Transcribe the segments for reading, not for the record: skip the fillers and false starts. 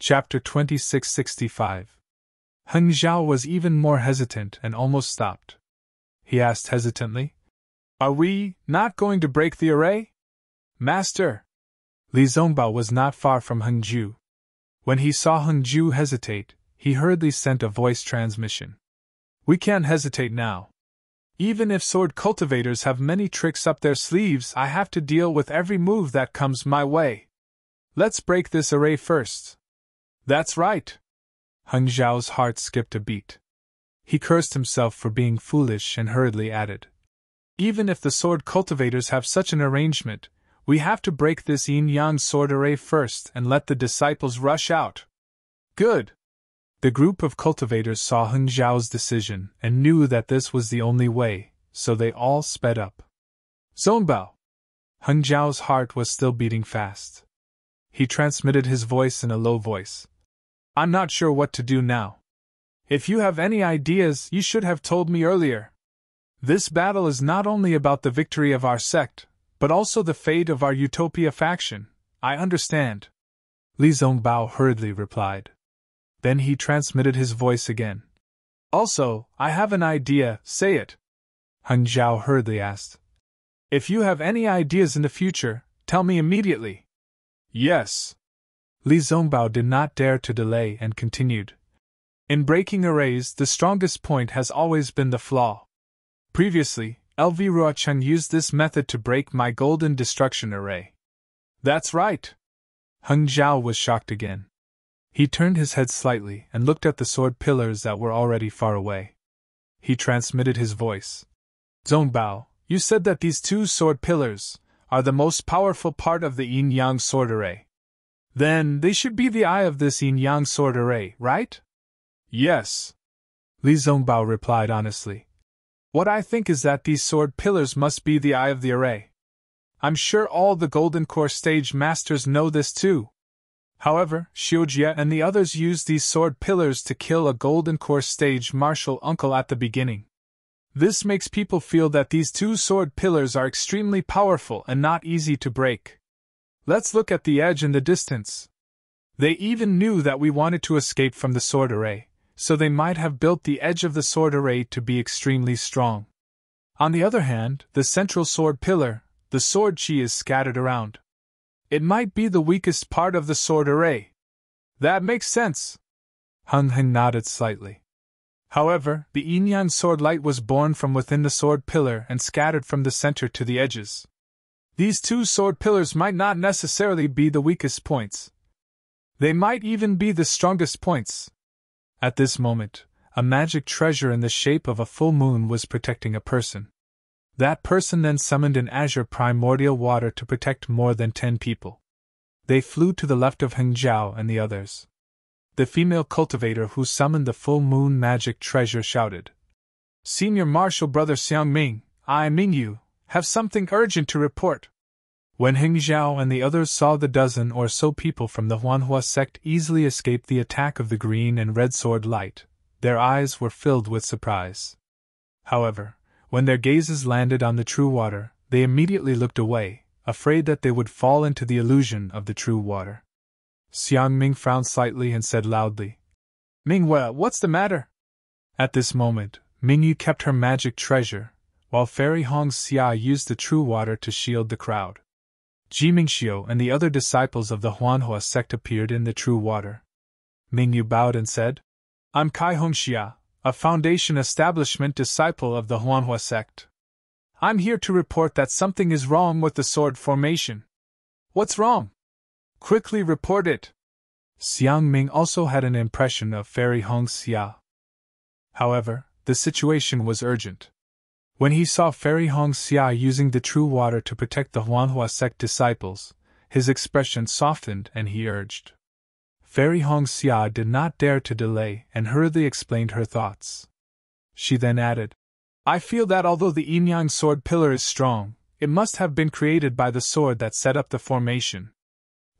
Chapter 2665. Heng Zhao was even more hesitant and almost stopped. He asked hesitantly, "Are we not going to break the array? Master?" Li Zongbao was not far from Heng Ju. When he saw Heng Ju hesitate, he hurriedly sent a voice transmission. "We can't hesitate now. Even if sword cultivators have many tricks up their sleeves, I have to deal with every move that comes my way. Let's break this array first." "That's right." Heng Zhao's heart skipped a beat. He cursed himself for being foolish and hurriedly added, "Even if the sword cultivators have such an arrangement, we have to break this yin-yang sword array first and let the disciples rush out." "Good." The group of cultivators saw Heng Zhao's decision and knew that this was the only way, so they all sped up. "Zongbao!" Heng Zhao's heart was still beating fast. He transmitted his voice in a low voice. "I'm not sure what to do now. If you have any ideas, you should have told me earlier. This battle is not only about the victory of our sect, but also the fate of our Utopia faction. I understand." Li Zongbao hurriedly replied. Then he transmitted his voice again. "Also, I have an idea, say it." Heng Zhao hurriedly asked. "If you have any ideas in the future, tell me immediately." "Yes." Li Zongbao did not dare to delay and continued. "In breaking arrays, the strongest point has always been the flaw. Previously, LV Ruocheng used this method to break my golden destruction array." "That's right." Heng Zhao was shocked again. He turned his head slightly and looked at the sword pillars that were already far away. He transmitted his voice. "Zongbao, you said that these two sword pillars are the most powerful part of the yin-yang sword array. Then they should be the eye of this yin-yang sword array, right?" "Yes," Li Zongbao replied honestly. "What I think is that these sword pillars must be the eye of the array. I'm sure all the Golden Core stage masters know this too. However, Xiujie and the others used these sword pillars to kill a Golden Core stage martial uncle at the beginning. This makes people feel that these two sword pillars are extremely powerful and not easy to break. Let's look at the edge in the distance. They even knew that we wanted to escape from the sword array, so they might have built the edge of the sword array to be extremely strong. On the other hand, the central sword pillar, the sword chi, is scattered around. It might be the weakest part of the sword array." "That makes sense." Heng nodded slightly. However, the yin-yang sword light was born from within the sword pillar and scattered from the center to the edges. These two sword pillars might not necessarily be the weakest points. They might even be the strongest points. At this moment, a magic treasure in the shape of a full moon was protecting a person. That person then summoned an azure primordial water to protect more than 10 people. They flew to the left of Heng Zhao and the others. The female cultivator who summoned the full moon magic treasure shouted, "Senior Marshal Brother Xiangming, I Mingyu, have something urgent to report." When Heng Zhao and the others saw the dozen or so people from the Huanhua sect easily escape the attack of the green and red sword light, their eyes were filled with surprise. However, when their gazes landed on the true water, they immediately looked away, afraid that they would fall into the illusion of the true water. Xiangming frowned slightly and said loudly, "Mingwe, what's the matter?" At this moment, Mingyu kept her magic treasure, while Fairy Hongxia used the true water to shield the crowd. Jimingxiu and the other disciples of the Huanhua sect appeared in the true water. Mingyu bowed and said, "I'm Kai Hongxia, a Foundation Establishment disciple of the Huanhua sect. I'm here to report that something is wrong with the sword formation." "What's wrong? Quickly report it." Xiangming also had an impression of Fairy Hongxia. However, the situation was urgent. When he saw Fairy Hongxia using the true water to protect the Huanhua sect disciples, his expression softened and he urged. Fairy Hongxia did not dare to delay and hurriedly explained her thoughts. She then added, "I feel that although the yin-yang sword pillar is strong, it must have been created by the sword that set up the formation.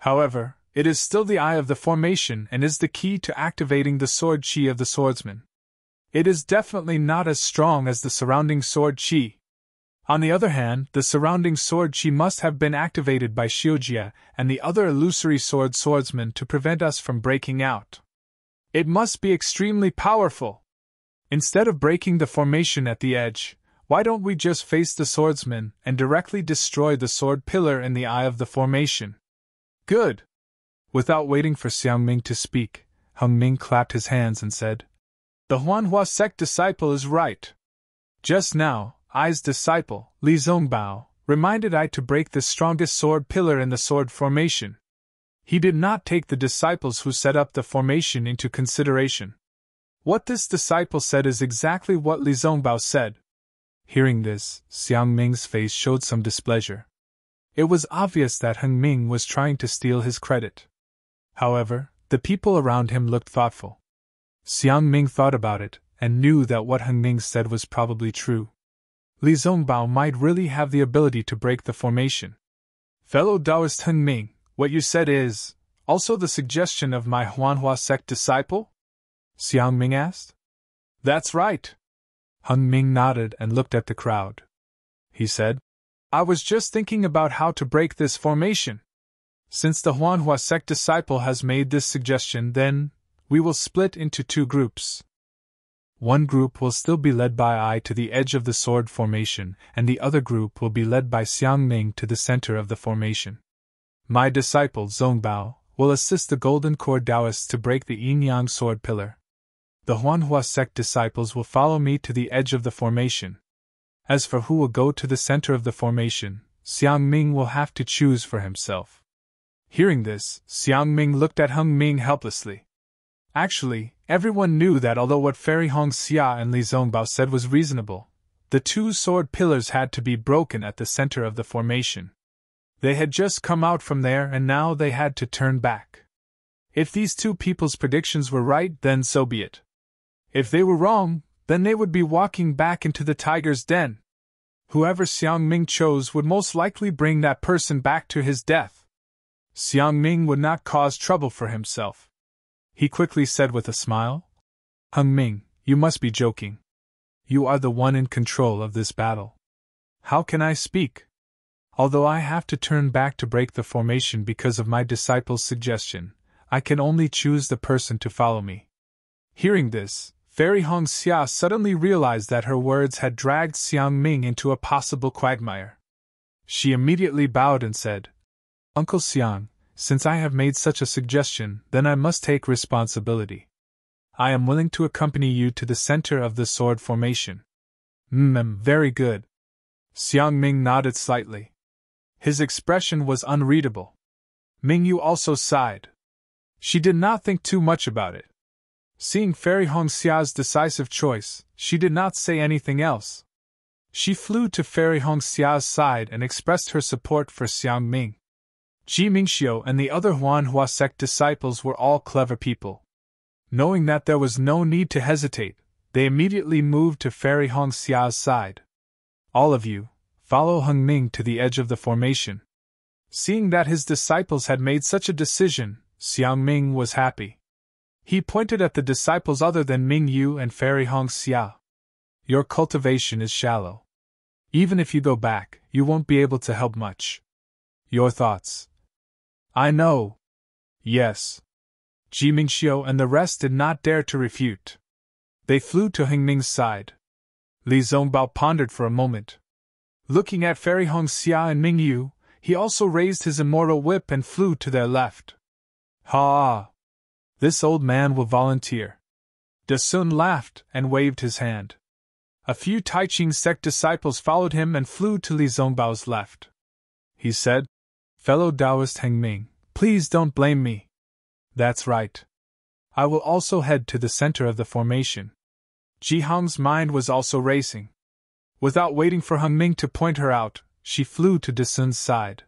However, it is still the eye of the formation and is the key to activating the sword chi of the swordsman. It is definitely not as strong as the surrounding sword chi." On the other hand, the surrounding sword chi must have been activated by Xiujia and the other illusory swordsmen to prevent us from breaking out. It must be extremely powerful. Instead of breaking the formation at the edge, why don't we just face the swordsman and directly destroy the sword pillar in the eye of the formation? Good! Without waiting for Xiangming to speak, Heng Ming clapped his hands and said, "The Huanhua sect disciple is right. Just now, I's disciple, Li Zongbao, reminded I to break the strongest sword pillar in the sword formation. He did not take the disciples who set up the formation into consideration. What this disciple said is exactly what Li Zongbao said." Hearing this, Xiangming's face showed some displeasure. It was obvious that Heng Ming was trying to steal his credit. However, the people around him looked thoughtful. Xiangming thought about it, and knew that what Heng Ming said was probably true. Li Zongbao might really have the ability to break the formation. "Fellow Taoist Heng Ming, what you said is also the suggestion of my Huanhua sect disciple?" Xiangming asked. "That's right." Heng Ming nodded and looked at the crowd. He said, "I was just thinking about how to break this formation. Since the Huanhua sect disciple has made this suggestion, then we will split into two groups. One group will still be led by I to the edge of the sword formation, and the other group will be led by Xiangming to the center of the formation. My disciple Zongbao will assist the Golden Core Taoists to break the yin-yang sword pillar. The Huanhua sect disciples will follow me to the edge of the formation. As for who will go to the center of the formation, Xiangming will have to choose for himself." Hearing this, Xiangming looked at Heng Ming helplessly. Actually, everyone knew that although what Fairy Hongxia and Li Zongbao said was reasonable, the two sword pillars had to be broken at the center of the formation. They had just come out from there and now they had to turn back. If these two people's predictions were right, then so be it. If they were wrong, then they would be walking back into the tiger's den. Whoever Xiangming chose would most likely bring that person back to his death. Xiangming would not cause trouble for himself. He quickly said with a smile, "Heng Ming, you must be joking. You are the one in control of this battle. How can I speak? Although I have to turn back to break the formation because of my disciple's suggestion, I can only choose the person to follow me." Hearing this, Fairy Hongxia suddenly realized that her words had dragged Xiangming into a possible quagmire. She immediately bowed and said, "Uncle Xiang, since I have made such a suggestion, then I must take responsibility. I am willing to accompany you to the center of the sword formation." Very good." Xiangming nodded slightly. His expression was unreadable. Mingyu also sighed. She did not think too much about it. Seeing Fairy Hongxia's decisive choice, she did not say anything else. She flew to Fairy Hongxia's side and expressed her support for Xiangming. Ji Mingxiu and the other Huanhua sect disciples were all clever people. Knowing that there was no need to hesitate, they immediately moved to Fairy Hongxia's side. "All of you, follow Heng Ming to the edge of the formation." Seeing that his disciples had made such a decision, Xiangming was happy. He pointed at the disciples other than Mingyu and Fairy Hongxia. "Your cultivation is shallow. Even if you go back, you won't be able to help much. Your thoughts?" "I know." "Yes." Ji Mingxiu and the rest did not dare to refute. They flew to Heng Ming's side. Li Zongbao pondered for a moment. Looking at Fairy Hongxia and Mingyu, he also raised his immortal whip and flew to their left. "Ha! This old man will volunteer." De Sun laughed and waved his hand. A few Taiqing sect disciples followed him and flew to Li Zongbao's left. He said, "Fellow Taoist Heng Ming, please don't blame me." "That's right. I will also head to the center of the formation." Ji Hong's mind was also racing. Without waiting for Heng Ming to point her out, she flew to De Sun's side.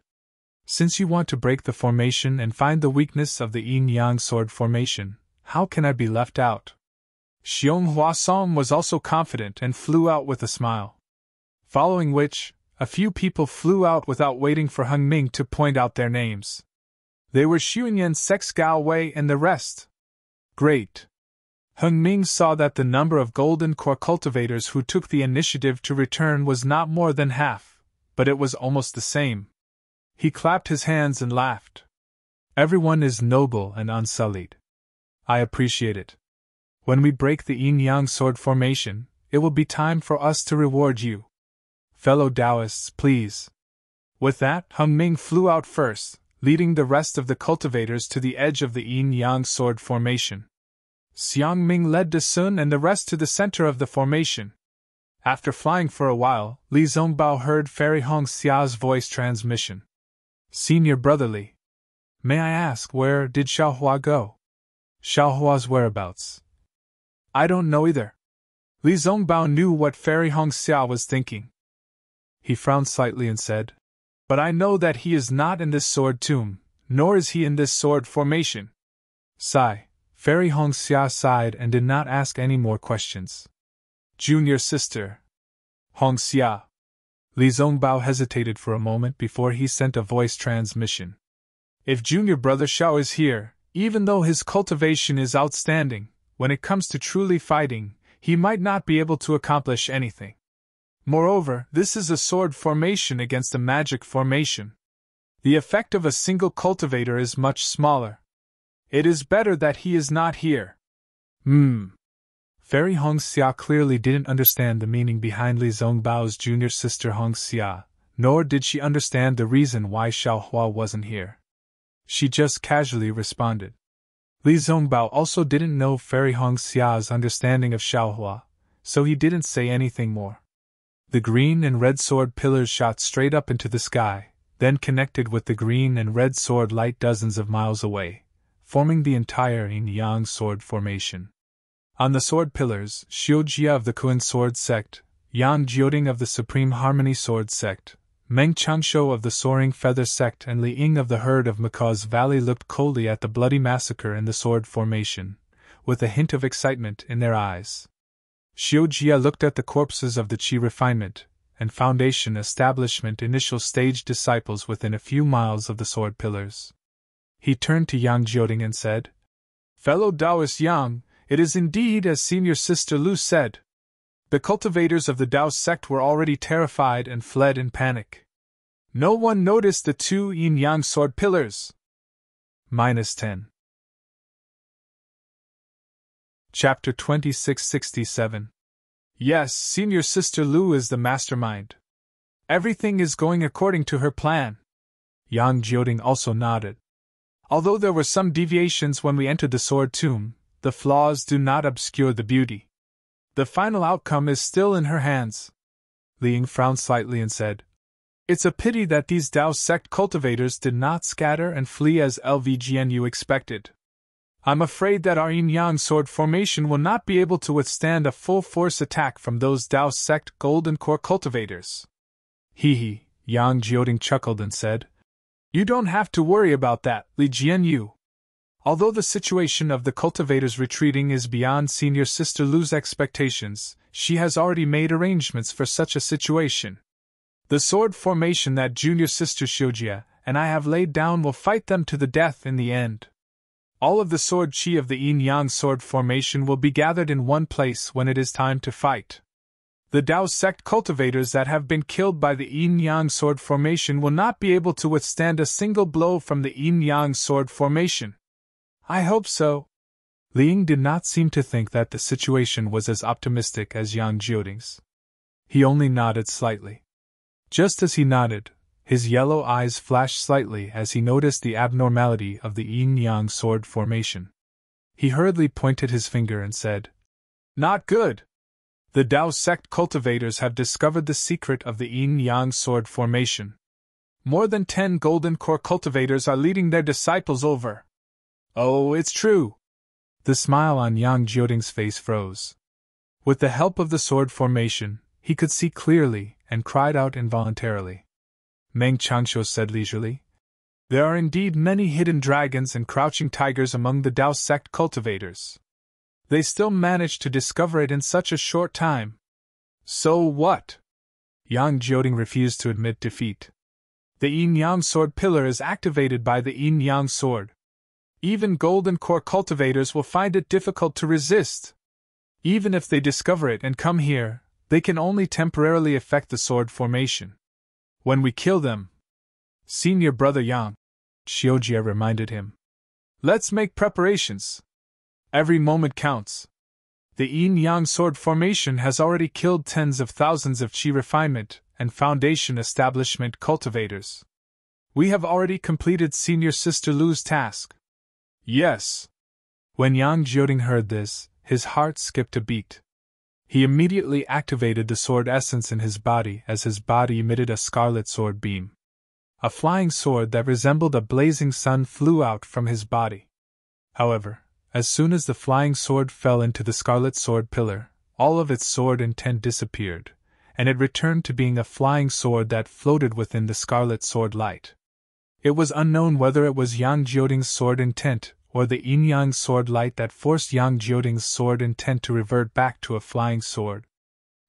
"Since you want to break the formation and find the weakness of the yin-yang sword formation, how can I be left out?" Xiong Huasong was also confident and flew out with a smile. Following which, a few people flew out without waiting for Heng Ming to point out their names. They were Xuanyan Sex Gao Wei and the rest. "Great. Hung Ming saw that the number of golden core cultivators who took the initiative to return was not more than half, but it was almost the same. He clapped his hands and laughed. Everyone is noble and unsullied. I appreciate it. When we break the yin-yang sword formation, it will be time for us to reward you. Fellow Taoists, please. With that, Hung Ming flew out first, leading the rest of the cultivators to the edge of the yin-yang sword formation. Xiang Ming led De Sun and the rest to the center of the formation. After flying for a while, Li Zongbao heard Fairy Hong Xia's voice transmission. Senior Brotherly. May I ask, where did Xiaohua go? Xiaohua's whereabouts? I don't know either. Li Zongbao knew what Fairy Hong Xia was thinking. He frowned slightly and said, But I know that he is not in this sword tomb, nor is he in this sword formation. Sigh. Fairy Hong Xia sighed and did not ask any more questions. Junior sister. Hong Xia. Li Zongbao hesitated for a moment before he sent a voice transmission. If junior brother Xiao is here, even though his cultivation is outstanding, when it comes to truly fighting, he might not be able to accomplish anything. Moreover, this is a sword formation against a magic formation. The effect of a single cultivator is much smaller. It is better that he is not here. Fairy Hong Xia clearly didn't understand the meaning behind Li Zongbao's junior sister Hong Xia, nor did she understand the reason why Xiaohua wasn't here. She just casually responded. Li Zongbao also didn't know Fairy Hong Xia's understanding of Xiaohua, so he didn't say anything more. The green and red sword pillars shot straight up into the sky, then connected with the green and red sword light dozens of miles away, forming the entire yin-yang sword formation. On the sword pillars, Xiu Jia of the Kuan sword sect, Yang Jioding of the Supreme Harmony sword sect, Meng Changshou of the Soaring Feather sect and Li Ying of the Herd of Macaw's Valley looked coldly at the bloody massacre in the sword formation, with a hint of excitement in their eyes. Xiu Jia looked at the corpses of the Qi Refinement and Foundation Establishment initial stage disciples within a few miles of the sword pillars. He turned to Yang Jioding and said, Fellow Taoist Yang, it is indeed as senior sister Lu said. The cultivators of the Dao sect were already terrified and fled in panic. No one noticed the two yin-yang sword pillars. -10. Chapter 2667. Yes, senior sister Lu is the mastermind. Everything is going according to her plan. Yang Jioding also nodded. Although there were some deviations when we entered the sword tomb, the flaws do not obscure the beauty. The final outcome is still in her hands. Li Ying frowned slightly and said, It's a pity that these Dao sect cultivators did not scatter and flee as LVGNU expected. I'm afraid that our yin-yang sword formation will not be able to withstand a full-force attack from those Dao sect golden core cultivators. Hee, Yang Jioding chuckled and said, You don't have to worry about that, Li Jianyu. Although the situation of the cultivators retreating is beyond senior sister Lu's expectations, she has already made arrangements for such a situation. The sword formation that junior sister Xiujia and I have laid down will fight them to the death in the end. All of the sword chi of the yin-yang sword formation will be gathered in one place when it is time to fight. The Dao sect cultivators that have been killed by the yin-yang sword formation will not be able to withstand a single blow from the yin-yang sword formation. I hope so. Li Ying did not seem to think that the situation was as optimistic as Yang Jioding's. He only nodded slightly. Just as he nodded, his yellow eyes flashed slightly as he noticed the abnormality of the yin-yang sword formation. He hurriedly pointed his finger and said, Not good! The Dao sect cultivators have discovered the secret of the yin-yang sword formation. More than 10 golden core cultivators are leading their disciples over. Oh, it's true! The smile on Yang Jioding's face froze. With the help of the sword formation, he could see clearly and cried out involuntarily. Meng Changshou said leisurely, There are indeed many hidden dragons and crouching tigers among the Dao sect cultivators. They still managed to discover it in such a short time. So what? Yang Jioding refused to admit defeat. The yin-yang sword pillar is activated by the yin-yang sword. Even golden core cultivators will find it difficult to resist. Even if they discover it and come here, they can only temporarily affect the sword formation. When we kill them, Senior Brother Yang, Xiujie reminded him, let's make preparations. Every moment counts. The yin-yang sword formation has already killed tens of thousands of qi refinement and foundation establishment cultivators. We have already completed Senior Sister Lu's task. Yes. When Yang Jioding heard this, his heart skipped a beat. He immediately activated the sword essence in his body as his body emitted a scarlet sword beam. A flying sword that resembled a blazing sun flew out from his body. However, as soon as the flying sword fell into the scarlet sword pillar, all of its sword intent disappeared, and it returned to being a flying sword that floated within the scarlet sword light. It was unknown whether it was Yang Jioding's sword intent or the yin-yang sword light that forced Yang Jioding's sword intent to revert back to a flying sword.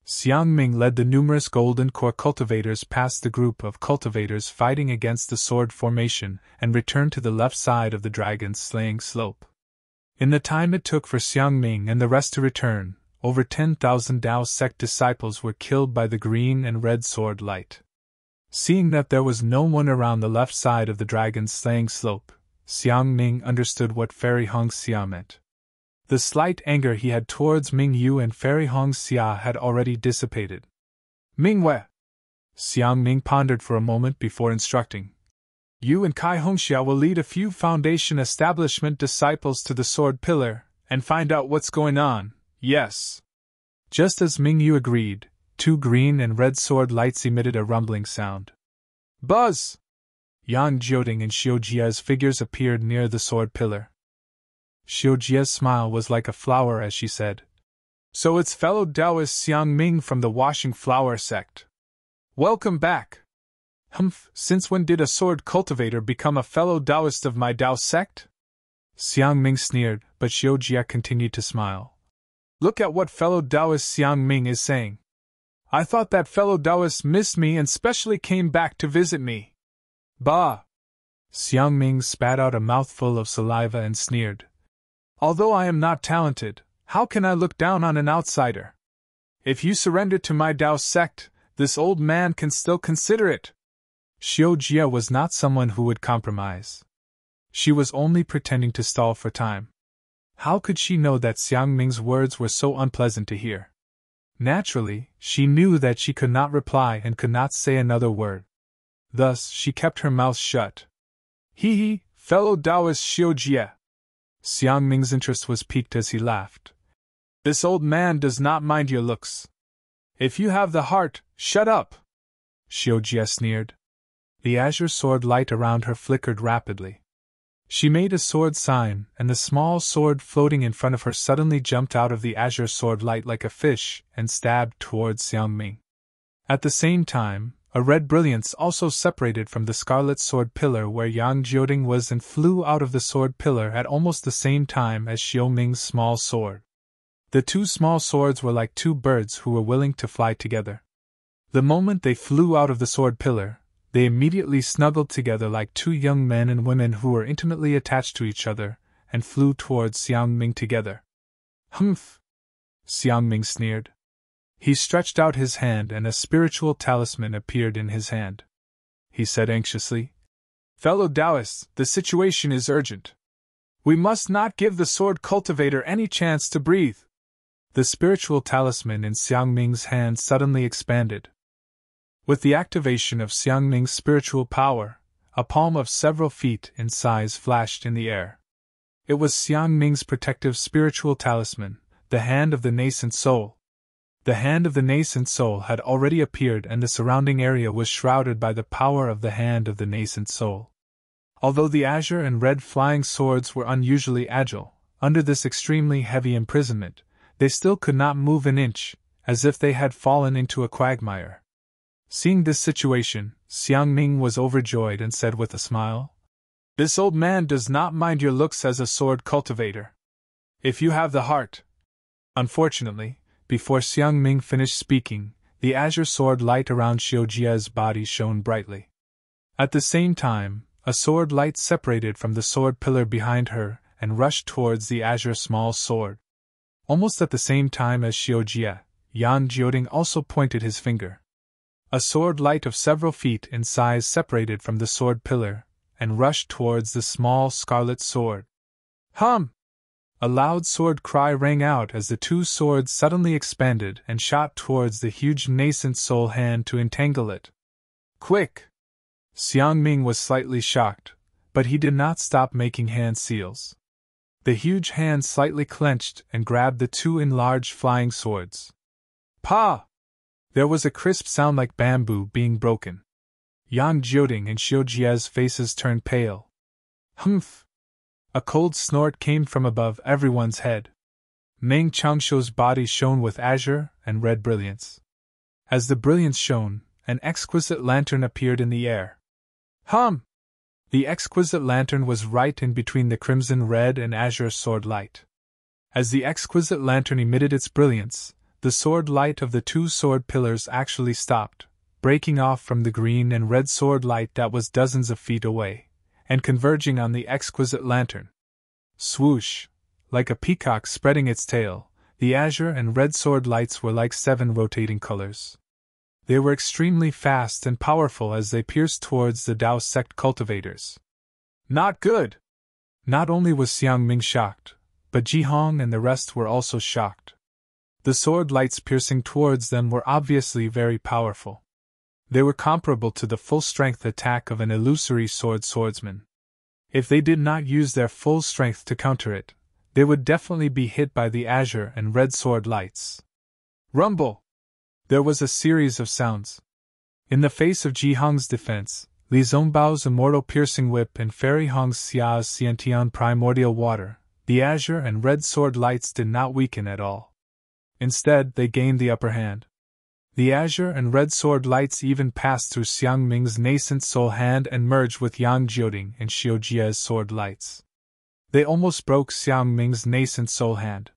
Xiang Ming led the numerous golden core cultivators past the group of cultivators fighting against the sword formation and returned to the left side of the dragon's slaying slope. In the time it took for Xiang Ming and the rest to return, over 10,000 Dao sect disciples were killed by the green and red sword light. Seeing that there was no one around the left side of the dragon's slaying slope, Xiang Ming understood what Fairy Hong Xia meant. The slight anger he had towards Ming Yu and Fairy Hong Xia had already dissipated. Ming Wei! Xiang Ming pondered for a moment before instructing. You and Kai Hongxia will lead a few foundation establishment disciples to the sword pillar and find out what's going on, yes. Just as Ming Yu agreed, two green and red sword lights emitted a rumbling sound. Buzz! Yang Jioding and Xiujie's figures appeared near the sword pillar. Xiujie's smile was like a flower as she said, So it's fellow Taoist Xiang Ming from the Washing Flower sect. Welcome back. Humph, since when did a sword cultivator become a fellow Taoist of my Tao sect? Xiang Ming sneered, but Xiujie continued to smile. Look at what fellow Taoist Xiang Ming is saying. I thought that fellow Taoist missed me and specially came back to visit me. Bah! Xiang Ming spat out a mouthful of saliva and sneered. Although I am not talented, how can I look down on an outsider? If you surrender to my Tao sect, this old man can still consider it. Xiujie was not someone who would compromise. She was only pretending to stall for time. How could she know that Xiang Ming's words were so unpleasant to hear? Naturally, she knew that she could not reply and could not say another word. Thus, she kept her mouth shut. Hee, fellow Taoist Xiujie. Xiang Ming's interest was piqued as he laughed. This old man does not mind your looks. If you have the heart, shut up. Xiujie sneered. The azure sword light around her flickered rapidly. She made a sword sign, and the small sword floating in front of her suddenly jumped out of the azure sword light like a fish and stabbed towards Xiang Ming. At the same time, a red brilliance also separated from the scarlet sword pillar where Yang Jioding was and flew out of the sword pillar at almost the same time as Xiao Ming's small sword. The two small swords were like two birds who were willing to fly together. The moment they flew out of the sword pillar, they immediately snuggled together like two young men and women who were intimately attached to each other, and flew towards Xiang Ming together. Humph! Xiang Ming sneered. He stretched out his hand and a spiritual talisman appeared in his hand. He said anxiously, Fellow Taoists, the situation is urgent. We must not give the sword cultivator any chance to breathe. The spiritual talisman in Xiang Ming's hand suddenly expanded. With the activation of Xiang Ming's spiritual power, a palm of several feet in size flashed in the air. It was Xiang Ming's protective spiritual talisman, the Hand of the Nascent Soul. The Hand of the Nascent Soul had already appeared and the surrounding area was shrouded by the power of the Hand of the Nascent Soul. Although the azure and red flying swords were unusually agile, under this extremely heavy imprisonment, they still could not move an inch, as if they had fallen into a quagmire. Seeing this situation, Xiang Ming was overjoyed and said with a smile, This old man does not mind your looks as a sword cultivator. If you have the heart. Unfortunately, before Xiang Ming finished speaking, the azure sword light around Xiujie's body shone brightly. At the same time, a sword light separated from the sword pillar behind her and rushed towards the azure small sword. Almost at the same time as Xiujie, Yang Jioding also pointed his finger. A sword light of several feet in size separated from the sword pillar and rushed towards the small scarlet sword. Hum! A loud sword cry rang out as the two swords suddenly expanded and shot towards the huge nascent soul hand to entangle it. Quick! Xiang Ming was slightly shocked, but he did not stop making hand seals. The huge hand slightly clenched and grabbed the two enlarged flying swords. Pa! There was a crisp sound like bamboo being broken. Yang Jioding and Xiujie's faces turned pale. Humph! A cold snort came from above everyone's head. Meng Changshuo's body shone with azure and red brilliance. As the brilliance shone, an exquisite lantern appeared in the air. Hum! The exquisite lantern was right in between the crimson red and azure sword light. As the exquisite lantern emitted its brilliance, the sword light of the two sword pillars actually stopped, breaking off from the green and red sword light that was dozens of feet away, and converging on the exquisite lantern. Swoosh! Like a peacock spreading its tail, the azure and red sword lights were like 7 rotating colors. They were extremely fast and powerful as they pierced towards the Dao sect cultivators. Not good! Not only was Xiang Ming shocked, but Ji Hong and the rest were also shocked. The sword lights piercing towards them were obviously very powerful. They were comparable to the full-strength attack of an illusory swordsman. If they did not use their full strength to counter it, they would definitely be hit by the azure and red sword lights. Rumble! There was a series of sounds. In the face of Ji Hong's defense, Li Zongbao's immortal piercing whip and Fairy Hong's Xia's Xiantian primordial water, the azure and red sword lights did not weaken at all. Instead, they gained the upper hand. The azure and red sword lights even passed through Xiang Ming's nascent soul hand and merged with Yang Jioding and Xiujie's sword lights. They almost broke Xiang Ming's nascent soul hand.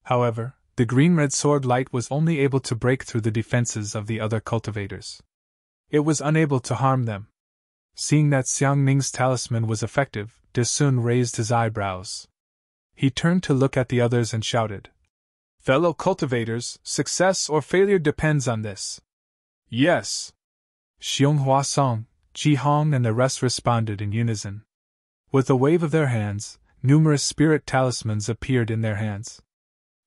However, the green-red sword light was only able to break through the defenses of the other cultivators. It was unable to harm them. Seeing that Xiang Ming's talisman was effective, De Sun raised his eyebrows. He turned to look at the others and shouted, "Fellow cultivators, success or failure depends on this." Yes. Xiong Song, Ji Hong and the rest responded in unison. With a wave of their hands, numerous spirit talismans appeared in their hands.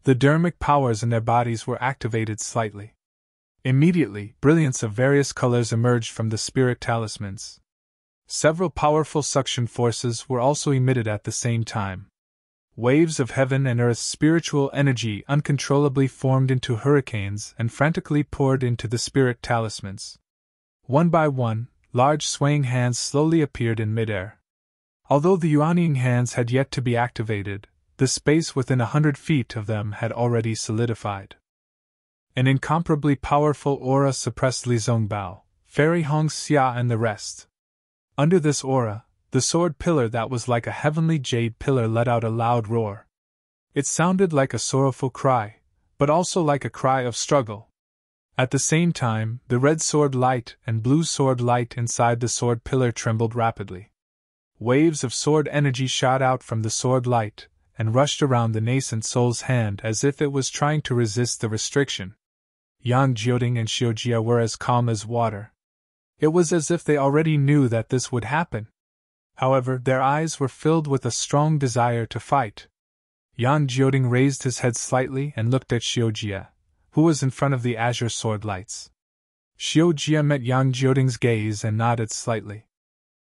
The dermic powers in their bodies were activated slightly. Immediately, brilliance of various colors emerged from the spirit talismans. Several powerful suction forces were also emitted at the same time. Waves of heaven and earth's spiritual energy uncontrollably formed into hurricanes and frantically poured into the spirit talismans. One by one, large swaying hands slowly appeared in midair. Although the Yuanying hands had yet to be activated, the space within 100 feet of them had already solidified. An incomparably powerful aura suppressed Li Zongbao, Fairy Hong Xia and the rest. Under this aura, the sword pillar that was like a heavenly jade pillar let out a loud roar. It sounded like a sorrowful cry, but also like a cry of struggle. At the same time, the red sword light and blue sword light inside the sword pillar trembled rapidly. Waves of sword energy shot out from the sword light and rushed around the nascent soul's hand as if it was trying to resist the restriction. Yang Jioding and Xiujie were as calm as water. It was as if they already knew that this would happen. However, their eyes were filled with a strong desire to fight. Yang Jioding raised his head slightly and looked at Xiujie, who was in front of the azure sword lights. Xiujie met Yang Jioding's gaze and nodded slightly.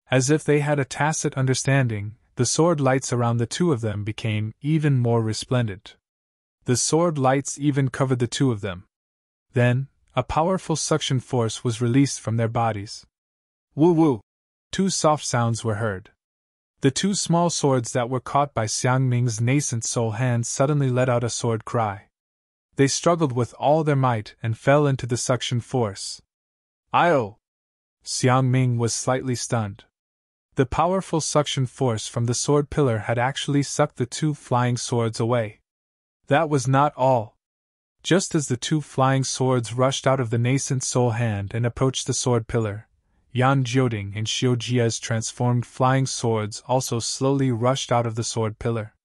As if they had a tacit understanding, the sword lights around the two of them became even more resplendent. The sword lights even covered the two of them. Then, a powerful suction force was released from their bodies. Woo-woo! 2 soft sounds were heard. The 2 small swords that were caught by Xiang Ming's nascent soul hand suddenly let out a sword cry. They struggled with all their might and fell into the suction force. Io! Xiang Ming was slightly stunned. The powerful suction force from the sword pillar had actually sucked the 2 flying swords away. That was not all. Just as the 2 flying swords rushed out of the nascent soul hand and approached the sword pillar, Yan Jioding and Xiu Jie's transformed flying swords also slowly rushed out of the sword pillar.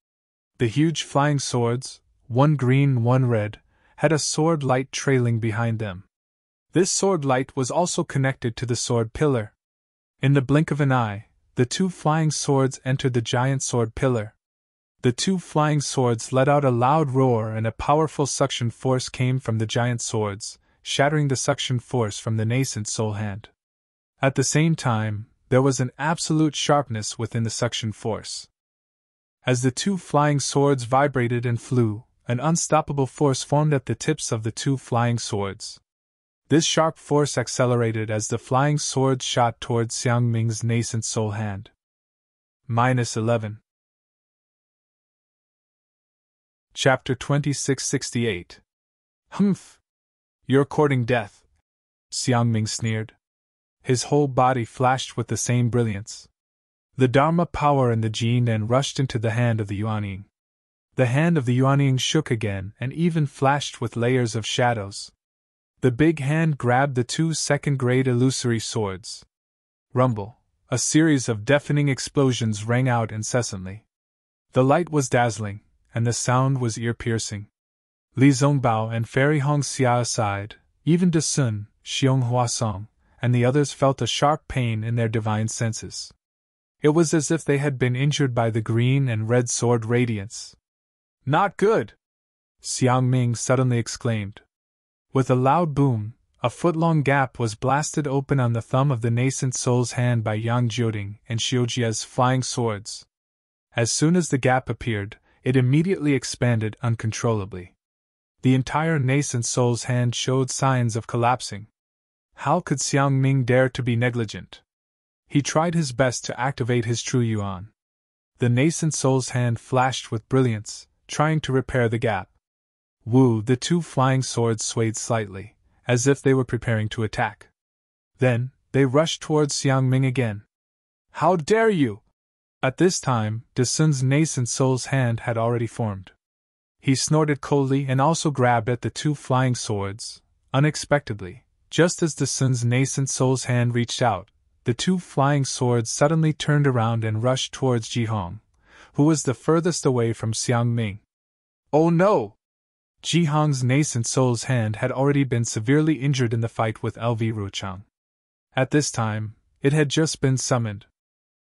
The huge flying swords, one green, one red, had a sword light trailing behind them. This sword light was also connected to the sword pillar. In the blink of an eye, the two flying swords entered the giant sword pillar. The two flying swords let out a loud roar, and a powerful suction force came from the giant swords, shattering the suction force from the nascent soul hand. At the same time, there was an absolute sharpness within the suction force. As the two flying swords vibrated and flew, an unstoppable force formed at the tips of the two flying swords. This sharp force accelerated as the flying swords shot towards Xiang Ming's nascent soul hand. -11. Chapter 2668. Humph! You're courting death, Xiang Ming sneered. His whole body flashed with the same brilliance. The Dharma power and the Jinan rushed into the hand of the Yuanying. The hand of the Yuanying shook again and even flashed with layers of shadows. The big hand grabbed the two second-grade illusory swords. Rumble! A series of deafening explosions rang out incessantly. The light was dazzling, and the sound was ear-piercing. Li Zongbao and Fairy Hongxia aside, even De Sun, Xiong Huasong, and the others felt a sharp pain in their divine senses. It was as if they had been injured by the green and red sword radiance. Not good! Xiang Ming suddenly exclaimed. With a loud boom, a foot-long gap was blasted open on the thumb of the nascent soul's hand by Yang Jioding and Xiujie's flying swords. As soon as the gap appeared, it immediately expanded uncontrollably. The entire nascent soul's hand showed signs of collapsing. How could Xiang Ming dare to be negligent? He tried his best to activate his true yuan. The nascent soul's hand flashed with brilliance, trying to repair the gap. Woo! The two flying swords swayed slightly, as if they were preparing to attack. Then, they rushed towards Xiang Ming again. How dare you! At this time, De Sun's nascent soul's hand had already formed. He snorted coldly and also grabbed at the two flying swords. Unexpectedly, just as De Sun's nascent soul's hand reached out, the two flying swords suddenly turned around and rushed towards Jihong, who was the furthest away from Xiang Ming. Oh no! Jihong's nascent soul's hand had already been severely injured in the fight with LV Ruochang. At this time, it had just been summoned.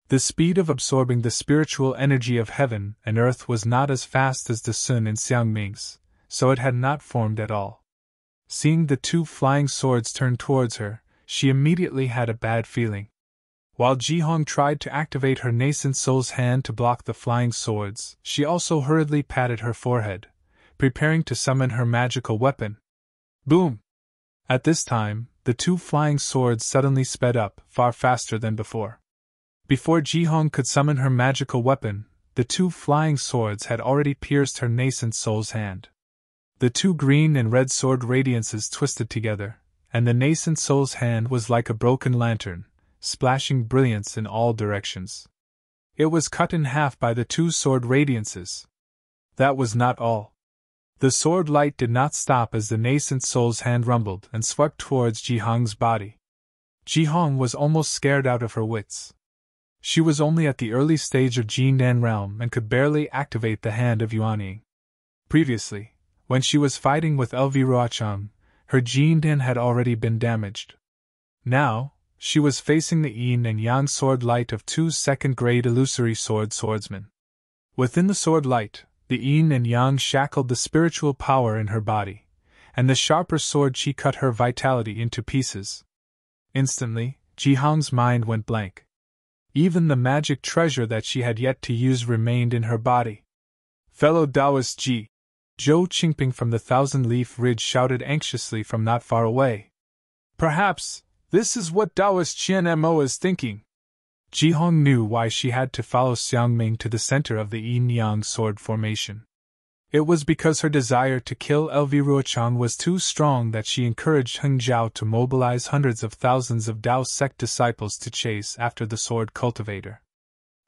The speed of absorbing the spiritual energy of heaven and earth was not as fast as De Sun and Xiang Ming's, so it had not formed at all. Seeing the two flying swords turn towards her, she immediately had a bad feeling. While Jihong tried to activate her nascent soul's hand to block the flying swords, she also hurriedly patted her forehead, preparing to summon her magical weapon. Boom! At this time, the two flying swords suddenly sped up, far faster than before. Before Jihong could summon her magical weapon, the two flying swords had already pierced her nascent soul's hand. The two green and red sword radiances twisted together, and the nascent soul's hand was like a broken lantern, splashing brilliance in all directions. It was cut in half by the two sword radiances. That was not all. The sword light did not stop as the nascent soul's hand rumbled and swept towards Jihong's body. Jihong was almost scared out of her wits. She was only at the early stage of Jinan realm and could barely activate the hand of Yuanying. Previously, when she was fighting with LV Ruochang, her Jinan had already been damaged. Now, she was facing the yin and yang sword light of two second-grade illusory swordsmen. Within the sword light, the yin and yang shackled the spiritual power in her body, and the sharper sword chi cut her vitality into pieces. Instantly, Jihong's mind went blank. Even the magic treasure that she had yet to use remained in her body. Fellow Taoist Ji! Zhou Qingping from the Thousand-Leaf Ridge shouted anxiously from not far away. Perhaps, this is what Taoist Qian Mo is thinking. Jihong knew why she had to follow Xiang Ming to the center of the yin-yang sword formation. It was because her desire to kill LV Ruochang was too strong that she encouraged Heng Zhao to mobilize hundreds of thousands of Dao sect disciples to chase after the sword cultivator.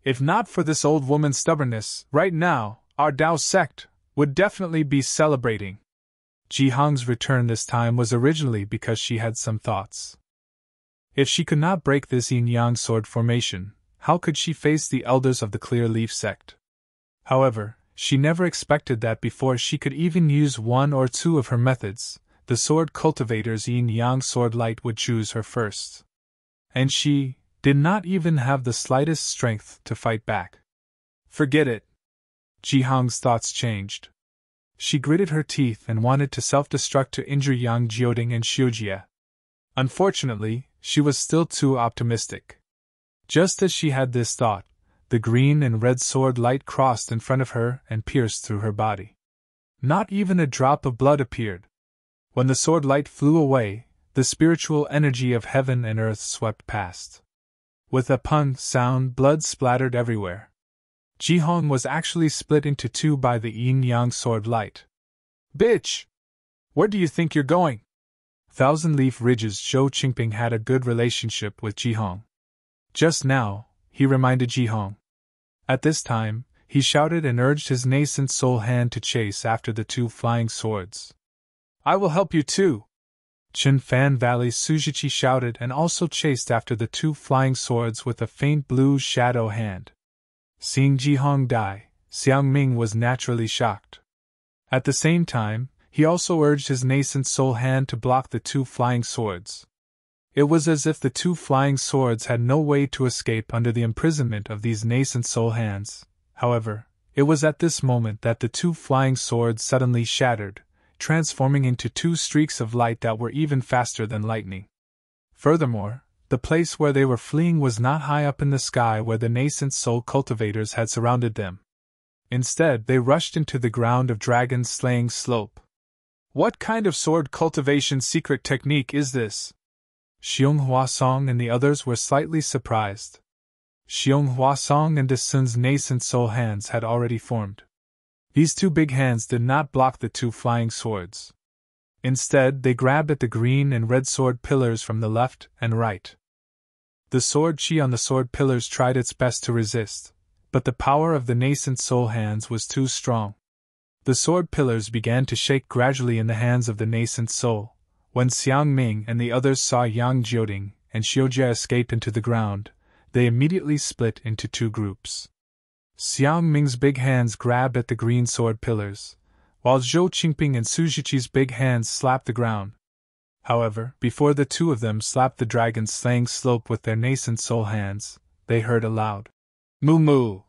If not for this old woman's stubbornness, right now, our Dao sect would definitely be celebrating. Jihong's return this time was originally because she had some thoughts. If she could not break this yin-yang sword formation, how could she face the elders of the Clear Leaf sect? However, she never expected that before she could even use one or two of her methods, the sword cultivator's yin-yang sword light would choose her first. And she did not even have the slightest strength to fight back. Forget it. Jihong's thoughts changed. She gritted her teeth and wanted to self-destruct to injure Yang Jioding and Xiujie. Unfortunately, she was still too optimistic. Just as she had this thought, the green and red sword light crossed in front of her and pierced through her body. Not even a drop of blood appeared. When the sword light flew away, the spiritual energy of heaven and earth swept past. With a pun sound, blood splattered everywhere. Jihong was actually split into two by the yin-yang sword light. Bitch! Where do you think you're going? Thousand Leaf Ridge's Zhou Qingping had a good relationship with Jihong. Just now, he reminded Jihong. At this time, he shouted and urged his nascent soul hand to chase after the two flying swords. I will help you too! Chenfan Valley's Sujichi shouted and also chased after the two flying swords with a faint blue shadow hand. Seeing Jihong die, Xiangming was naturally shocked. At the same time, he also urged his nascent soul hand to block the two flying swords. It was as if the two flying swords had no way to escape under the imprisonment of these nascent soul hands. However, it was at this moment that the two flying swords suddenly shattered, transforming into two streaks of light that were even faster than lightning. Furthermore, the place where they were fleeing was not high up in the sky where the nascent soul cultivators had surrounded them. Instead, they rushed into the ground of Dragon's Slaying Slope. What kind of sword cultivation secret technique is this? Xiong Huasong and the others were slightly surprised. Xiong Huasong and Desun's nascent soul hands had already formed. These two big hands did not block the two flying swords. Instead, they grabbed at the green and red sword pillars from the left and right. The sword chi on the sword pillars tried its best to resist, but the power of the nascent soul hands was too strong. The sword pillars began to shake gradually in the hands of the nascent soul. When Xiangming and the others saw Yang Jioding and Xiujie escape into the ground, they immediately split into two groups. Xiangming's big hands grabbed at the green sword pillars, while Zhou Qingping and Sujichi's big hands slapped the ground. However, before the two of them slapped the dragon's slaying slope with their nascent soul hands, they heard a loud moo moo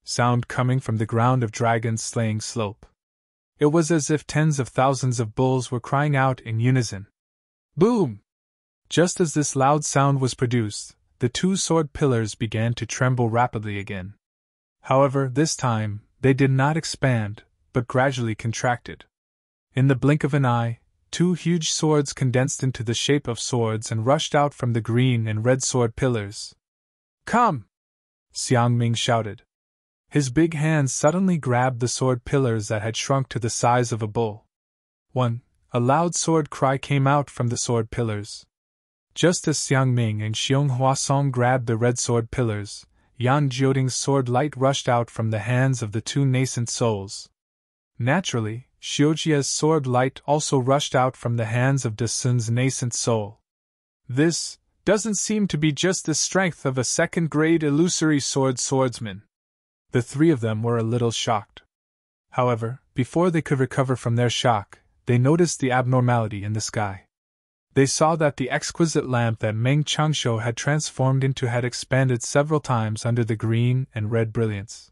sound coming from the ground of Dragon's Slaying Slope. It was as if tens of thousands of bulls were crying out in unison. Boom! Just as this loud sound was produced, the two sword pillars began to tremble rapidly again. However, this time, they did not expand, but gradually contracted. In the blink of an eye, two huge swords condensed into the shape of swords and rushed out from the green and red sword pillars. Come! Xiangming shouted. His big hands suddenly grabbed the sword pillars that had shrunk to the size of a bull. A loud sword cry came out from the sword pillars. Just as Xiangming and Xiong Huasong grabbed the red sword pillars, Yan Jioding's sword light rushed out from the hands of the two nascent souls. Naturally, Xiujie's sword light also rushed out from the hands of Desun's nascent soul. This doesn't seem to be just the strength of a second-grade illusory swordsman. The three of them were a little shocked. However, before they could recover from their shock, they noticed the abnormality in the sky. They saw that the exquisite lamp that Meng Changshu had transformed into had expanded several times under the green and red brilliance.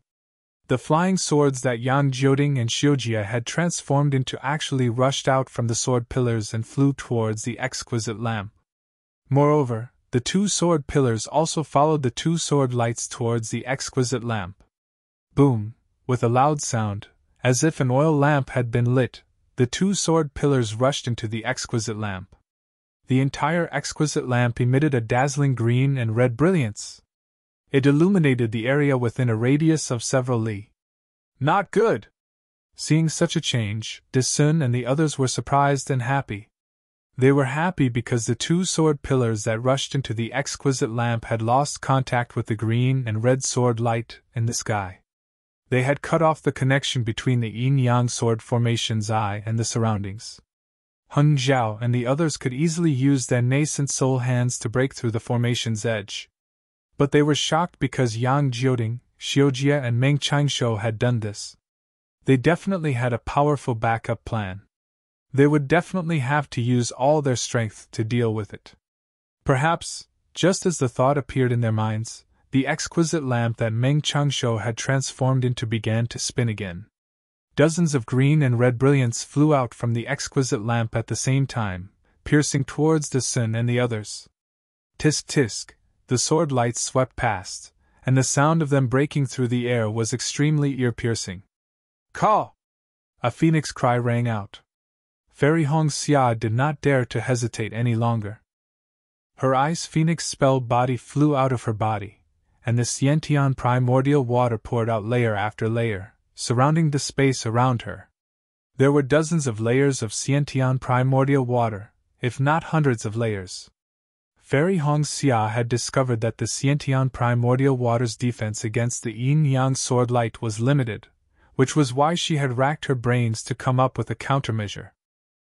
The flying swords that Yan Jioding and Xiujie had transformed into actually rushed out from the sword pillars and flew towards the exquisite lamp. Moreover, the two sword pillars also followed the two sword lights towards the exquisite lamp. Boom! With a loud sound, as if an oil lamp had been lit, the two sword pillars rushed into the exquisite lamp. The entire exquisite lamp emitted a dazzling green and red brilliance. It illuminated the area within a radius of several li. Not good! Seeing such a change, Desun and the others were surprised and happy. They were happy because the two sword pillars that rushed into the exquisite lamp had lost contact with the green and red sword light in the sky. They had cut off the connection between the yin-yang sword formation's eye and the surroundings. Heng Zhao and the others could easily use their nascent soul hands to break through the formation's edge. But they were shocked because Yang Jioding, Xiujie, and Meng Changshou had done this. They definitely had a powerful backup plan. They would definitely have to use all their strength to deal with it. Perhaps, just as the thought appeared in their minds, the exquisite lamp that Meng Changshou had transformed into began to spin again. Dozens of green and red brilliance flew out from the exquisite lamp at the same time, piercing towards the sun and the others. Tisk tisk, the sword lights swept past, and the sound of them breaking through the air was extremely ear-piercing. Caw! A phoenix cry rang out. Fairy Hong Xia did not dare to hesitate any longer. Her ice phoenix spell body flew out of her body, and the Xiantian primordial water poured out layer after layer, surrounding the space around her. There were dozens of layers of Xiantian primordial water, if not hundreds of layers. Fairy Hong Xia had discovered that the Xiantian primordial water's defense against the yin-yang sword light was limited, which was why she had racked her brains to come up with a countermeasure.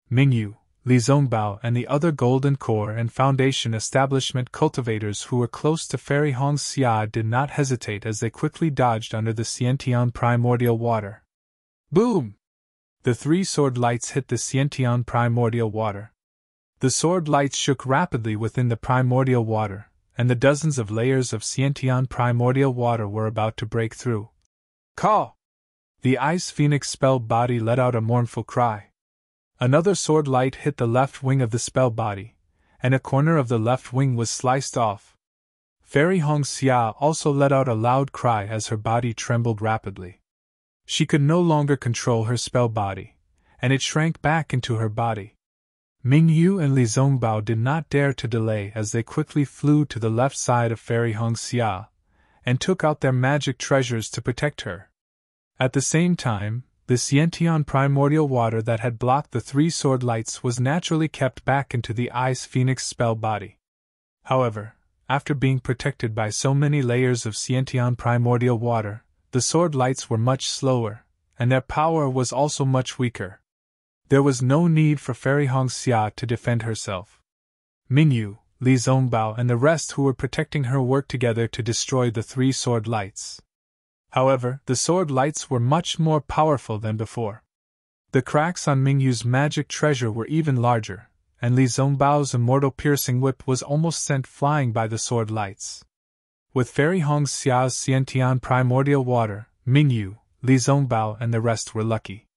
Mingyu, Li Zongbao, and the other Golden Core and Foundation establishment cultivators who were close to Fairy Hong Xia did not hesitate as they quickly dodged under the Xiantian primordial water. Boom! The three sword lights hit the Xiantian primordial water. The sword lights shook rapidly within the primordial water, and the dozens of layers of Xiantian primordial water were about to break through. Caw! The ice phoenix spell body let out a mournful cry. Another sword light hit the left wing of the spell body, and a corner of the left wing was sliced off. Fairy Hong Xia also let out a loud cry as her body trembled rapidly. She could no longer control her spell body, and it shrank back into her body. Mingyu and Li Zongbao did not dare to delay as they quickly flew to the left side of Fairy Hong Xia, and took out their magic treasures to protect her. At the same time, the Xiantian primordial water that had blocked the three sword lights was naturally kept back into the ice phoenix spell body. However, after being protected by so many layers of Xiantian primordial water, the sword lights were much slower, and their power was also much weaker. There was no need for Fairy Hong Xia to defend herself. Mingyu, Li Zongbao, and the rest who were protecting her worked together to destroy the three sword lights. However, the sword lights were much more powerful than before. The cracks on Mingyu's magic treasure were even larger, and Li Zongbao's immortal piercing whip was almost sent flying by the sword lights. With Fairy Hong Xia's Xiantian primordial water, Mingyu, Li Zongbao, and the rest were lucky.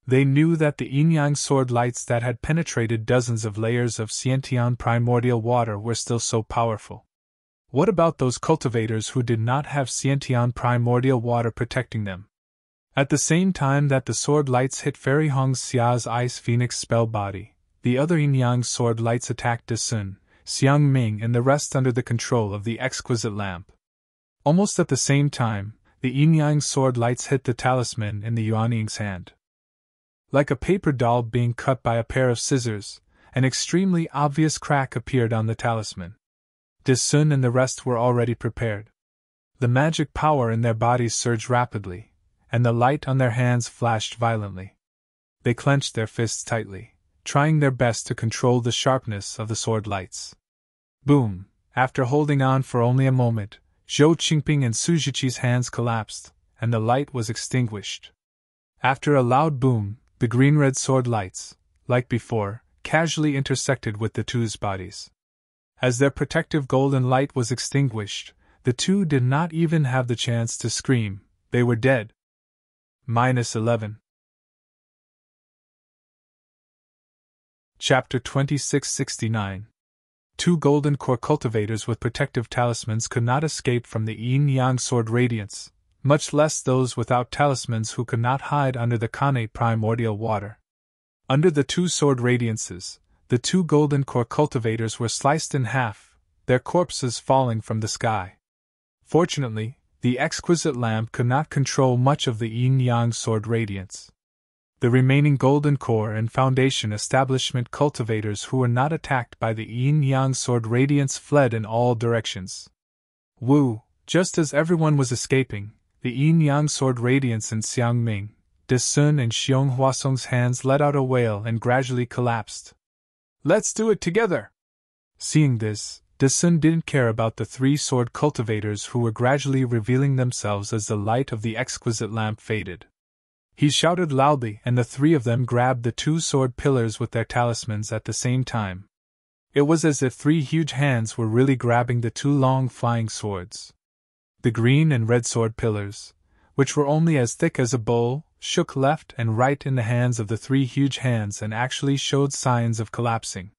They knew that the yin-yang sword lights that had penetrated dozens of layers of Xiantian primordial water were still so powerful. What about those cultivators who did not have Xiantian primordial water protecting them? At the same time that the sword lights hit Fairy Hong Xia's ice phoenix spell body, the other yin-yang sword lights attacked De Sun, Xiang Ming, and the rest under the control of the exquisite lamp. Almost at the same time, the yin-yang sword lights hit the talisman in the Yuanying's hand. Like a paper doll being cut by a pair of scissors, an extremely obvious crack appeared on the talisman. De Sun and the rest were already prepared. The magic power in their bodies surged rapidly, and the light on their hands flashed violently. They clenched their fists tightly, trying their best to control the sharpness of the sword lights. Boom! After holding on for only a moment, Zhou Qingping and Su Zhiqi's hands collapsed, and the light was extinguished. After a loud boom, the green-red sword lights, like before, casually intersected with the two's bodies. As their protective golden light was extinguished, the two did not even have the chance to scream. They were dead. -11. Chapter 2669. Two golden core cultivators with protective talismans could not escape from the yin-yang sword radiance, much less those without talismans who could not hide under the Kane primordial water. Under the two sword radiances, the two golden core cultivators were sliced in half, their corpses falling from the sky. Fortunately, the exquisite lamp could not control much of the yin-yang sword radiance. The remaining golden core and foundation establishment cultivators who were not attacked by the yin-yang sword radiance fled in all directions. Wu, just as everyone was escaping, the yin-yang sword radiance and Xiang Ming, De Sun and Xiong Huasong's hands let out a wail and gradually collapsed. Let's do it together! Seeing this, De Sun didn't care about the three sword cultivators who were gradually revealing themselves as the light of the exquisite lamp faded. He shouted loudly, and the three of them grabbed the two sword pillars with their talismans at the same time. It was as if three huge hands were really grabbing the two long flying swords. The green and red sword pillars, which were only as thick as a bowl, shook left and right in the hands of the three huge hands and actually showed signs of collapsing.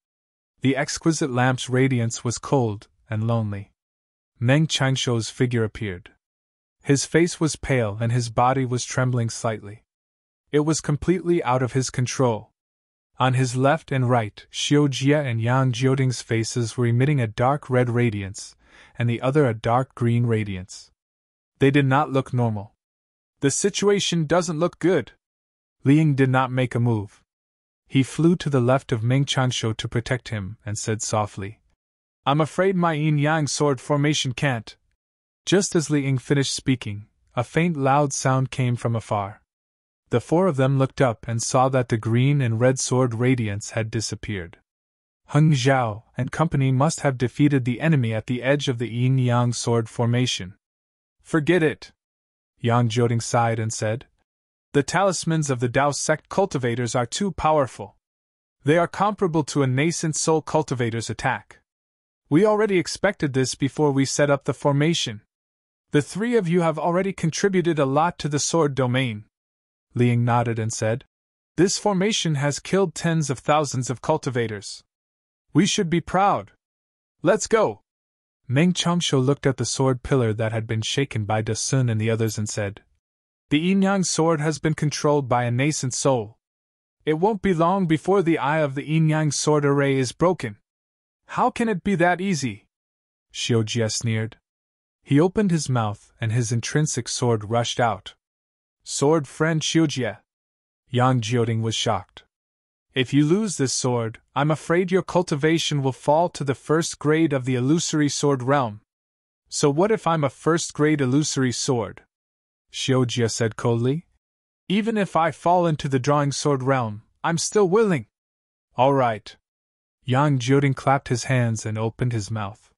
The exquisite lamp's radiance was cold and lonely. Meng Qiangshou's figure appeared. His face was pale and his body was trembling slightly. It was completely out of his control. On his left and right, Xiu Jie and Yang Jioding's faces were emitting a dark red radiance, and the other a dark green radiance. They did not look normal. The situation doesn't look good. Li Ying did not make a move. He flew to the left of Meng Qiangshou to protect him and said softly, "I'm afraid my yin-yang sword formation can't." Just as Li Ying finished speaking, a faint loud sound came from afar. The four of them looked up and saw that the green and red sword radiance had disappeared. Heng Zhao and company must have defeated the enemy at the edge of the yin-yang sword formation. "Forget it," Yang Jioding sighed and said. "The talismans of the Dao sect cultivators are too powerful. They are comparable to a nascent soul cultivator's attack. We already expected this before we set up the formation. The three of you have already contributed a lot to the sword domain." Li Ying nodded and said, "This formation has killed tens of thousands of cultivators. We should be proud. Let's go." Meng Qiangshou looked at the sword pillar that had been shaken by De Sun and the others and said, "The yin-yang sword has been controlled by a nascent soul. It won't be long before the eye of the yin-yang sword array is broken. How can it be that easy?" Xiu Jie sneered. He opened his mouth and his intrinsic sword rushed out. "Sword friend Xiu Jie." Yang Jioding was shocked. "If you lose this sword, I'm afraid your cultivation will fall to the first grade of the illusory sword realm." "So what if I'm a first-grade illusory sword?" Xiu Jie said coldly. "Even if I fall into the drawing sword realm, I'm still willing." "All right." Yang Jioding clapped his hands and opened his mouth.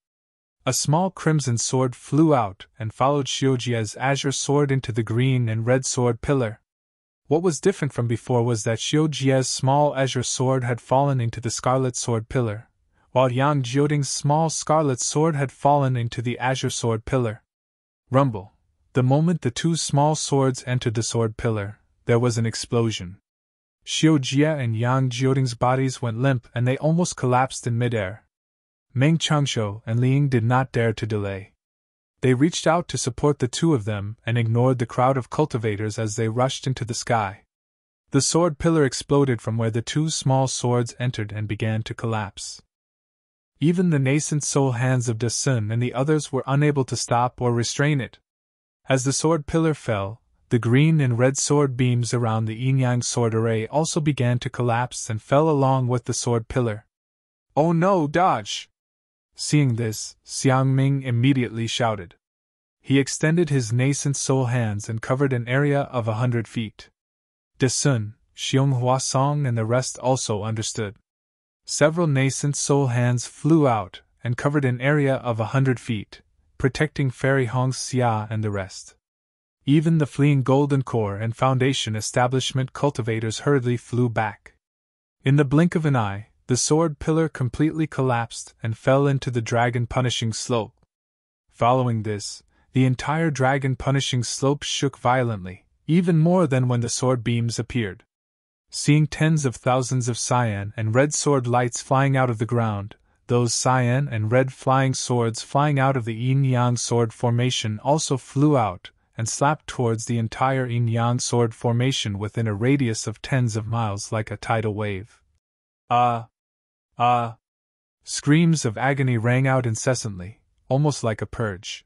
A small crimson sword flew out and followed Xiu Jie's azure sword into the green and red sword pillar. What was different from before was that Xiu Jie's small azure sword had fallen into the scarlet sword pillar, while Yang Jioding's small scarlet sword had fallen into the azure sword pillar. Rumble. The moment the two small swords entered the sword pillar, there was an explosion. Xiu Jie and Yang Jioding's bodies went limp and they almost collapsed in midair. Meng Qiangshou and Li Ying did not dare to delay. They reached out to support the two of them and ignored the crowd of cultivators as they rushed into the sky. The sword pillar exploded from where the two small swords entered and began to collapse. Even the nascent soul hands of De Sun and the others were unable to stop or restrain it. As the sword pillar fell, the green and red sword beams around the yin-yang sword array also began to collapse and fell along with the sword pillar. "Oh no, dodge!" Seeing this, Xiang Ming immediately shouted. He extended his nascent soul hands and covered an area of 100 feet. De Sun, Xiong Huasong and the rest also understood. Several nascent soul hands flew out and covered an area of 100 feet, protecting Fairy Hong Xia and the rest. Even the fleeing Golden Core and Foundation Establishment cultivators hurriedly flew back. In the blink of an eye, the sword pillar completely collapsed and fell into the dragon punishing slope. Following this, the entire dragon punishing slope shook violently, even more than when the sword beams appeared. Seeing tens of thousands of cyan and red sword lights flying out of the ground, those cyan and red flying swords flying out of the yin-yang sword formation also flew out and slapped towards the entire yin-yang sword formation within a radius of tens of miles like a tidal wave. Screams of agony rang out incessantly, almost like a purge.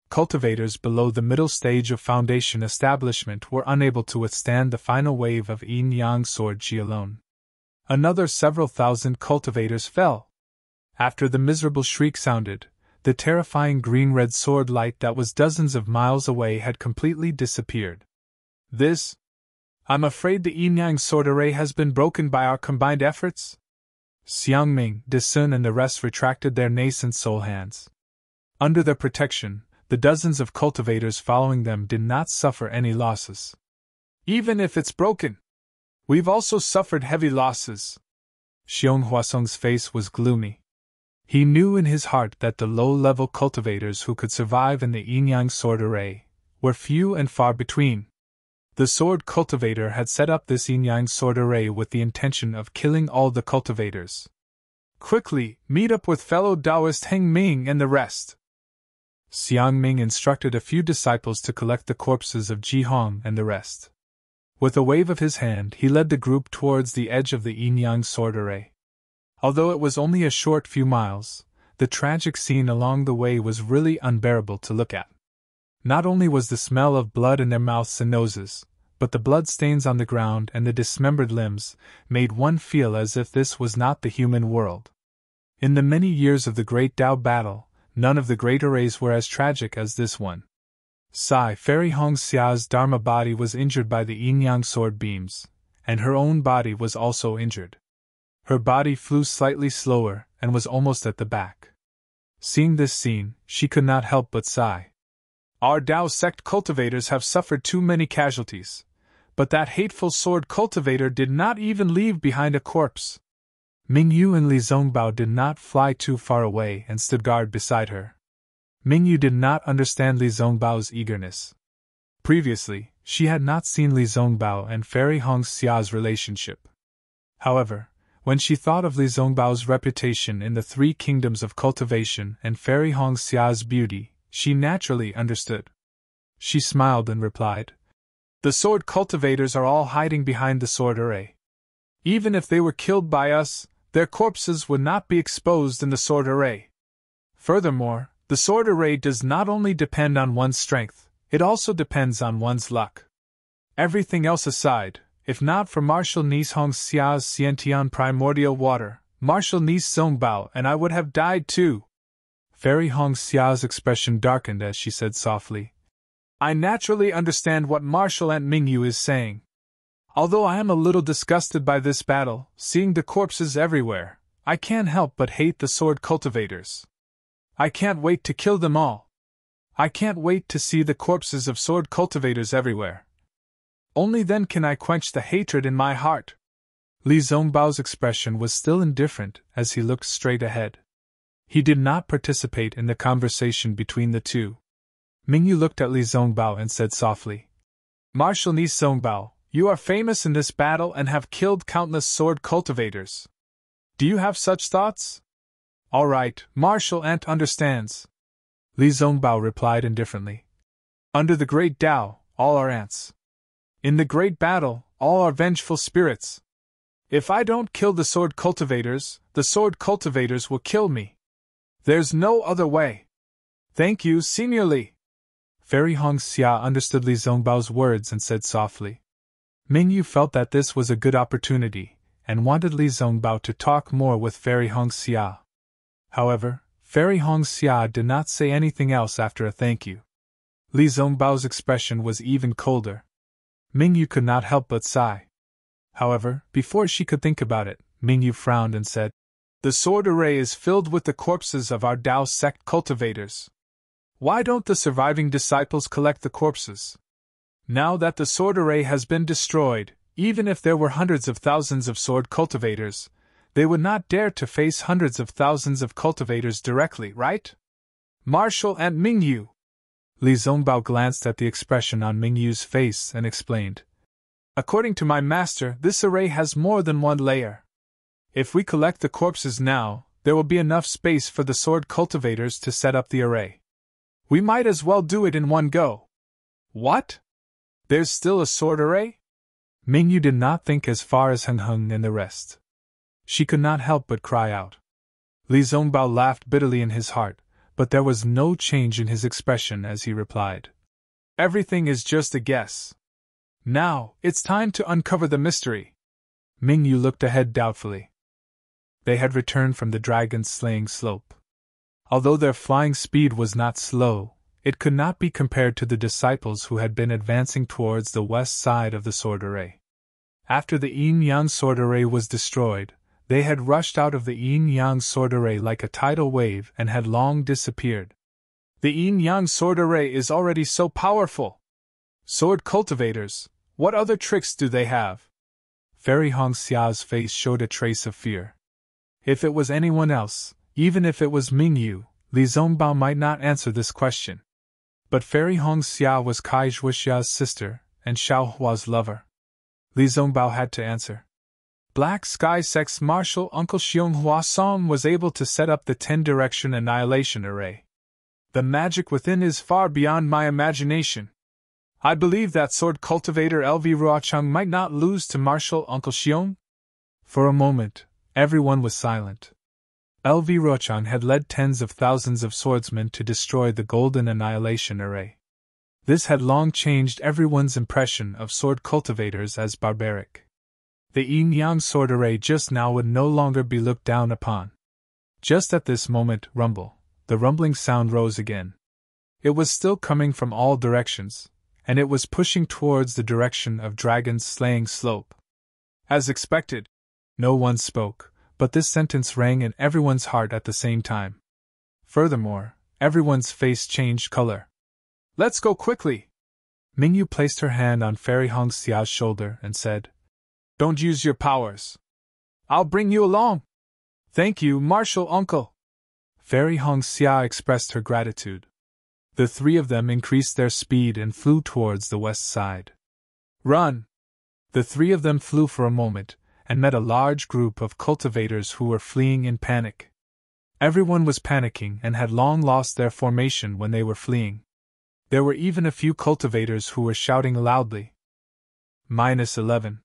Cultivators below the middle stage of Foundation Establishment were unable to withstand the final wave of yin-yang sword chi alone. Another several thousand cultivators fell. After the miserable shriek sounded, the terrifying green-red sword light that was dozens of miles away had completely disappeared. This? I'm afraid the yin-yang sword array has been broken by our combined efforts? Xiangming, Disun and the rest retracted their nascent soul hands. Under their protection, the dozens of cultivators following them did not suffer any losses. Even if it's broken, we've also suffered heavy losses. Xiong Huasong's face was gloomy. He knew in his heart that the low-level cultivators who could survive in the yin-yang sword array were few and far between. The sword cultivator had set up this yin-yang sword array with the intention of killing all the cultivators. Quickly, meet up with fellow Taoist Heng Ming and the rest. Xiang Ming instructed a few disciples to collect the corpses of Ji Hong and the rest. With a wave of his hand, he led the group towards the edge of the yin-yang sword array. Although it was only a short few miles, the tragic scene along the way was really unbearable to look at. Not only was the smell of blood in their mouths and noses, but the blood stains on the ground and the dismembered limbs made one feel as if this was not the human world. In the many years of the Great Tao battle, none of the great arrays were as tragic as this one. Fairy Hong Xia's Dharma body was injured by the yin-yang sword beams, and her own body was also injured. Her body flew slightly slower and was almost at the back. Seeing this scene, she could not help but sigh. Our Tao sect cultivators have suffered too many casualties, but that hateful sword cultivator did not even leave behind a corpse. Mingyu and Li Zongbao did not fly too far away and stood guard beside her. Mingyu did not understand Li Zongbao's eagerness. Previously, she had not seen Li Zongbao and Fairy Hong Xia's relationship. However, when she thought of Li Zongbao's reputation in the three kingdoms of cultivation and Fairy Hong Xia's beauty, she naturally understood. She smiled and replied, "The sword cultivators are all hiding behind the sword array. Even if they were killed by us, their corpses would not be exposed in the sword array. Furthermore, the sword array does not only depend on one's strength, it also depends on one's luck. Everything else aside, if not for Marshal Nis Hong Xia's Xiantian primordial water, Marshal Nis Zongbao and I would have died too." Fairy Hong Xia's expression darkened as she said softly, "I naturally understand what Marshal Aunt Mingyu is saying. Although I am a little disgusted by this battle, seeing the corpses everywhere, I can't help but hate the sword cultivators. I can't wait to kill them all. I can't wait to see the corpses of sword cultivators everywhere. Only then can I quench the hatred in my heart." Li Zongbao's expression was still indifferent as he looked straight ahead. He did not participate in the conversation between the two. Mingyu looked at Li Zongbao and said softly, "Marshal Nis Zongbao, you are famous in this battle and have killed countless sword cultivators. Do you have such thoughts?" "All right, Marshal Aunt understands," Li Zongbao replied indifferently. "Under the great Tao, all are ants. In the great battle, all are vengeful spirits. If I don't kill the sword cultivators will kill me. There's no other way." "Thank you, Senior Li." Fairy Hong Xia understood Li Zongbao's words and said softly. Mingyu felt that this was a good opportunity, and wanted Li Zongbao to talk more with Fairy Hong Xia. However, Fairy Hong Xia did not say anything else after a thank you. Li Zongbao's expression was even colder. Mingyu could not help but sigh. However, before she could think about it, Mingyu frowned and said, "The sword array is filled with the corpses of our Tao sect cultivators. Why don't the surviving disciples collect the corpses? Now that the sword array has been destroyed, even if there were hundreds of thousands of sword cultivators, they would not dare to face hundreds of thousands of cultivators directly, right? Marshal Aunt Mingyu." Li Zongbao glanced at the expression on Mingyu's face and explained, "According to my master, this array has more than one layer. If we collect the corpses now, there will be enough space for the sword cultivators to set up the array. We might as well do it in one go." "What? There's still a sword array?" Mingyu did not think as far as Heng Heng and the rest. She could not help but cry out. Li Zongbao laughed bitterly in his heart, but there was no change in his expression as he replied, "Everything is just a guess. Now, it's time to uncover the mystery." Mingyu looked ahead doubtfully. They had returned from the dragon-slaying slope. Although their flying speed was not slow, it could not be compared to the disciples who had been advancing towards the west side of the sword array. After the yin-yang sword array was destroyed, they had rushed out of the yin-yang sword array like a tidal wave and had long disappeared. The yin-yang sword array is already so powerful. Sword cultivators, what other tricks do they have? Fairy Hong Xiao's face showed a trace of fear. If it was anyone else, even if it was Ming Yu, Li Zongbao might not answer this question. But Fairy Hong Xiao was Kai Zhuoxia's sister, and Xiao Hua's lover. Li Zongbao had to answer. Black Sky Sect's Martial Uncle Xiong Hua Song was able to set up the 10-direction annihilation array. The magic within is far beyond my imagination. I believe that sword cultivator LV Ruochang might not lose to Martial Uncle Xiong? For a moment, everyone was silent. LV Ruochang had led tens of thousands of swordsmen to destroy the Golden Annihilation Array. This had long changed everyone's impression of sword cultivators as barbaric. The yin-yang sword array just now would no longer be looked down upon. Just at this moment, the rumbling sound rose again. It was still coming from all directions, and it was pushing towards the direction of Dragon's Slaying Slope. As expected, no one spoke, but this sentence rang in everyone's heart at the same time. Furthermore, everyone's face changed color. Let's go quickly! Mingyu placed her hand on Fairy Hong Xiao's shoulder and said, Don't use your powers. I'll bring you along. Thank you, Martial Uncle. Fairy Hong Xia expressed her gratitude. The three of them increased their speed and flew towards the west side. Run! The three of them flew for a moment, and met a large group of cultivators who were fleeing in panic. Everyone was panicking and had long lost their formation when they were fleeing. There were even a few cultivators who were shouting loudly. -11.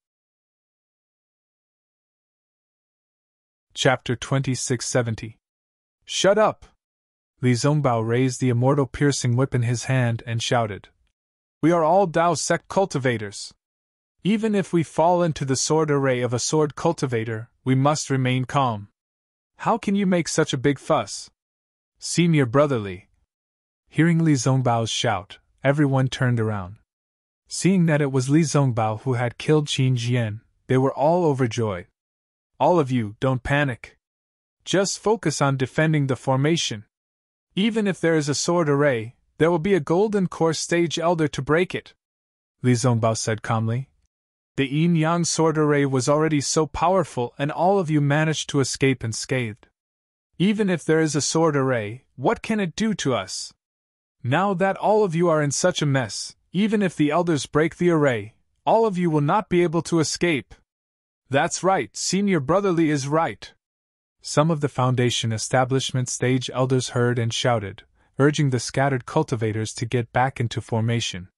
Chapter 2670. Shut up! Li Zongbao raised the Immortal piercing whip in his hand and shouted. We are all Dao sect cultivators. Even if we fall into the sword array of a sword cultivator, we must remain calm. How can you make such a big fuss? Senior brotherly. Hearing Li Zongbao's shout, everyone turned around. Seeing that it was Li Zongbao who had killed Qin Jian, they were all overjoyed. All of you, don't panic. Just focus on defending the formation. Even if there is a sword array, there will be a golden core stage elder to break it, Li Zongbao said calmly. The yin-yang sword array was already so powerful and all of you managed to escape unscathed. Even if there is a sword array, what can it do to us? Now that all of you are in such a mess, even if the elders break the array, all of you will not be able to escape. That's right, Senior Brotherly is right. Some of the Foundation establishment stage elders heard and shouted, urging the scattered cultivators to get back into formation.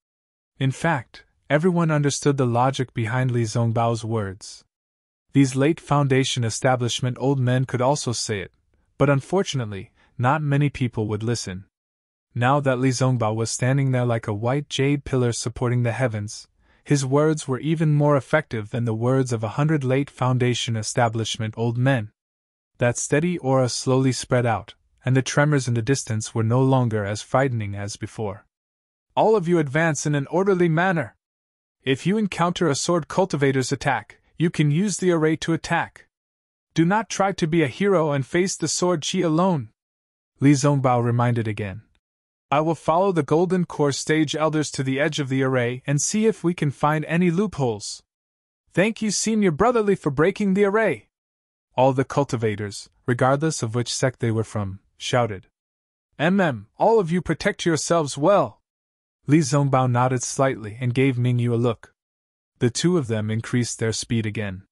In fact, everyone understood the logic behind Li Zongbao's words. These late Foundation establishment old men could also say it, but unfortunately, not many people would listen. Now that Li Zongbao was standing there like a white jade pillar supporting the heavens, his words were even more effective than the words of 100 late Foundation establishment old men. That steady aura slowly spread out, and the tremors in the distance were no longer as frightening as before. All of you advance in an orderly manner. If you encounter a sword cultivator's attack, you can use the array to attack. Do not try to be a hero and face the sword chi alone. Li Zongbao reminded again. I will follow the Golden Core stage elders to the edge of the array and see if we can find any loopholes. Thank you, Senior Brotherly, for breaking the array. All the cultivators, regardless of which sect they were from, shouted. All of you protect yourselves well. Li Zongbao nodded slightly and gave Mingyu a look. The two of them increased their speed again.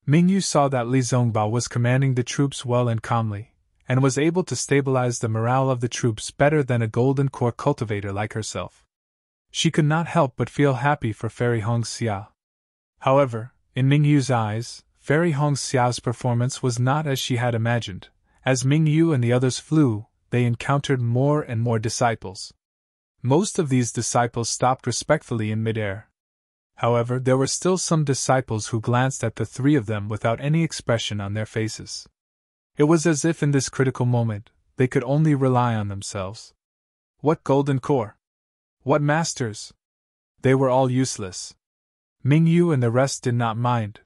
Mingyu saw that Li Zongbao was commanding the troops well and calmly, and was able to stabilize the morale of the troops better than a Golden Core cultivator like herself. She could not help but feel happy for Fairy Hong Xia. However, in Mingyu's eyes, Fairy Hong Xiao's performance was not as she had imagined. As Mingyu and the others flew, they encountered more and more disciples. Most of these disciples stopped respectfully in midair. However, there were still some disciples who glanced at the three of them without any expression on their faces. It was as if in this critical moment, they could only rely on themselves. What Golden Core? What Masters? They were all useless. Mingyu and the rest did not mind.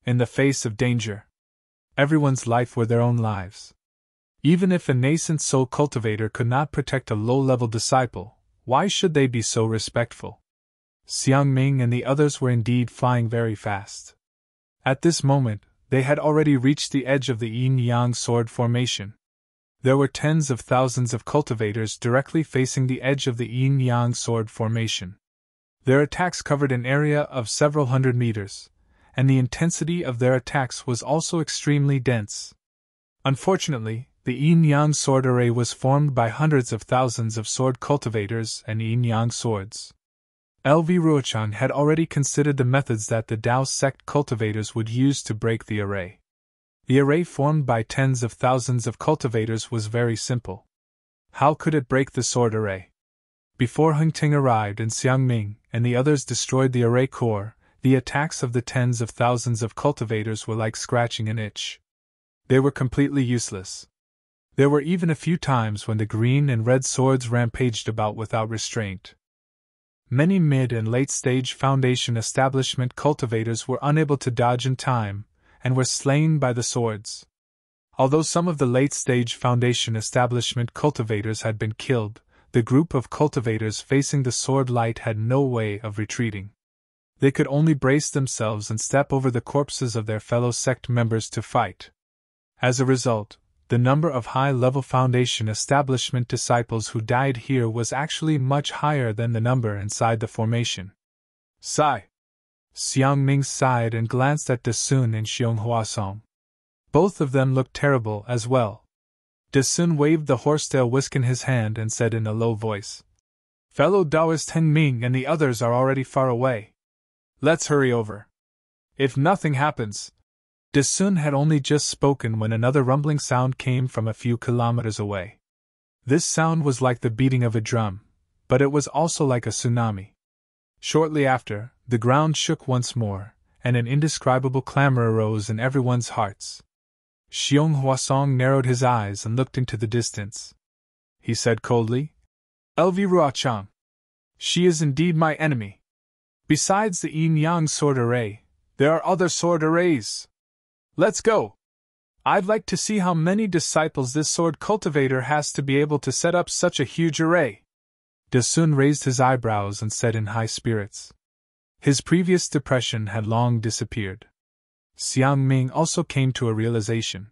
In the face of danger, everyone's life were their own lives. Even if a nascent soul cultivator could not protect a low-level disciple, why should they be so respectful? Xiang Ming and the others were indeed flying very fast. At this moment, they had already reached the edge of the yin-yang sword formation. There were tens of thousands of cultivators directly facing the edge of the yin-yang sword formation. Their attacks covered an area of several hundred meters, and the intensity of their attacks was also extremely dense. Unfortunately, the yin-yang sword array was formed by hundreds of thousands of sword cultivators and yin-yang swords. LV Ruochang had already considered the methods that the Dao sect cultivators would use to break the array. The array formed by tens of thousands of cultivators was very simple. How could it break the sword array? Before Hung Ting arrived and Xiang Ming and the others destroyed the array core, the attacks of the tens of thousands of cultivators were like scratching an itch. They were completely useless. There were even a few times when the green and red swords rampaged about without restraint. Many mid- and late-stage Foundation establishment cultivators were unable to dodge in time, and were slain by the swords. Although some of the late-stage Foundation establishment cultivators had been killed, the group of cultivators facing the sword light had no way of retreating. They could only brace themselves and step over the corpses of their fellow sect members to fight. As a result, the number of high-level Foundation establishment disciples who died here was actually much higher than the number inside the formation. Sigh. Xiang Ming sighed and glanced at De Sun and Xiong Huasong. Both of them looked terrible as well. De Sun waved the horsetail whisk in his hand and said in a low voice, "Fellow Taoist Heng Ming and the others are already far away. Let's hurry over. If nothing happens..." De Sun had only just spoken when another rumbling sound came from a few kilometers away. This sound was like the beating of a drum, but it was also like a tsunami. Shortly after, the ground shook once more, and an indescribable clamor arose in everyone's hearts. Xiong Huasong narrowed his eyes and looked into the distance. He said coldly, "LV Ruochang. She is indeed my enemy. Besides the yin-yang sword array, there are other sword arrays. Let's go. I'd like to see how many disciples this sword cultivator has to be able to set up such a huge array." De Sun raised his eyebrows and said in high spirits. His previous depression had long disappeared. Xiang Ming also came to a realization.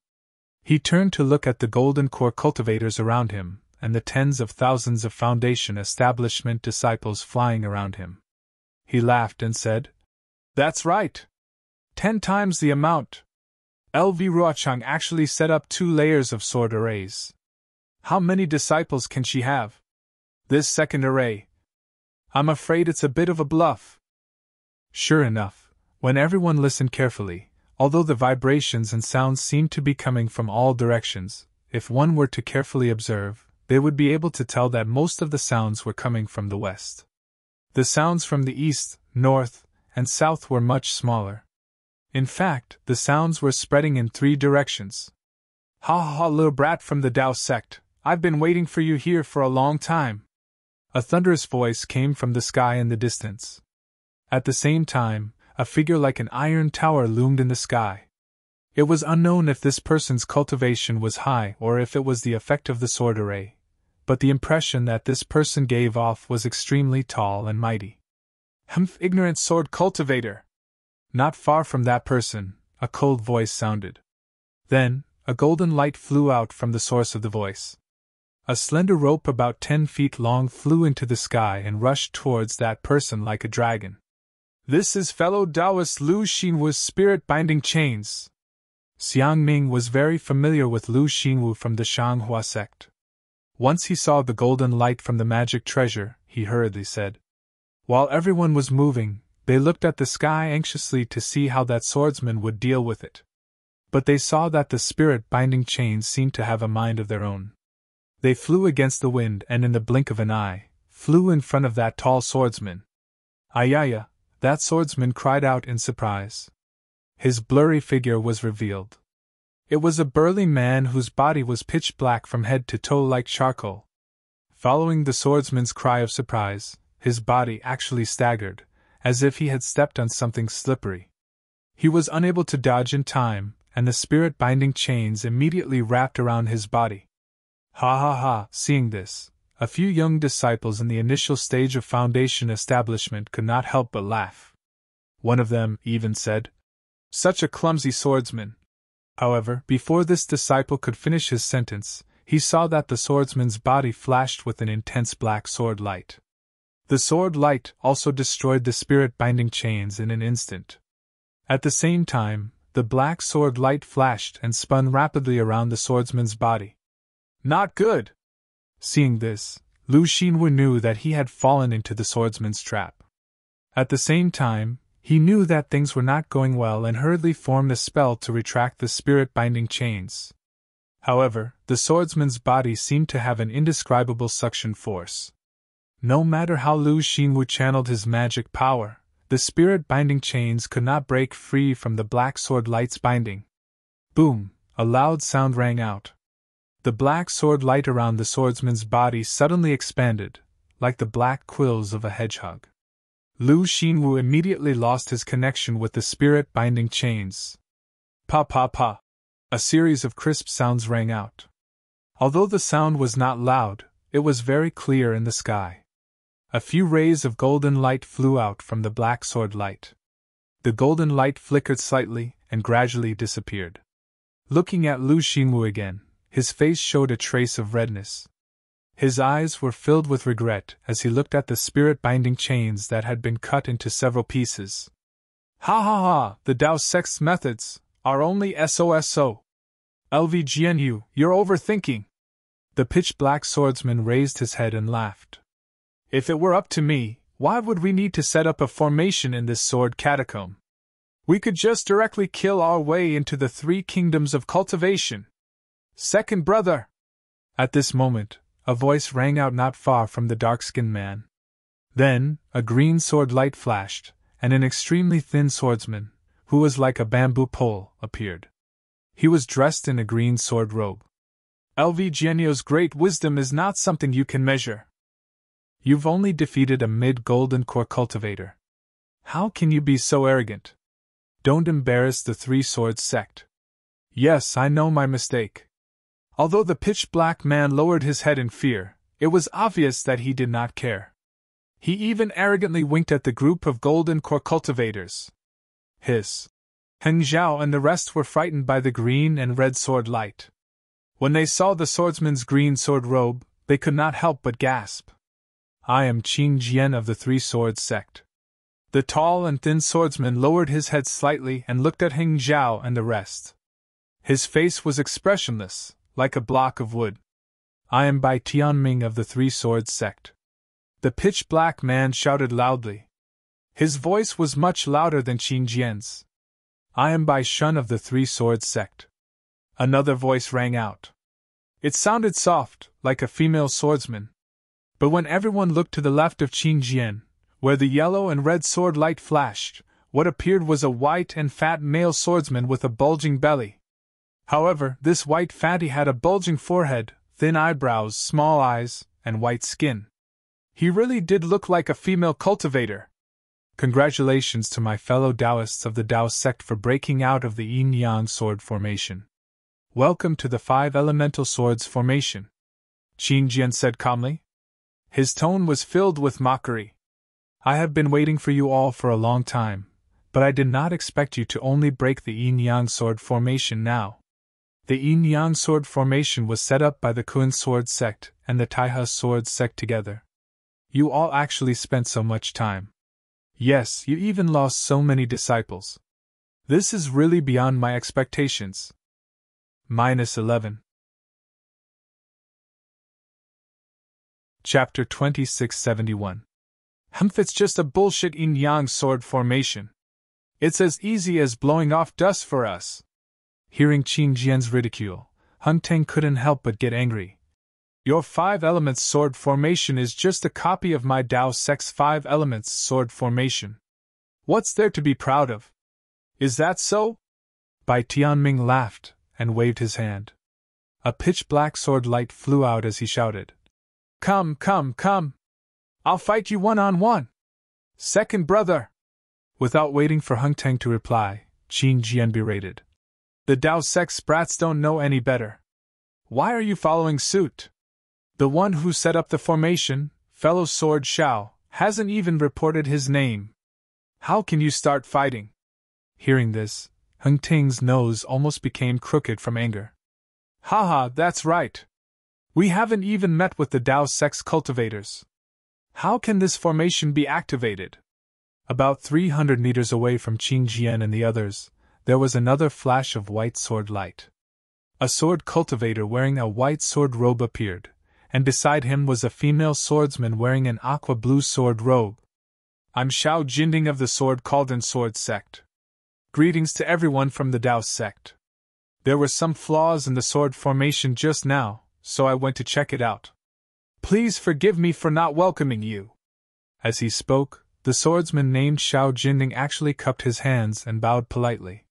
He turned to look at the golden core cultivators around him, and the tens of thousands of Foundation establishment disciples flying around him. He laughed and said, "That's right. 10 times the amount. LV Ruochang actually set up 2 layers of sword arrays. How many disciples can she have? This second array. I'm afraid it's a bit of a bluff." Sure enough, when everyone listened carefully, although the vibrations and sounds seemed to be coming from all directions, if one were to carefully observe, they would be able to tell that most of the sounds were coming from the west. The sounds from the east, north, and south were much smaller. In fact, the sounds were spreading in 3 directions. "Ha ha ha, little brat from the Tao sect, I've been waiting for you here for a long time." A thunderous voice came from the sky in the distance. At the same time, a figure like an iron tower loomed in the sky. It was unknown if this person's cultivation was high or if it was the effect of the sword array, but the impression that this person gave off was extremely tall and mighty. "Humph, ignorant sword cultivator!" Not far from that person, a cold voice sounded. Then, a golden light flew out from the source of the voice. A slender rope about 10 feet long flew into the sky and rushed towards that person like a dragon. "This is fellow Taoist Lu Xinwu's spirit-binding chains." Xiang Ming was very familiar with Lu Xinwu from the Shanghua sect. Once he saw the golden light from the magic treasure, he hurriedly said. While everyone was moving, they looked at the sky anxiously to see how that swordsman would deal with it. But they saw that the spirit-binding chains seemed to have a mind of their own. They flew against the wind and in the blink of an eye, flew in front of that tall swordsman. "Ayaya!" that swordsman cried out in surprise. His blurry figure was revealed. It was a burly man whose body was pitch black from head to toe like charcoal. Following the swordsman's cry of surprise, his body actually staggered, as if he had stepped on something slippery. He was unable to dodge in time, and the spirit-binding chains immediately wrapped around his body. Ha ha ha! Seeing this, a few young disciples in the initial stage of foundation establishment could not help but laugh. One of them even said, "Such a clumsy swordsman." However, before this disciple could finish his sentence, he saw that the swordsman's body flashed with an intense black sword light. The sword light also destroyed the spirit-binding chains in an instant. At the same time, the black sword light flashed and spun rapidly around the swordsman's body. Not good! Seeing this, Lu Xinwu knew that he had fallen into the swordsman's trap. At the same time, he knew that things were not going well and hurriedly formed a spell to retract the spirit-binding chains. However, the swordsman's body seemed to have an indescribable suction force. No matter how Lu Xinwu channeled his magic power, the spirit-binding chains could not break free from the black sword light's binding. Boom! A loud sound rang out. The black sword light around the swordsman's body suddenly expanded, like the black quills of a hedgehog. Lu Xinwu immediately lost his connection with the spirit-binding chains. Pa pa pa! A series of crisp sounds rang out. Although the sound was not loud, it was very clear in the sky. A few rays of golden light flew out from the black sword light. The golden light flickered slightly and gradually disappeared. Looking at Lu Xinwu again, his face showed a trace of redness. His eyes were filled with regret as he looked at the spirit-binding chains that had been cut into several pieces. Ha ha ha! The Dao sect's methods are only SOSO. LVGNU, you're overthinking. The pitch-black swordsman raised his head and laughed. If it were up to me, why would we need to set up a formation in this sword catacomb? We could just directly kill our way into the 3 kingdoms of cultivation. Second brother! At this moment, a voice rang out not far from the dark-skinned man. Then, a green sword light flashed, and an extremely thin swordsman, who was like a bamboo pole, appeared. He was dressed in a green sword robe. LVGNU's great wisdom is not something you can measure. You've only defeated a mid-golden core cultivator. How can you be so arrogant? Don't embarrass the 3 Swords sect. Yes, I know my mistake. Although the pitch-black man lowered his head in fear, it was obvious that he did not care. He even arrogantly winked at the group of golden core cultivators. Hiss. Heng Zhao and the rest were frightened by the green and red sword light. When they saw the swordsman's green sword robe, they could not help but gasp. I am Qing Jian of the 3 Swords sect. The tall and thin swordsman lowered his head slightly and looked at Heng Zhao and the rest. His face was expressionless, like a block of wood. I am Bai Tianming of the 3 Swords sect. The pitch-black man shouted loudly. His voice was much louder than Qin Jian's. I am Bai Shun of the 3 Swords sect. Another voice rang out. It sounded soft, like a female swordsman. But when everyone looked to the left of Qin Jian, where the yellow and red sword light flashed, what appeared was a white and fat male swordsman with a bulging belly. However, this white fatty had a bulging forehead, thin eyebrows, small eyes, and white skin. He really did look like a female cultivator. Congratulations to my fellow Taoists of the Dao sect for breaking out of the yin-yang sword formation. Welcome to the 5 elemental swords formation, Qin Jian said calmly. His tone was filled with mockery. I have been waiting for you all for a long time, but I did not expect you to only break the yin-yang sword formation now. The yin-yang sword formation was set up by the Kun Sword sect and the Taihe Sword sect together. You all actually spent so much time. Yes, you even lost so many disciples. This is really beyond my expectations. -11. Chapter 2671. It's just a bullshit yin-yang sword formation. It's as easy as blowing off dust for us. Hearing Qin Jian's ridicule, Hun Teng couldn't help but get angry. Your 5 elements sword formation is just a copy of my Dao sect's 5 elements sword formation. What's there to be proud of? Is that so? Bai Tianming laughed and waved his hand. A pitch-black sword light flew out as he shouted. Come, come, come! I'll fight you one-on-one! Second brother! Without waiting for Hung Teng to reply, Qin Jian berated. The Dao sex brats don't know any better. Why are you following suit? The one who set up the formation, fellow Sword Shao, hasn't even reported his name. How can you start fighting? Hearing this, Hung Teng's nose almost became crooked from anger. Haha, that's right. We haven't even met with the Dao sex cultivators. How can this formation be activated? About 300 meters away from Qin Jian and the others, there was another flash of white sword light. A sword cultivator wearing a white sword robe appeared, and beside him was a female swordsman wearing an aqua blue sword robe. I'm Shao Jinding of the Sword Cauldron Sword Sect. Greetings to everyone from the Dao sect. There were some flaws in the sword formation just now, so I went to check it out. Please forgive me for not welcoming you. As he spoke, the swordsman named Shao Jinding actually cupped his hands and bowed politely.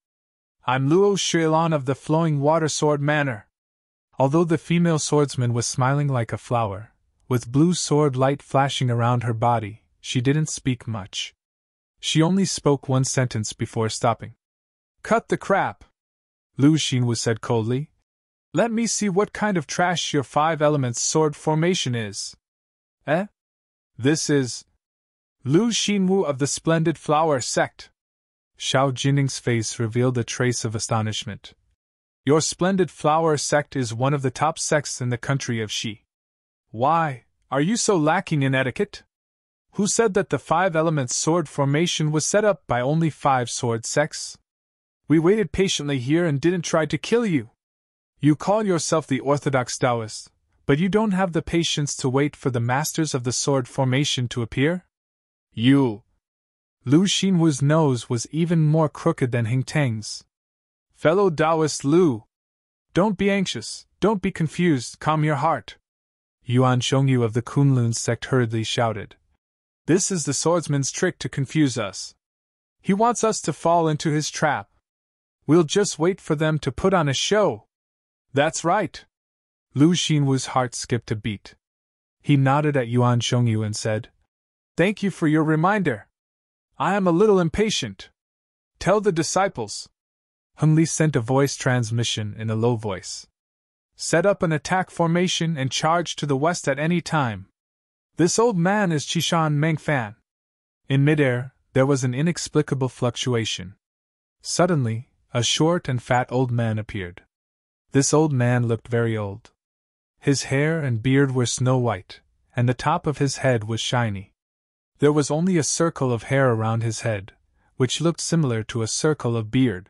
I'm Luo Shilan of the Flowing Water Sword Manor. Although the female swordsman was smiling like a flower, with blue sword light flashing around her body, she didn't speak much. She only spoke one sentence before stopping. Cut the crap! Lu Xinwu said coldly. Let me see what kind of trash your 5 elements sword formation is. Eh? This is Lu Xinwu of the Splendid Flower Sect. Shao Jinding's face revealed a trace of astonishment. Your Splendid Flower Sect is one of the top sects in the country of Xi. Why, are you so lacking in etiquette? Who said that the 5 elements sword formation was set up by only 5 sword sects? We waited patiently here and didn't try to kill you. You call yourself the Orthodox Taoist, but you don't have the patience to wait for the masters of the sword formation to appear? You! Lu Xinwu's nose was even more crooked than Hing Teng's. Fellow Taoist Lu! Don't be anxious, don't be confused, calm your heart. Yuan Shongyu of the Kunlun sect hurriedly shouted. This is the swordsman's trick to confuse us. He wants us to fall into his trap. We'll just wait for them to put on a show. That's right. Lu Xinwu's heart skipped a beat. He nodded at Yuan Shongyu and said, Thank you for your reminder. I am a little impatient. Tell the disciples. Hung Li sent a voice transmission in a low voice. Set up an attack formation and charge to the west at any time. This old man is Qishan Mengfan. In midair, there was an inexplicable fluctuation. Suddenly, a short and fat old man appeared. This old man looked very old. His hair and beard were snow white, and the top of his head was shiny. There was only a circle of hair around his head, which looked similar to a circle of beard.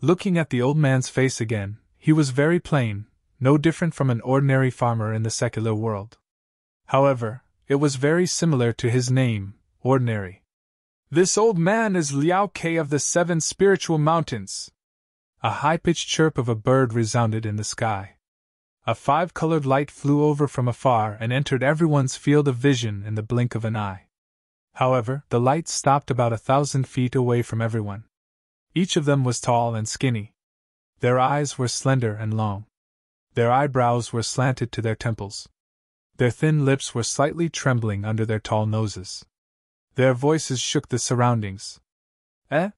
Looking at the old man's face again, he was very plain, no different from an ordinary farmer in the secular world. However, it was very similar to his name, Ordinary. This old man is Liao Ke of the 7 Spiritual Mountains. A high-pitched chirp of a bird resounded in the sky. A 5-colored light flew over from afar and entered everyone's field of vision in the blink of an eye. However, the light stopped about 1,000 feet away from everyone. Each of them was tall and skinny. Their eyes were slender and long. Their eyebrows were slanted to their temples. Their thin lips were slightly trembling under their tall noses. Their voices shook the surroundings. Eh?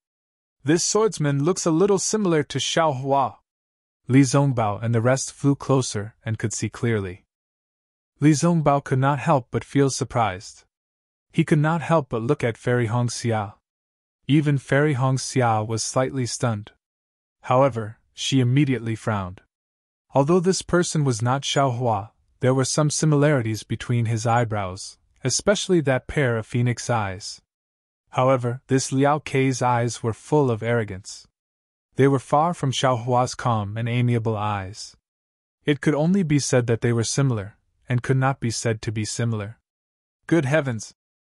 This swordsman looks a little similar to Xiao Hua. Li Zongbao and the rest flew closer and could see clearly. Li Zongbao could not help but feel surprised. He could not help but look at Fairy Hongxia. Even Fairy Hongxia was slightly stunned. However, she immediately frowned. Although this person was not Xiao Hua, there were some similarities between his eyebrows, especially that pair of phoenix eyes. However, this Liao Ke's eyes were full of arrogance. They were far from Xiao Hua's calm and amiable eyes. It could only be said that they were similar, and could not be said to be similar. Good heavens!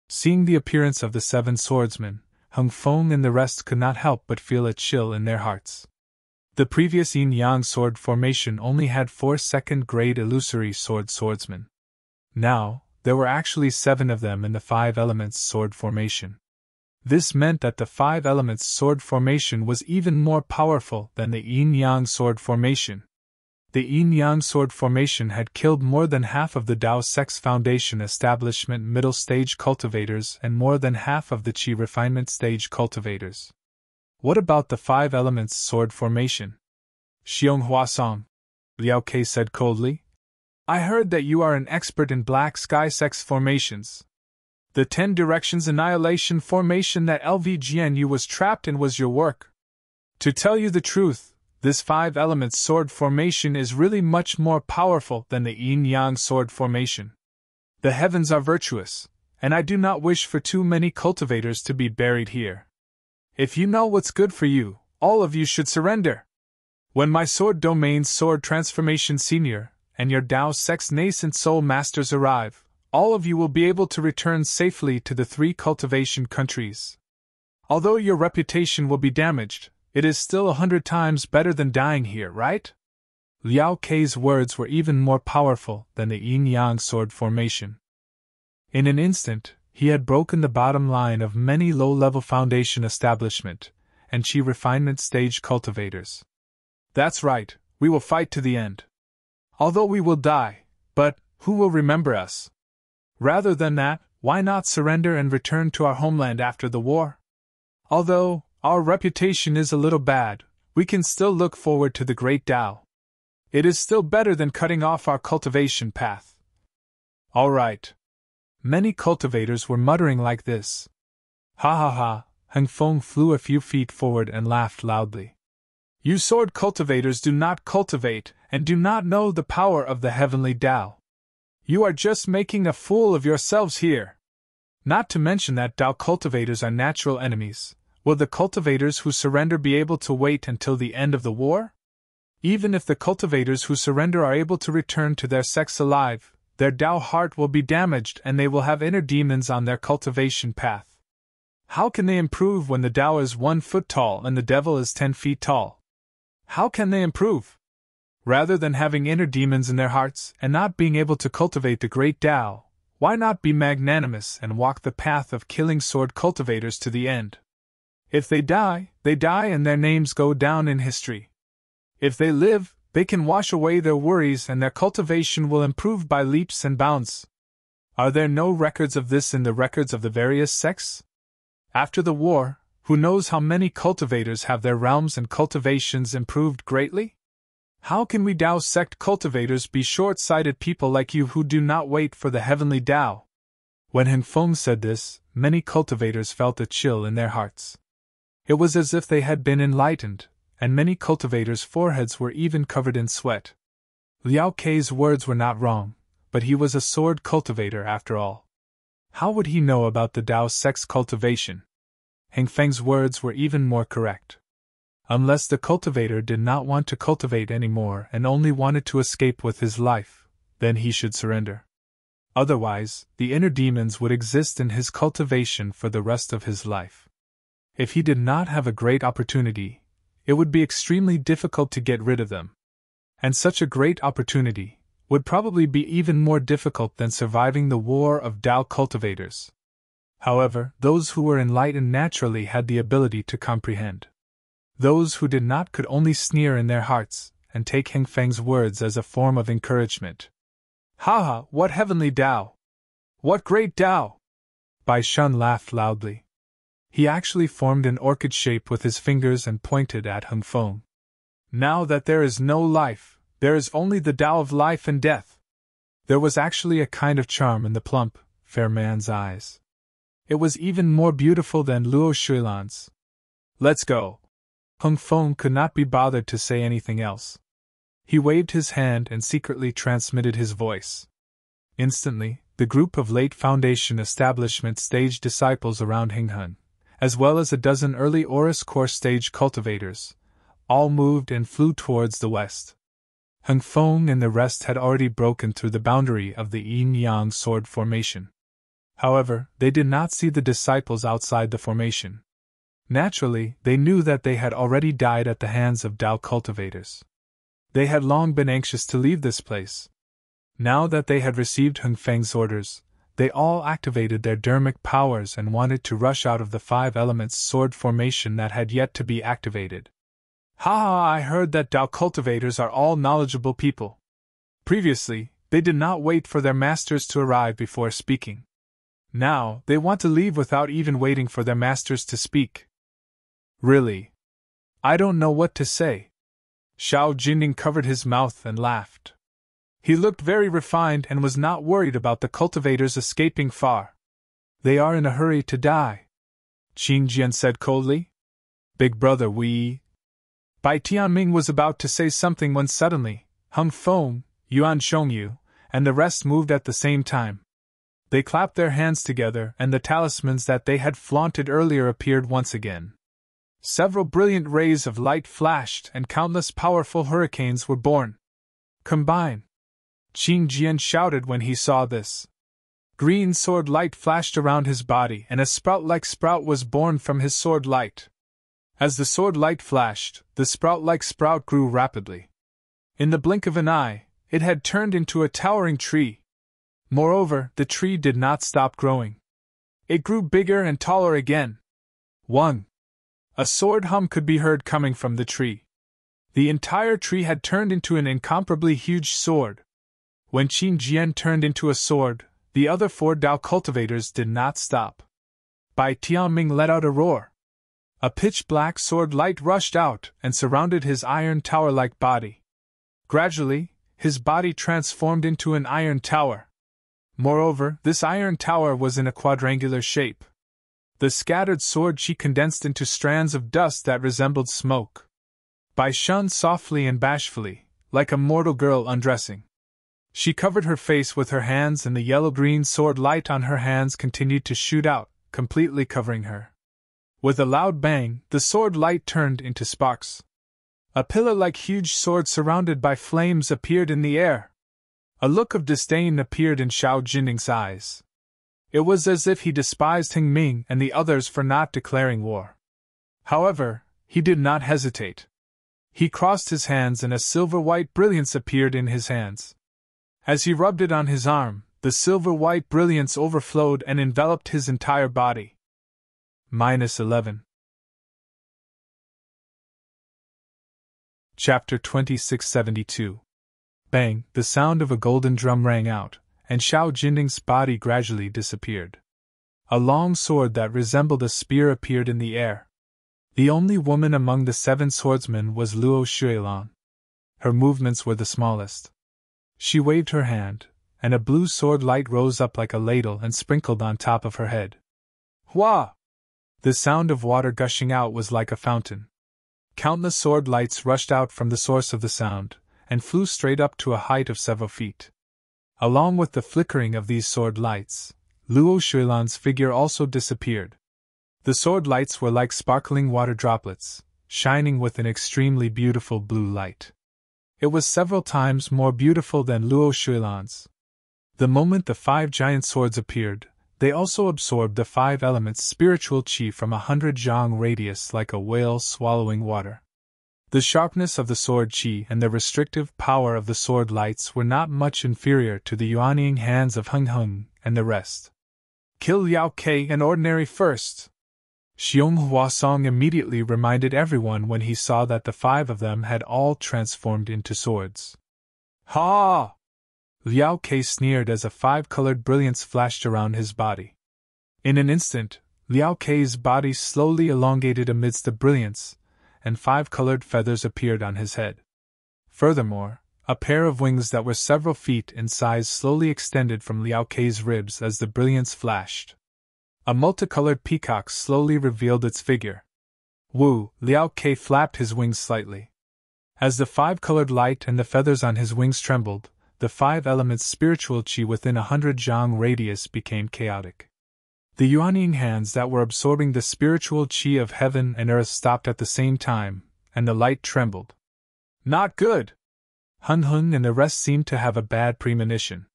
Seeing the appearance of the 7 swordsmen, Hung Feng and the rest could not help but feel a chill in their hearts. The previous yin-yang sword formation only had 4 second-grade illusory swordsmen. Now, there were actually 7 of them in the 5 elements sword formation. This meant that the 5 elements sword formation was even more powerful than the yin-yang sword formation. The yin-yang sword formation had killed more than half of the Dao Sex Foundation establishment middle stage cultivators and more than half of the Qi refinement stage cultivators. What about the 5 elements sword formation? Xiong Huasong, Liao Ke said coldly. I heard that you are an expert in black sky sex formations. The 10 directions annihilation formation that LVGNU was trapped in was your work. To tell you the truth, this 5 elements sword formation is really much more powerful than the yin-yang sword formation. The heavens are virtuous, and I do not wish for too many cultivators to be buried here. If you know what's good for you, all of you should surrender. When my sword domain's sword transformation senior and your Dao Sex nascent soul masters arrive, all of you will be able to return safely to the 3 cultivation countries. Although your reputation will be damaged, it is still 100 times better than dying here, right? Liao Ke's words were even more powerful than the yin-yang sword formation. In an instant, he had broken the bottom line of many low-level foundation establishment and Qi refinement stage cultivators. That's right, we will fight to the end. Although we will die, but who will remember us? Rather than that, why not surrender and return to our homeland after the war? Although our reputation is a little bad, we can still look forward to the great Tao. It is still better than cutting off our cultivation path. All right. Many cultivators were muttering like this. Ha ha ha, Heng Feng flew a few feet forward and laughed loudly. You sword cultivators do not cultivate and do not know the power of the heavenly Tao. You are just making a fool of yourselves here. Not to mention that Tao cultivators are natural enemies. Will the cultivators who surrender be able to wait until the end of the war? Even if the cultivators who surrender are able to return to their sex alive, their Tao heart will be damaged and they will have inner demons on their cultivation path. How can they improve when the Tao is 1 foot tall and the devil is 10 feet tall? How can they improve? Rather than having inner demons in their hearts and not being able to cultivate the great Tao, why not be magnanimous and walk the path of killing sword cultivators to the end? If they die and their names go down in history. If they live, they can wash away their worries and their cultivation will improve by leaps and bounds. Are there no records of this in the records of the various sects? After the war, who knows how many cultivators have their realms and cultivations improved greatly? How can we Tao sect cultivators be short-sighted people like you who do not wait for the heavenly Tao? When Heng Feng said this, many cultivators felt a chill in their hearts. It was as if they had been enlightened, and many cultivators' foreheads were even covered in sweat. Liao Ke's words were not wrong, but he was a sword cultivator after all. How would he know about the Dao sex cultivation? Heng Feng's words were even more correct. Unless the cultivator did not want to cultivate anymore and only wanted to escape with his life, then he should surrender. Otherwise, the inner demons would exist in his cultivation for the rest of his life. If he did not have a great opportunity, it would be extremely difficult to get rid of them. And such a great opportunity would probably be even more difficult than surviving the war of Tao cultivators. However, those who were enlightened naturally had the ability to comprehend. Those who did not could only sneer in their hearts and take Heng Feng's words as a form of encouragement. Ha ha, what heavenly Tao! What great Tao! Bai Shun laughed loudly. He actually formed an orchid shape with his fingers and pointed at Heng Feng. Now that there is no life, there is only the Tao of life and death. There was actually a kind of charm in the plump, fair man's eyes. It was even more beautiful than Luo Shuilan's. Let's go. Heng Feng could not be bothered to say anything else. He waved his hand and secretly transmitted his voice. Instantly, the group of late Foundation establishment stage disciples around Heng Hun, as well as a dozen early Oris core stage cultivators, all moved and flew towards the west. Heng Feng and the rest had already broken through the boundary of the yin-yang sword formation. However, they did not see the disciples outside the formation. Naturally, they knew that they had already died at the hands of Tao cultivators. They had long been anxious to leave this place. Now that they had received Heng Feng's orders, they all activated their dermic powers and wanted to rush out of the 5 elements sword formation that had yet to be activated. Ha ha, I heard that Tao cultivators are all knowledgeable people. Previously, they did not wait for their masters to arrive before speaking. Now, they want to leave without even waiting for their masters to speak. Really? I don't know what to say. Xiao Jinning covered his mouth and laughed. He looked very refined and was not worried about the cultivators escaping far. They are in a hurry to die. Qin Jian said coldly. Big brother, Bai Tianming was about to say something when suddenly, Hung Feng, Yuan Shengyu, and the rest moved at the same time. They clapped their hands together and the talismans that they had flaunted earlier appeared once again. Several brilliant rays of light flashed and countless powerful hurricanes were born. Combine! Qin Jian shouted when he saw this. Green sword light flashed around his body and a sprout-like sprout was born from his sword light. As the sword light flashed, the sprout-like sprout grew rapidly. In the blink of an eye, it had turned into a towering tree. Moreover, the tree did not stop growing. It grew bigger and taller again. 1. A sword hum could be heard coming from the tree. The entire tree had turned into an incomparably huge sword. When Qin Jian turned into a sword, the other 4 Dao cultivators did not stop. Bai Tianming let out a roar. A pitch-black sword light rushed out and surrounded his iron tower-like body. Gradually, his body transformed into an iron tower. Moreover, this iron tower was in a quadrangular shape. The scattered sword chi condensed into strands of dust that resembled smoke. Bai shunned softly and bashfully, like a mortal girl undressing. She covered her face with her hands and the yellow-green sword light on her hands continued to shoot out, completely covering her. With a loud bang, the sword light turned into sparks. A pillar-like huge sword surrounded by flames appeared in the air. A look of disdain appeared in Xiao Jinning's eyes. It was as if he despised Heng Ming and the others for not declaring war. However, he did not hesitate. He crossed his hands and a silver-white brilliance appeared in his hands. As he rubbed it on his arm, the silver-white brilliance overflowed and enveloped his entire body. -11. Chapter 2672. Bang, the sound of a golden drum rang out, and Xiao Jinning's body gradually disappeared. A long sword that resembled a spear appeared in the air. The only woman among the 7 swordsmen was Luo Shuilan. Her movements were the smallest. She waved her hand, and a blue sword light rose up like a ladle and sprinkled on top of her head. Hua! The sound of water gushing out was like a fountain. Countless sword lights rushed out from the source of the sound, and flew straight up to a height of several feet. Along with the flickering of these sword lights, Luo Shuilan's figure also disappeared. The sword lights were like sparkling water droplets, shining with an extremely beautiful blue light. It was several times more beautiful than Luo Shuilan's. The moment the 5 giant swords appeared, they also absorbed the 5 elements spiritual qi from 100 zhang radius like a whale swallowing water. The sharpness of the sword qi and the restrictive power of the sword lights were not much inferior to the Yuanying hands of Heng Heng and the rest. Kill Liao Ke an ordinary first! Xiong Huasong immediately reminded everyone when he saw that the 5 of them had all transformed into swords. Ha! Liao Ke sneered as a 5-colored brilliance flashed around his body. In an instant, Liao Ke's body slowly elongated amidst the brilliance, and 5-colored feathers appeared on his head. Furthermore, a pair of wings that were several feet in size slowly extended from Liao Ke's ribs as the brilliance flashed. A multicolored peacock slowly revealed its figure. Wu, Liao Ke flapped his wings slightly. As the 5-colored light and the feathers on his wings trembled, the 5 elements spiritual qi within 100 zhang radius became chaotic. The Yuanying hands that were absorbing the spiritual qi of heaven and earth stopped at the same time, and the light trembled. Not good! Hun Hun and the rest seemed to have a bad premonition.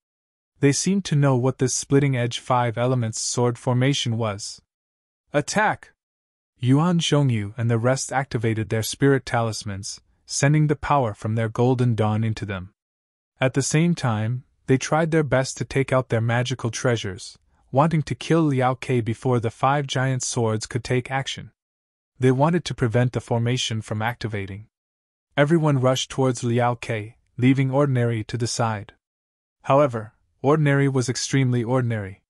They seemed to know what this splitting-edge 5 elements sword formation was. Attack! Yuan Zhongyu and the rest activated their spirit talismans, sending the power from their golden dawn into them. At the same time, they tried their best to take out their magical treasures, wanting to kill Liao Ke before the 5 giant swords could take action. They wanted to prevent the formation from activating. Everyone rushed towards Liao Ke, leaving Ordinary to the side. However, Ordinary was extremely ordinary.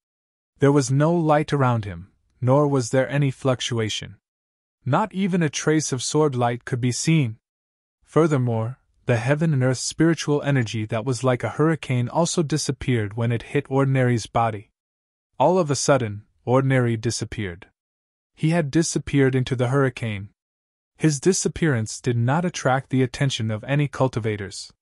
There was no light around him, nor was there any fluctuation. Not even a trace of sword light could be seen. Furthermore, the heaven and earth spiritual energy that was like a hurricane also disappeared when it hit Ordinary's body. All of a sudden, Ordinary disappeared. He had disappeared into the hurricane. His disappearance did not attract the attention of any cultivators.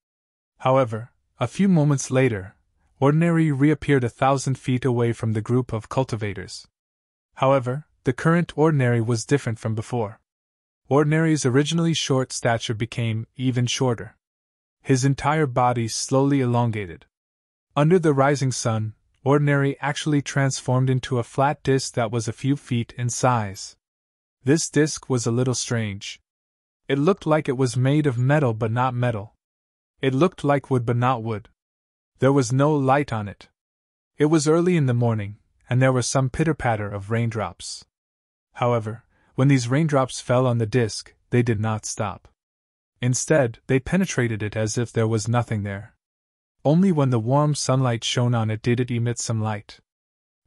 However, a few moments later, Ordinary reappeared 1,000 feet away from the group of cultivators. However, the current Ordinary was different from before. Ordinary's originally short stature became even shorter. His entire body slowly elongated. Under the rising sun, Ordinary actually transformed into a flat disc that was a few feet in size. This disc was a little strange. It looked like it was made of metal but not metal. It looked like wood but not wood. There was no light on it. It was early in the morning, and there was some pitter-patter of raindrops. However, when these raindrops fell on the disc, they did not stop. Instead, they penetrated it as if there was nothing there. Only when the warm sunlight shone on it did it emit some light.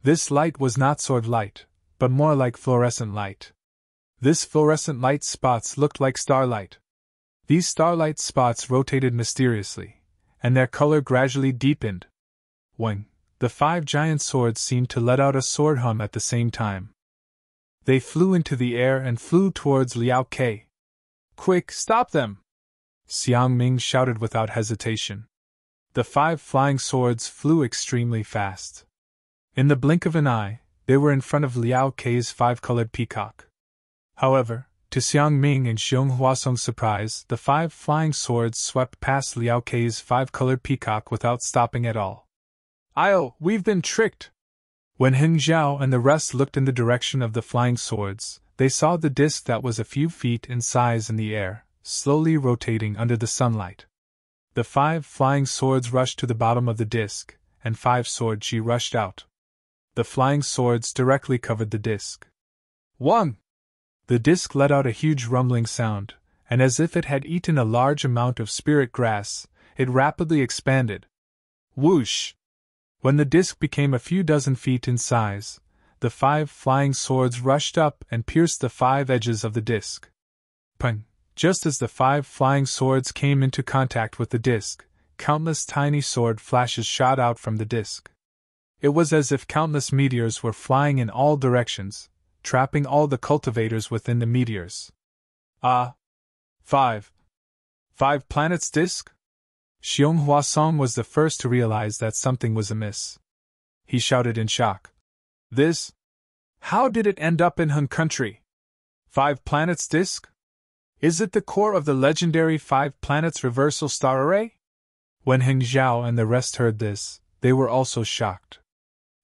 This light was not sword light, but more like fluorescent light. This fluorescent light spots looked like starlight. These starlight spots rotated mysteriously, and their color gradually deepened. When the 5 giant swords seemed to let out a sword hum at the same time. They flew into the air and flew towards Liao Ke. "Quick, stop them!" Xiang Ming shouted without hesitation. The 5 flying swords flew extremely fast. In the blink of an eye, they were in front of Liao Ke's 5-colored peacock. However, to Xiang Ming and Xiong Huasong's surprise, the 5 flying swords swept past Liao Ke's 5-colored peacock without stopping at all. "Io, we've been tricked!" When Heng Zhao and the rest looked in the direction of the flying swords, they saw the disc that was a few feet in size in the air, slowly rotating under the sunlight. The 5 flying swords rushed to the bottom of the disc, and 5 sword chi rushed out. The flying swords directly covered the disc. "One!" The disc let out a huge rumbling sound, and as if it had eaten a large amount of spirit grass, it rapidly expanded. Whoosh! When the disc became a few dozen feet in size, the 5 flying swords rushed up and pierced the 5 edges of the disc. Pung! Just as the 5 flying swords came into contact with the disc, countless tiny sword flashes shot out from the disc. It was as if countless meteors were flying in all directions, trapping all the cultivators within the meteors. "Ah! 5 planets disc?" Xiong Huasong was the first to realize that something was amiss. He shouted in shock. "This? How did it end up in Hun country? 5 planets disc? Is it the core of the legendary 5 planets reversal star array?" When Heng Zhao and the rest heard this, they were also shocked.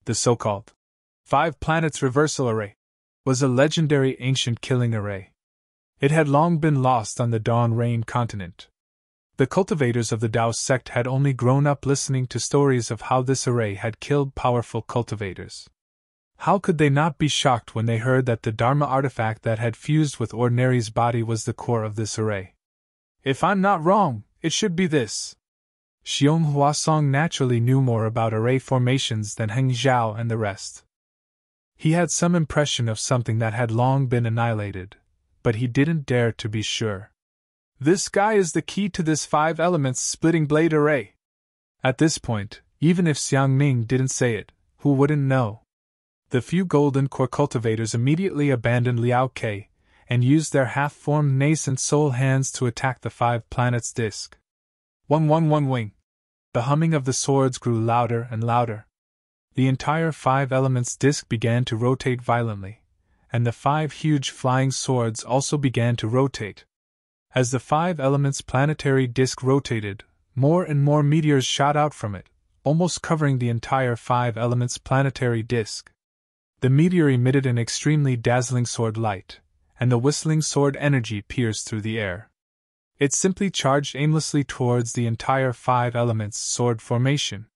The so-called 5 planets reversal array was a legendary ancient killing array. It had long been lost on the Dawn Rain continent. The cultivators of the Dao sect had only grown up listening to stories of how this array had killed powerful cultivators. How could they not be shocked when they heard that the Dharma artifact that had fused with Ordinary's body was the core of this array? "If I'm not wrong, it should be this." Xiong Huasong naturally knew more about array formations than Heng Zhao and the rest. He had some impression of something that had long been annihilated, but he didn't dare to be sure. "This guy is the key to this 5 elements splitting blade array." At this point, even if Xiang Ming didn't say it, who wouldn't know? The few golden core cultivators immediately abandoned Liao Ke and used their half-formed nascent soul hands to attack the 5 planets disc. One wing. The humming of the swords grew louder and louder. The entire 5 elements disc began to rotate violently, and the 5 huge flying swords also began to rotate. As the 5 elements planetary disc rotated, more and more meteors shot out from it, almost covering the entire 5 elements planetary disc. The meteor emitted an extremely dazzling sword light, and the whistling sword energy pierced through the air. It simply charged aimlessly towards the entire 5 elements sword formation.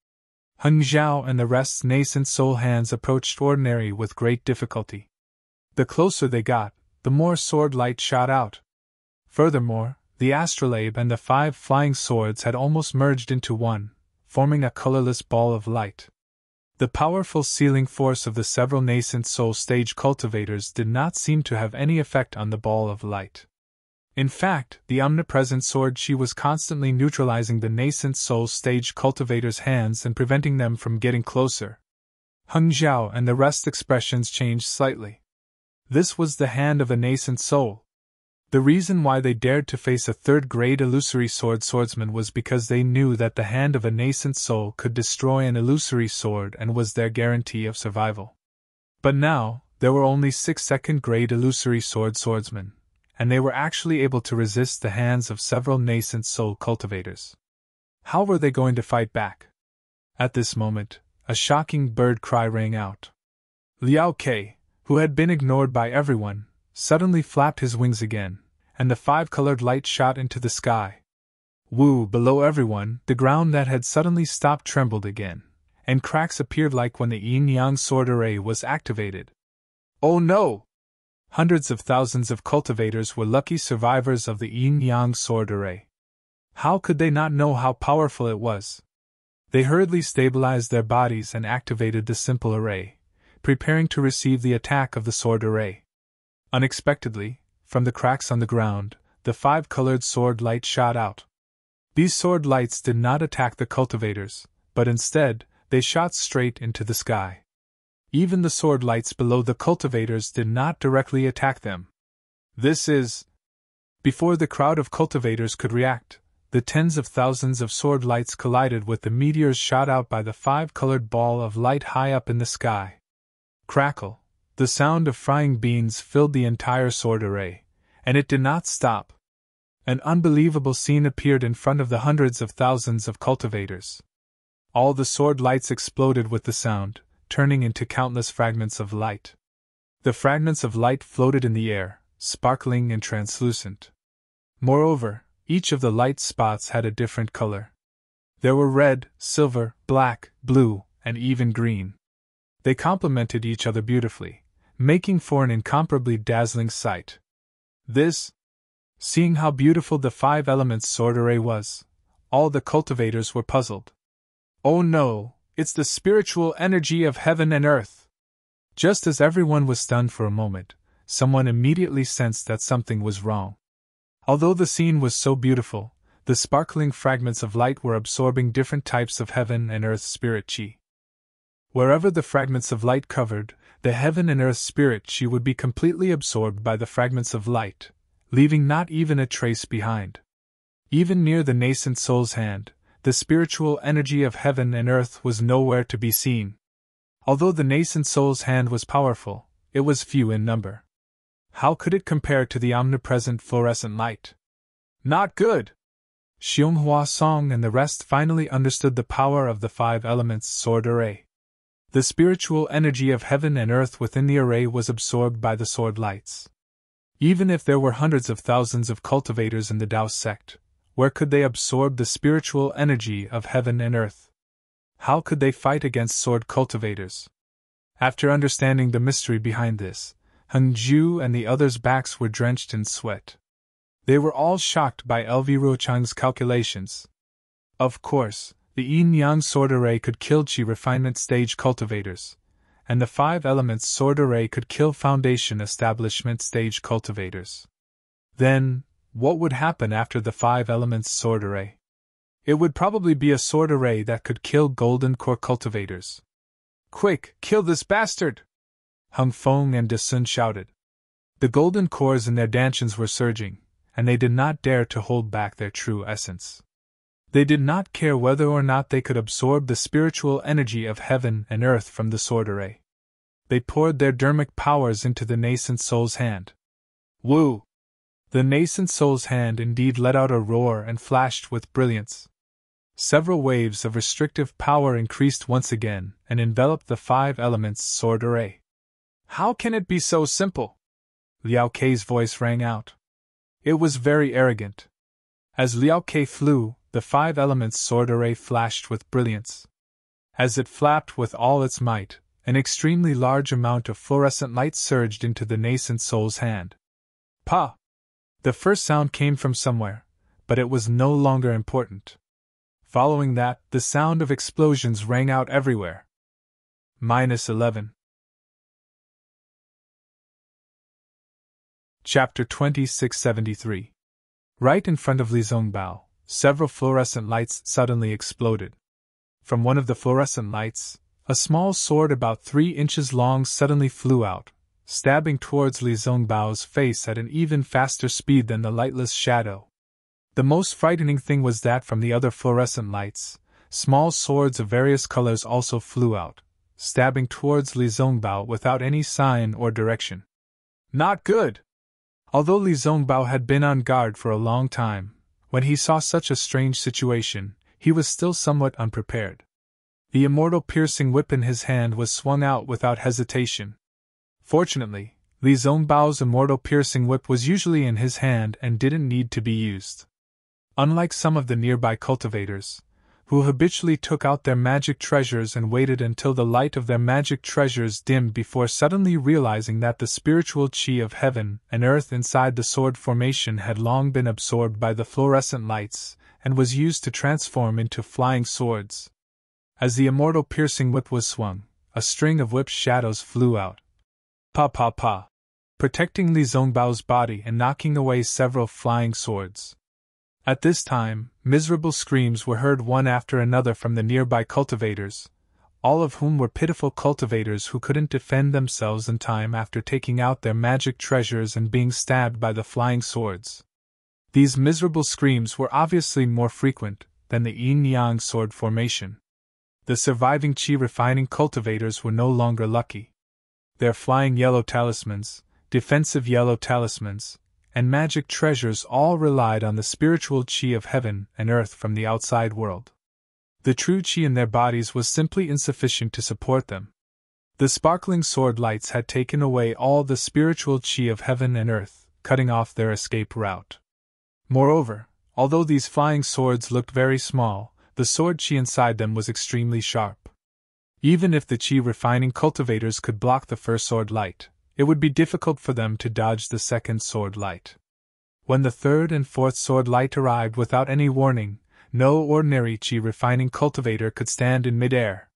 Heng Zhao and the rest's nascent soul hands approached Ordinary with great difficulty. The closer they got, the more sword light shot out. Furthermore, the astrolabe and the 5 flying swords had almost merged into one, forming a colorless ball of light. The powerful sealing force of the several nascent soul stage cultivators did not seem to have any effect on the ball of light. In fact, the omnipresent sword chi was constantly neutralizing the nascent soul stage cultivators' hands and preventing them from getting closer. Heng Zhao and the rest's expressions changed slightly. This was the hand of a nascent soul. The reason why they dared to face a third-grade illusory swordsman was because they knew that the hand of a nascent soul could destroy an illusory sword and was their guarantee of survival. But now, there were only 6 second-grade illusory swordsmen, and they were actually able to resist the hands of several nascent soul cultivators. How were they going to fight back? At this moment, a shocking bird cry rang out. Liao Ke, who had been ignored by everyone, suddenly flapped his wings again, and the 5-colored light shot into the sky. Woo! Below everyone, the ground that had suddenly stopped trembled again, and cracks appeared like when the yin-yang sword array was activated. Oh no! Hundreds of thousands of cultivators were lucky survivors of the yin-yang sword array. How could they not know how powerful it was? They hurriedly stabilized their bodies and activated the simple array, preparing to receive the attack of the sword array. Unexpectedly, from the cracks on the ground, the 5-colored sword light shot out. These sword lights did not attack the cultivators, but instead, they shot straight into the sky. Even the sword lights below the cultivators did not directly attack them. This is... Before the crowd of cultivators could react, the tens of thousands of sword lights collided with the meteors shot out by the 5-colored ball of light high up in the sky. Crackle! The sound of frying beans filled the entire sword array, and it did not stop. An unbelievable scene appeared in front of the hundreds of thousands of cultivators. All the sword lights exploded with the sound, turning into countless fragments of light. The fragments of light floated in the air, sparkling and translucent. Moreover, each of the light spots had a different color. There were red, silver, black, blue, and even green. They complemented each other beautifully, making for an incomparably dazzling sight. Seeing how beautiful the 5 elements sword array was, all the cultivators were puzzled. Oh no, it's the spiritual energy of heaven and earth! Just as everyone was stunned for a moment, someone immediately sensed that something was wrong. Although the scene was so beautiful, the sparkling fragments of light were absorbing different types of heaven and earth spirit chi. Wherever the fragments of light covered, the heaven and earth spirit chi would be completely absorbed by the fragments of light, leaving not even a trace behind. Even near the nascent soul's hand, the spiritual energy of heaven and earth was nowhere to be seen. Although the nascent soul's hand was powerful, it was few in number. How could it compare to the omnipresent fluorescent light? Not good! Xianghua Song and the rest finally understood the power of the 5 elements sword array. The spiritual energy of heaven and earth within the array was absorbed by the sword lights. Even if there were hundreds of thousands of cultivators in the Tao sect, where could they absorb the spiritual energy of heaven and earth? How could they fight against sword cultivators? After understanding the mystery behind this, Heng Zhu and the others' backs were drenched in sweat. They were all shocked by LV Ruochang's calculations. Of course, the yin-yang sword array could kill chi refinement stage cultivators, and the 5 elements sword array could kill foundation establishment stage cultivators. Then, what would happen after the 5 elements sword array? It would probably be a sword array that could kill golden core cultivators. Quick, kill this bastard! Hung Feng and De Sun shouted. The golden cores in their dantians were surging, and they did not dare to hold back their true essence. They did not care whether or not they could absorb the spiritual energy of heaven and earth from the sword array. They poured their dermic powers into the nascent soul's hand. Woo! The nascent soul's hand indeed let out a roar and flashed with brilliance. Several waves of restrictive power increased once again and enveloped the 5 elements sword array. How can it be so simple? Liao Ke's voice rang out. It was very arrogant. As Liao Ke flew, the 5 elements sword array flashed with brilliance. As it flapped with all its might, an extremely large amount of fluorescent light surged into the nascent soul's hand, Pa! The first sound came from somewhere, but it was no longer important. Following that, the sound of explosions rang out everywhere. -11. Chapter 2673. Right in front of Li Zongbao, several fluorescent lights suddenly exploded. From one of the fluorescent lights, a small sword about 3 inches long suddenly flew out, stabbing towards Li Zongbao's face at an even faster speed than the lightless shadow. The most frightening thing was that from the other fluorescent lights, small swords of various colors also flew out, stabbing towards Li Zongbao without any sign or direction. Not good! Although Li Zongbao had been on guard for a long time, when he saw such a strange situation, he was still somewhat unprepared. The immortal piercing whip in his hand was swung out without hesitation. Fortunately, Li Zongbao's immortal piercing whip was usually in his hand and didn't need to be used. Unlike some of the nearby cultivators, who habitually took out their magic treasures and waited until the light of their magic treasures dimmed before suddenly realizing that the spiritual chi of heaven and earth inside the sword formation had long been absorbed by the fluorescent lights and was used to transform into flying swords. As the immortal piercing whip was swung, a string of whip shadows flew out. Pa pa pa, protecting Li Zongbao's body and knocking away several flying swords. At this time, miserable screams were heard one after another from the nearby cultivators, all of whom were pitiful cultivators who couldn't defend themselves in time after taking out their magic treasures and being stabbed by the flying swords. These miserable screams were obviously more frequent than the yin-yang sword formation. The surviving chi-refining cultivators were no longer lucky. Their flying yellow talismans, defensive yellow talismans, and magic treasures all relied on the spiritual chi of heaven and earth from the outside world. The true chi in their bodies was simply insufficient to support them. The sparkling sword lights had taken away all the spiritual chi of heaven and earth, cutting off their escape route. Moreover, although these flying swords looked very small, the sword chi inside them was extremely sharp. Even if the chi-refining cultivators could block the first sword light, it would be difficult for them to dodge the second sword light. When the third and fourth sword light arrived without any warning, no ordinary chi-refining cultivator could stand in mid-air.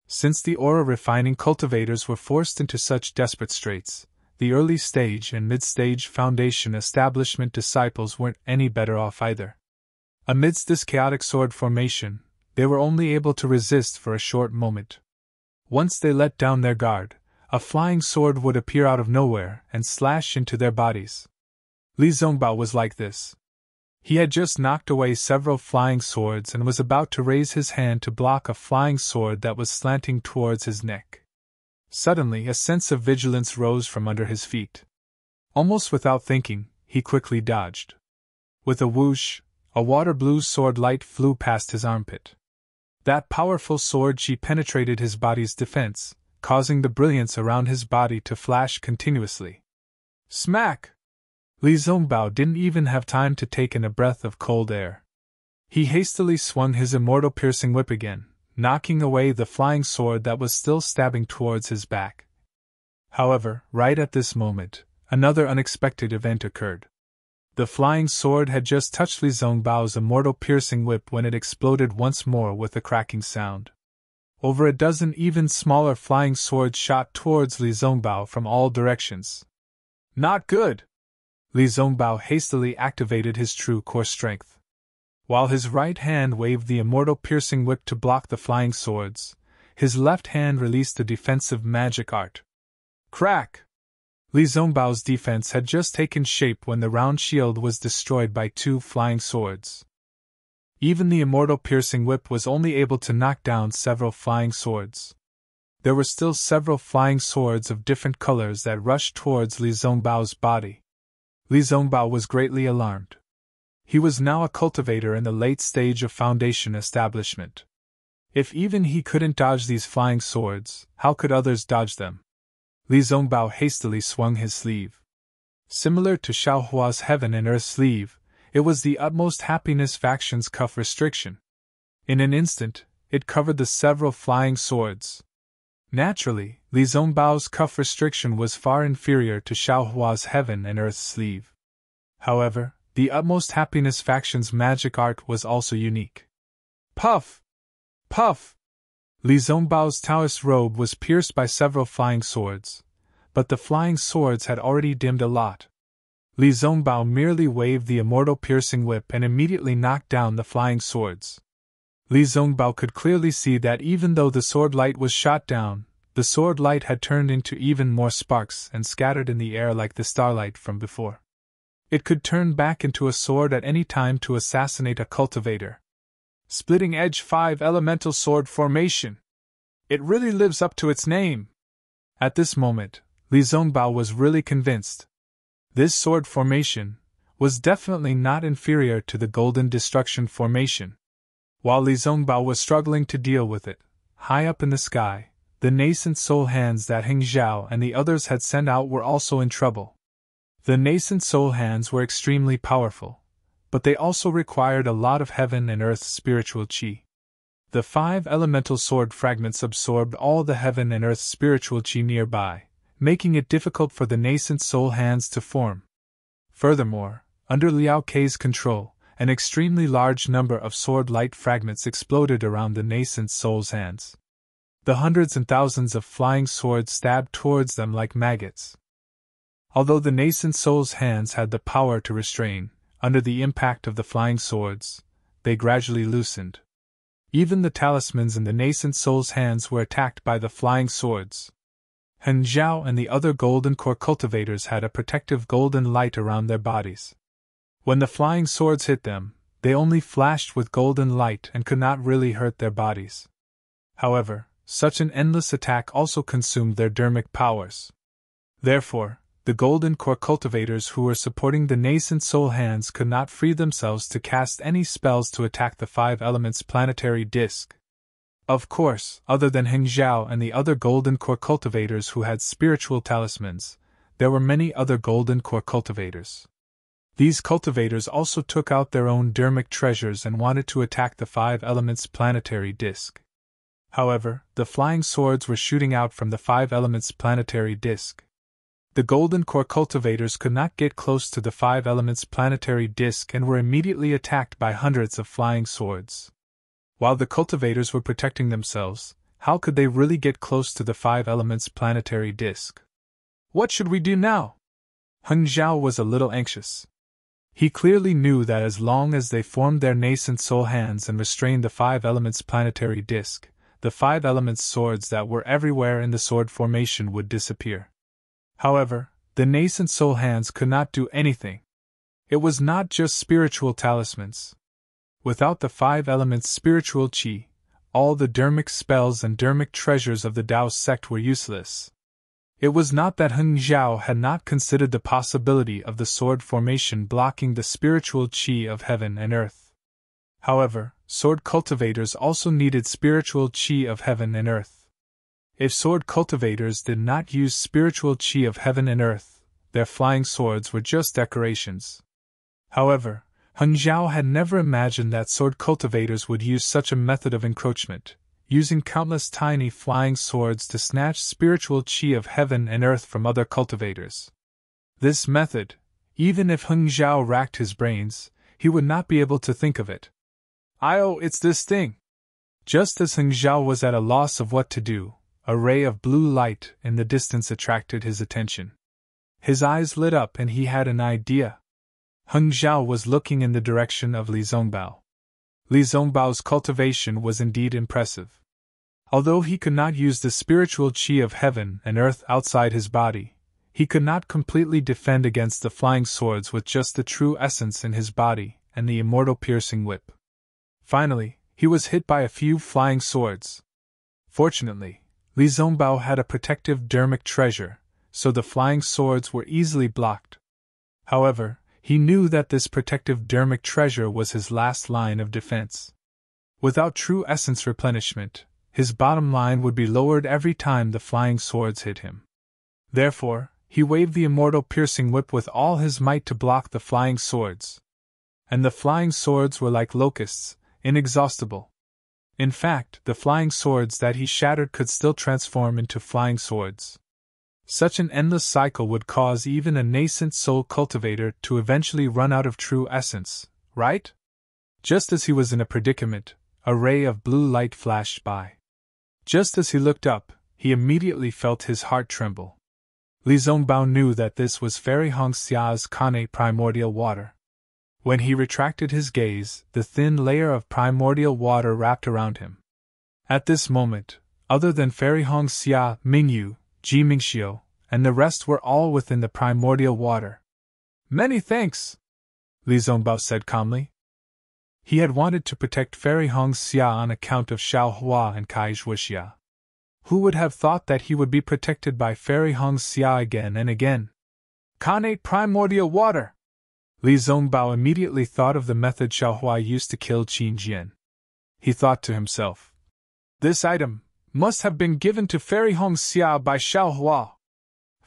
Since the aura-refining cultivators were forced into such desperate straits, the early stage and mid-stage foundation establishment disciples weren't any better off either. Amidst this chaotic sword formation, they were only able to resist for a short moment. Once they let down their guard, a flying sword would appear out of nowhere and slash into their bodies. Li Zongbao was like this. He had just knocked away several flying swords and was about to raise his hand to block a flying sword that was slanting towards his neck. Suddenly, a sense of vigilance rose from under his feet. Almost without thinking, he quickly dodged. With a whoosh, a water blue sword light flew past his armpit. That powerful sword chi penetrated his body's defense, causing the brilliance around his body to flash continuously. Smack! Li Zongbao didn't even have time to take in a breath of cold air. He hastily swung his immortal piercing whip again, knocking away the flying sword that was still stabbing towards his back. However, right at this moment, another unexpected event occurred. The flying sword had just touched Li Zongbao's immortal piercing whip when it exploded once more with a cracking sound. Over a dozen even smaller flying swords shot towards Li Zongbao from all directions. Not good! Li Zongbao hastily activated his true core strength. While his right hand waved the immortal piercing whip to block the flying swords, his left hand released the defensive magic art. Crack! Li Zongbao's defense had just taken shape when the round shield was destroyed by 2 flying swords. Even the immortal piercing whip was only able to knock down several flying swords. There were still several flying swords of different colors that rushed towards Li Zongbao's body. Li Zongbao was greatly alarmed. He was now a cultivator in the late stage of foundation establishment. If even he couldn't dodge these flying swords, how could others dodge them? Li Zongbao hastily swung his sleeve. Similar to Xiaohua's heaven and earth sleeve, it was the utmost happiness faction's cuff restriction. In an instant, it covered the several flying swords. Naturally, Li Zongbao's cuff restriction was far inferior to Xiaohua's heaven and earth sleeve. However, the Utmost Happiness faction's magic art was also unique. Puff! Puff! Li Zongbao's Taoist robe was pierced by several flying swords, but the flying swords had already dimmed a lot. Li Zongbao merely waved the immortal piercing whip and immediately knocked down the flying swords. Li Zongbao could clearly see that even though the sword light was shot down, the sword light had turned into even more sparks and scattered in the air like the starlight from before. It could turn back into a sword at any time to assassinate a cultivator. Splitting Edge 5 Elemental Sword Formation. It really lives up to its name. At this moment, Li Zongbao was really convinced. This sword formation was definitely not inferior to the Golden Destruction Formation. While Li Zongbao was struggling to deal with it, high up in the sky, the nascent soul hands that Heng Zhao and the others had sent out were also in trouble. The nascent soul hands were extremely powerful, but they also required a lot of heaven and earth's spiritual qi. The 5 elemental sword fragments absorbed all the heaven and earth's spiritual qi nearby, making it difficult for the nascent soul hands to form. Furthermore, under Liao Kei's control, an extremely large number of sword light fragments exploded around the nascent soul's hands. The hundreds and thousands of flying swords stabbed towards them like maggots. Although the nascent soul's hands had the power to restrain, under the impact of the flying swords, they gradually loosened. Even the talismans in the nascent soul's hands were attacked by the flying swords. Heng Zhao and the other golden core cultivators had a protective golden light around their bodies. When the flying swords hit them, they only flashed with golden light and could not really hurt their bodies. However, such an endless attack also consumed their dermic powers. Therefore, the golden core cultivators who were supporting the nascent soul hands could not free themselves to cast any spells to attack the 5 elements planetary disk. Of course, other than Heng Zhao and the other golden core cultivators who had spiritual talismans, there were many other golden core cultivators. These cultivators also took out their own dermic treasures and wanted to attack the 5 elements planetary disk. However, the flying swords were shooting out from the 5 elements planetary disk. The golden core cultivators could not get close to the 5 elements planetary disk and were immediately attacked by hundreds of flying swords. While the cultivators were protecting themselves, how could they really get close to the 5 elements planetary disk? What should we do now? Heng Zhao was a little anxious. He clearly knew that as long as they formed their nascent soul hands and restrained the 5 elements planetary disk, the 5 elements swords that were everywhere in the sword formation would disappear. However, the nascent soul hands could not do anything. It was not just spiritual talismans. Without the 5 elements spiritual qi, all the dermic spells and dermic treasures of the Tao sect were useless. It was not that Heng Zhao had not considered the possibility of the sword formation blocking the spiritual qi of heaven and earth. However, sword cultivators also needed spiritual qi of heaven and earth. If sword cultivators did not use spiritual qi of heaven and earth, their flying swords were just decorations. However, Heng Zhao had never imagined that sword cultivators would use such a method of encroachment, using countless tiny flying swords to snatch spiritual qi of heaven and earth from other cultivators. This method, even if Heng Zhao racked his brains, he would not be able to think of it. It's this thing. Just as Heng Zhao was at a loss of what to do, a ray of blue light in the distance attracted his attention. His eyes lit up and he had an idea. Heng Zhao was looking in the direction of Li Zongbao. Li Zongbao's cultivation was indeed impressive. Although he could not use the spiritual qi of heaven and earth outside his body, he could not completely defend against the flying swords with just the true essence in his body and the immortal piercing whip. Finally, he was hit by a few flying swords. Fortunately, Li Zongbao had a protective dermic treasure, so the flying swords were easily blocked. However, he knew that this protective dermic treasure was his last line of defense. Without true essence replenishment, his bottom line would be lowered every time the flying swords hit him. Therefore, he waved the immortal piercing whip with all his might to block the flying swords. And the flying swords were like locusts, inexhaustible. In fact, the flying swords that he shattered could still transform into flying swords. Such an endless cycle would cause even a nascent soul cultivator to eventually run out of true essence, right? Just as he was in a predicament, a ray of blue light flashed by. Just as he looked up, he immediately felt his heart tremble. Li Zongbao knew that this was Fairy Hongxia's Kanate primordial water. When he retracted his gaze, the thin layer of primordial water wrapped around him. At this moment, other than Fairy Hongxia, Mingyu, Ji Mingxiu, and the rest were all within the primordial water. Many thanks, Li Zongbao said calmly. He had wanted to protect Fairy Hongxia on account of Xiao Hua and Kai Zhuixia. Who would have thought that he would be protected by Fairy Hongxia again and again? Kanate primordial water! Li Zongbao immediately thought of the method Xiao Hua used to kill Qin Jian. He thought to himself, this item must have been given to Fairy Hongxia by Xiao Hua.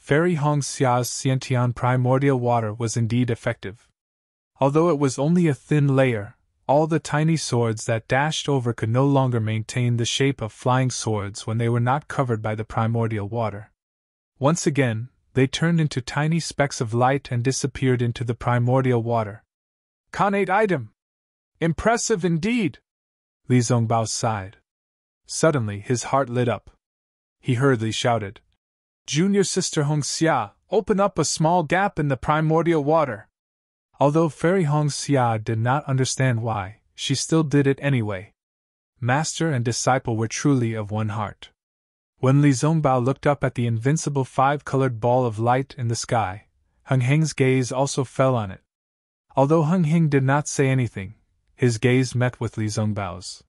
Fairy Hongxia's Xiantian primordial water was indeed effective. Although it was only a thin layer, all the tiny swords that dashed over could no longer maintain the shape of flying swords when they were not covered by the primordial water. Once again, they turned into tiny specks of light and disappeared into the primordial water. Kanate item! Impressive indeed! Li Zongbao sighed. Suddenly his heart lit up. He hurriedly shouted, Junior Sister Hongxia, open up a small gap in the primordial water! Although Fairy Hongxia did not understand why, she still did it anyway. Master and disciple were truly of one heart. When Li Zongbao looked up at the invincible five-colored ball of light in the sky, Heng Heng's gaze also fell on it. Although Heng Heng did not say anything, his gaze met with Li Zongbao's.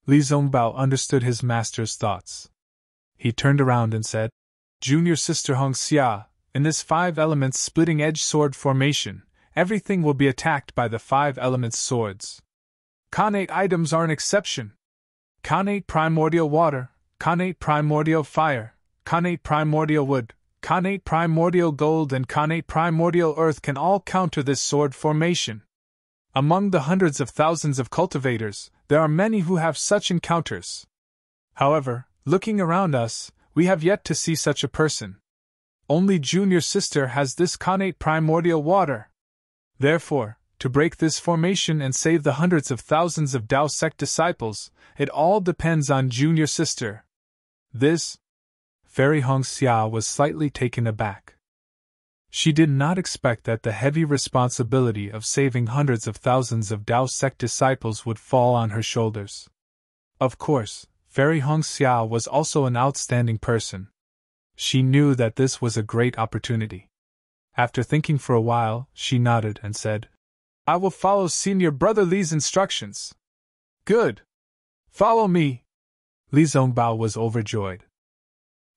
Li Zongbao understood his master's thoughts. He turned around and said, Junior Sister Hongxia, in this five-elements splitting-edge sword formation, everything will be attacked by the five elements swords. Kanate items are an exception. Kanate primordial water, Kanate primordial fire, Kanate primordial wood, Kanate primordial gold and Kanate primordial earth can all counter this sword formation. Among the hundreds of thousands of cultivators, there are many who have such encounters. However, looking around us, we have yet to see such a person. Only Junior Sister has this Kanate primordial water. Therefore, to break this formation and save the hundreds of thousands of Dao sect disciples, it all depends on Junior Sister. This? Fairy Hongxia was slightly taken aback. She did not expect that the heavy responsibility of saving hundreds of thousands of Dao sect disciples would fall on her shoulders. Of course, Fairy Hongxia was also an outstanding person. She knew that this was a great opportunity. After thinking for a while, she nodded and said, I will follow Senior Brother Li's instructions. Good. Follow me. Li Zongbao was overjoyed.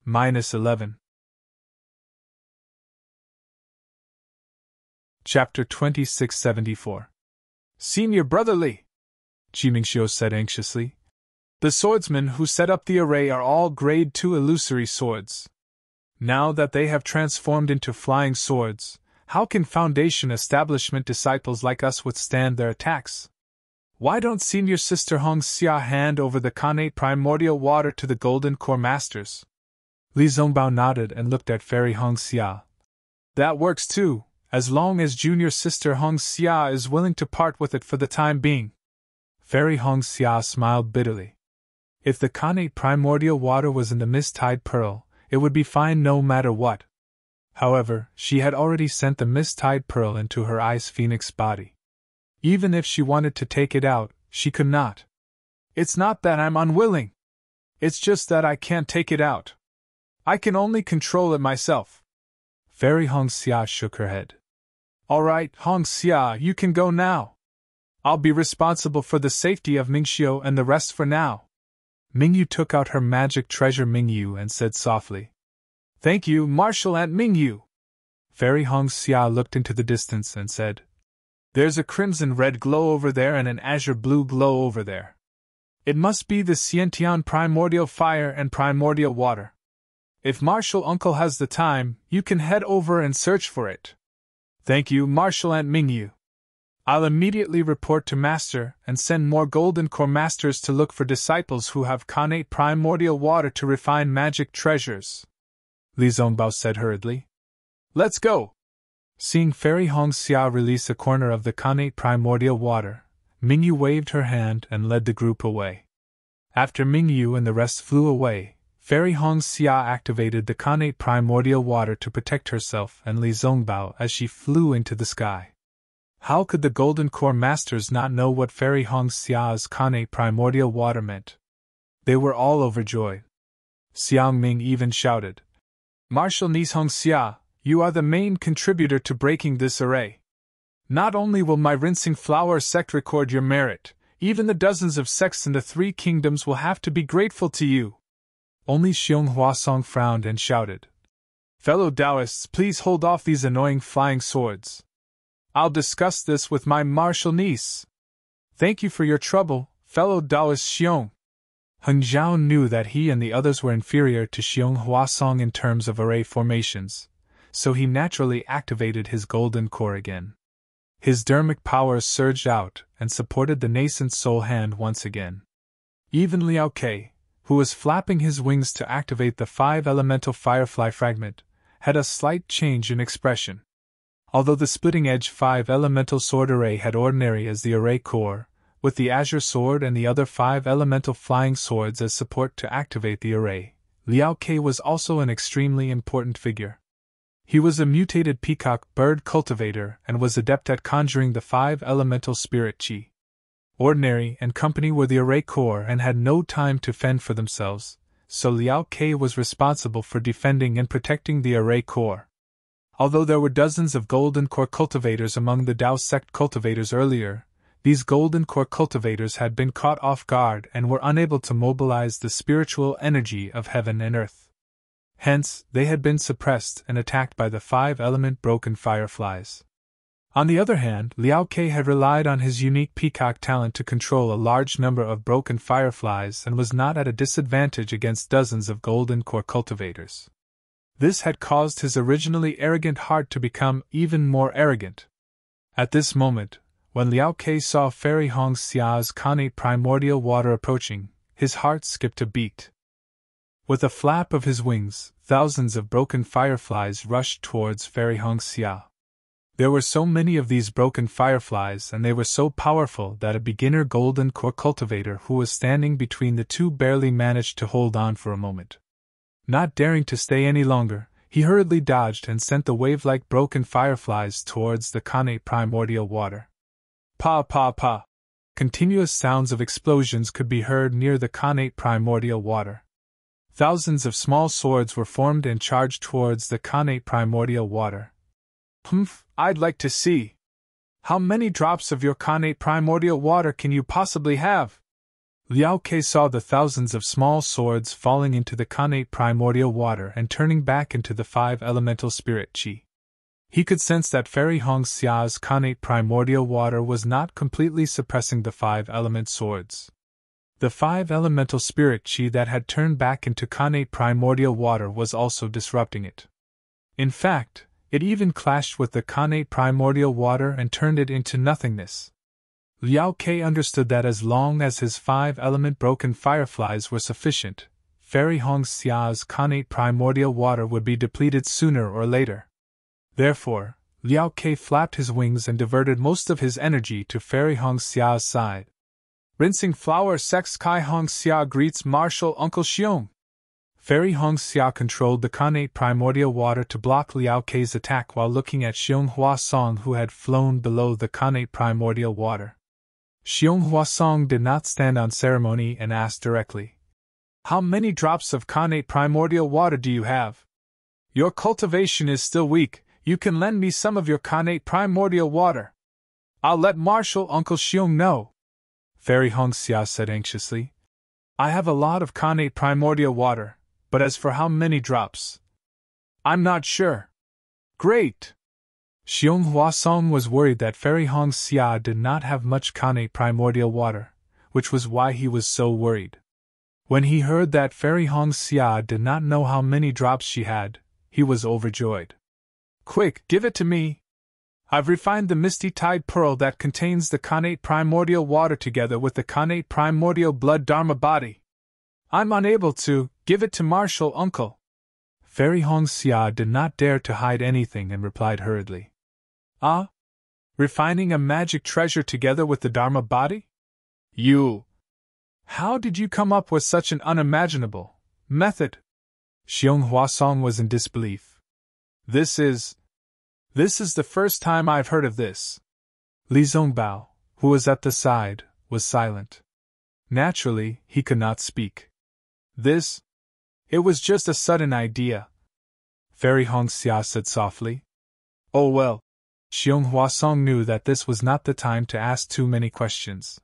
-11. Chapter 2674. Senior Brother Li, Ji Mingxiu said anxiously. The swordsmen who set up the array are all grade 2 illusory swords. Now that they have transformed into flying swords, how can Foundation establishment disciples like us withstand their attacks? Why don't Senior Sister Hongxia hand over the Kanate primordial water to the Golden Core Masters? Li Zongbao nodded and looked at Fairy Hongxia. That works too, as long as Junior Sister Hongxia is willing to part with it for the time being. Fairy Hongxia smiled bitterly. If the Kanate primordial water was in the Mist-Tide Pearl, it would be fine no matter what. However, she had already sent the Mist-Tide Pearl into her Ice Phoenix body. Even if she wanted to take it out, she could not. It's not that I'm unwilling. It's just that I can't take it out. I can only control it myself. Fairy Hongxia shook her head. All right, Hongxia, you can go now. I'll be responsible for the safety of Mingxiu and the rest for now. Mingyu took out her magic treasure Mingyu and said softly, Thank you, Martial Aunt Mingyu. Fairy Hongxia looked into the distance and said, There's a crimson-red glow over there and an azure-blue glow over there. It must be the Xiantian primordial fire and primordial water. If Martial Uncle has the time, you can head over and search for it. Thank you, Martial Aunt Mingyu. I'll immediately report to Master and send more Golden Core Masters to look for disciples who have Kanate primordial water to refine magic treasures. Li Zongbao said hurriedly. Let's go! Seeing Fairy Hongxia release a corner of the connate primordial water, Mingyu waved her hand and led the group away. After Mingyu and the rest flew away, Fairy Hongxia activated the connate primordial water to protect herself and Li Zongbao as she flew into the sky. How could the Golden Core Masters not know what Fairy Hongxia's connate primordial water meant? They were all overjoyed. Xiang Ming even shouted, Martial Niece Hongxia, you are the main contributor to breaking this array. Not only will my rinsing flower sect record your merit, even the dozens of sects in the Three Kingdoms will have to be grateful to you. Only Xiong Huasong frowned and shouted, Fellow Taoists, please hold off these annoying flying swords. I'll discuss this with my martial niece. Thank you for your trouble, fellow Taoist Xiong. Heng Zhao knew that he and the others were inferior to Xiong Huasong in terms of array formations, so he naturally activated his golden core again. His dermic powers surged out and supported the nascent soul hand once again. Even Liao Ke, who was flapping his wings to activate the 5-elemental firefly fragment, had a slight change in expression. Although the splitting-edge 5-elemental sword array had ordinary as the array core, with the azure sword and the other 5-elemental flying swords as support to activate the array, Liao Ke was also an extremely important figure. He was a mutated peacock bird cultivator and was adept at conjuring the 5-elemental spirit chi. Ordinary and company were the array core and had no time to fend for themselves, so Liao Ke was responsible for defending and protecting the array core. Although there were dozens of golden core cultivators among the Dao sect cultivators earlier, these golden core cultivators had been caught off guard and were unable to mobilize the spiritual energy of heaven and earth. Hence, they had been suppressed and attacked by the 5-element broken fireflies. On the other hand, Liao Ke had relied on his unique peacock talent to control a large number of broken fireflies and was not at a disadvantage against dozens of golden core cultivators. This had caused his originally arrogant heart to become even more arrogant. At this moment, when Liao Ke saw Fairy Hongxia's connate primordial water approaching, his heart skipped a beat. With a flap of his wings, thousands of broken fireflies rushed towards Fairy Hongxia. There were so many of these broken fireflies and they were so powerful that a beginner golden core cultivator who was standing between the two barely managed to hold on for a moment. Not daring to stay any longer, he hurriedly dodged and sent the wave-like broken fireflies towards the connate primordial water. Pa pa pa! Continuous sounds of explosions could be heard near the connate primordial water. Thousands of small swords were formed and charged towards the connate primordial water. Humph, I'd like to see. How many drops of your connate primordial water can you possibly have? Liao Ke saw the thousands of small swords falling into the connate primordial water and turning back into the 5-elemental spirit chi. He could sense that Fairy Hongxia's connate primordial water was not completely suppressing the 5-element swords. The 5-elemental spirit chi that had turned back into connate primordial water was also disrupting it. In fact, it even clashed with the connate primordial water and turned it into nothingness. Liao Ke understood that as long as his 5-element broken fireflies were sufficient, Fairy Hongxia's connate primordial water would be depleted sooner or later. Therefore, Liao Ke flapped his wings and diverted most of his energy to Fairy Hongxia's side. Rinsing flower sex Kai Hongxia greets martial Uncle Xiong. Fairy Hongxia controlled the connate primordial water to block Liao Ke's attack while looking at Xiong Huasong who had flown below the connate primordial water. Xiong Huasong did not stand on ceremony and asked directly, How many drops of connate primordial water do you have? Your cultivation is still weak, you can lend me some of your connate primordial water. I'll let martial Uncle Xiong know. Fairy Hongxia said anxiously. I have a lot of connate primordial water, but as for how many drops, I'm not sure. Great! Xiong Huasong was worried that Fairy Hongxia did not have much connate primordial water, which was why he was so worried. When he heard that Fairy Hongxia did not know how many drops she had, he was overjoyed. Quick, give it to me! I've refined the misty tide pearl that contains the connate primordial water together with the connate primordial blood dharma body. I'm unable to give it to martial uncle. Fairy Hongxia did not dare to hide anything and replied hurriedly. Ah? Refining a magic treasure together with the Dharma body? You! How did you come up with such an unimaginable method? Xiong Huasong was in disbelief. This is the first time I've heard of this. Li Zongbao, who was at the side, was silent. Naturally, he could not speak. It was just a sudden idea. Fairy Hongxia said softly. Oh well. Xiong Huasong knew that this was not the time to ask too many questions.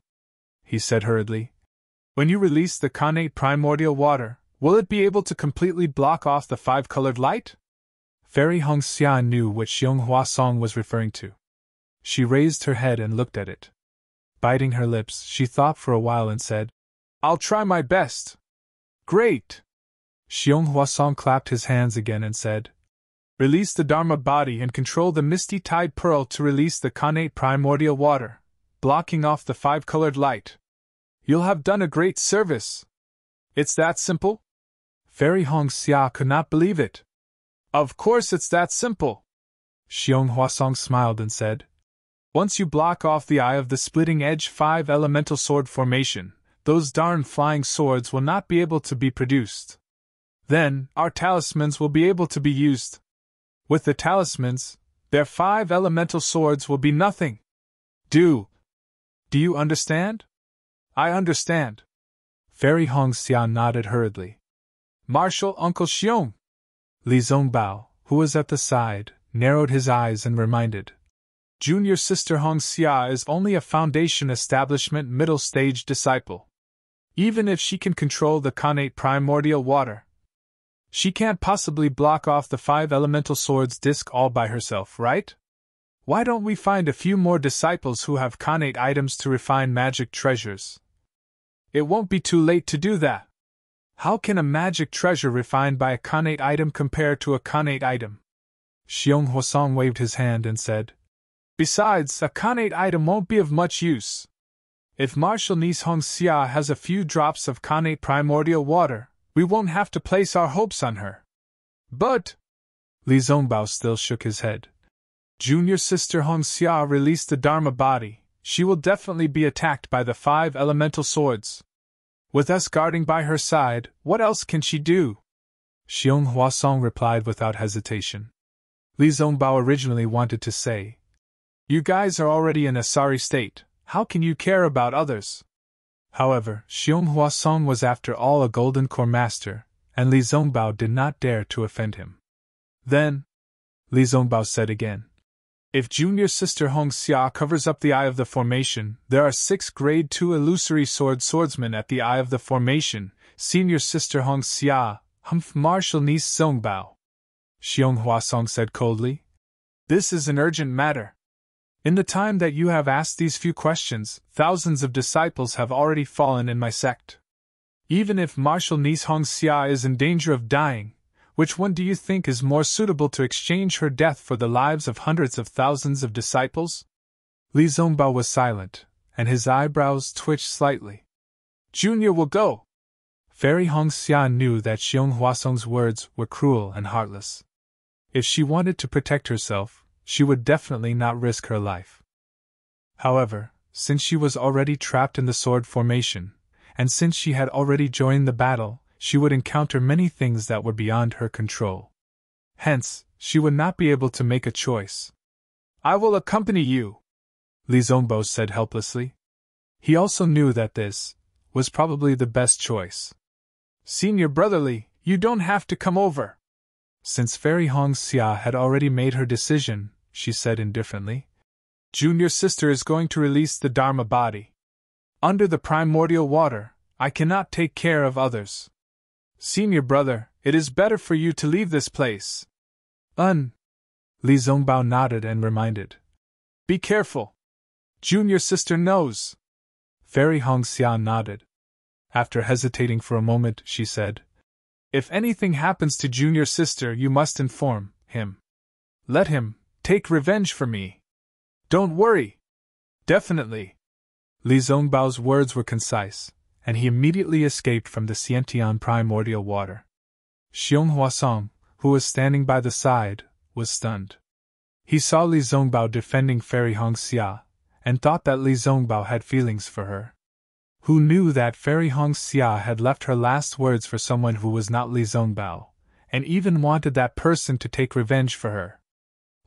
He said hurriedly. When you release the connate primordial water, will it be able to completely block off the five-colored light? Fairy Hongxia knew what Xiong Huasong was referring to. She raised her head and looked at it. Biting her lips, she thought for a while and said, I'll try my best. Great! Xiong Huasong clapped his hands again and said, Release the Dharma body and control the misty tide pearl to release the connate primordial water, blocking off the five-colored light. You'll have done a great service. It's that simple? Fairy Hongxia could not believe it. Of course it's that simple. Xiong Huasong smiled and said, Once you block off the eye of the splitting edge 5 elemental sword formation, those darn flying swords will not be able to be produced. Then, our talismans will be able to be used. With the talismans, their 5 elemental swords will be nothing. Do you understand? I understand. Fairy Hongxia nodded hurriedly. Marshal Uncle Xiong. Li Zongbao, who was at the side, narrowed his eyes and reminded. Junior Sister Hongxia is only a Foundation Establishment middle-stage disciple. Even if she can control the connate primordial water, she can't possibly block off the 5 elemental swords disc all by herself, right? Why don't we find a few more disciples who have connate items to refine magic treasures? It won't be too late to do that. How can a magic treasure refined by a connate item compare to a connate item? Xiong Huasong waved his hand and said, Besides, a connate item won't be of much use. If Marshal Niece Hongxia has a few drops of connate primordial water, we won't have to place our hopes on her. But Li Zongbao still shook his head. Junior Sister Hongxia released the Dharma body. She will definitely be attacked by the 5 elemental swords. With us guarding by her side, what else can she do? Xiong Huasong replied without hesitation. Li Zongbao originally wanted to say, You guys are already in a sorry state, how can you care about others? However, Xiong Huasong was after all a golden core master, and Li Zongbao did not dare to offend him. Then, Li Zongbao said again, If Junior Sister Hongxia covers up the eye of the formation, there are 6 grade 2 illusory swordsmen at the eye of the formation, Senior Sister Hongxia, Marshal Niece Zongbao. Xiong Huasong said coldly, This is an urgent matter. In the time that you have asked these few questions, thousands of disciples have already fallen in my sect. Even if Marshal Niece Hongxia is in danger of dying, which one do you think is more suitable to exchange her death for the lives of hundreds of thousands of disciples? Li Zongbao was silent, and his eyebrows twitched slightly. Junior will go. Fairy Hongxia knew that Xiong Huasong's words were cruel and heartless. If she wanted to protect herself, she would definitely not risk her life. However, since she was already trapped in the sword formation, and since she had already joined the battle, she would encounter many things that were beyond her control. Hence, she would not be able to make a choice. I will accompany you, Li Zongbao said helplessly. He also knew that this was probably the best choice. Senior Brotherly, you don't have to come over. Since Fairy Hongxia had already made her decision, she said indifferently, Junior Sister is going to release the Dharma body. Under the primordial water, I cannot take care of others. Senior Brother, it is better for you to leave this place. Li Zongbao nodded and reminded. Be careful. Junior Sister knows. Fairy Hongxia nodded. After hesitating for a moment, she said, If anything happens to Junior Sister, you must inform him. Let him take revenge for me. Don't worry. Definitely. Li Zongbao's words were concise, and he immediately escaped from the Xiantian primordial water. Xiong Huasong, who was standing by the side, was stunned. He saw Li Zongbao defending Fairy Hongxia, and thought that Li Zongbao had feelings for her. Who knew that Fairy Hongxia had left her last words for someone who was not Li Zongbao, and even wanted that person to take revenge for her?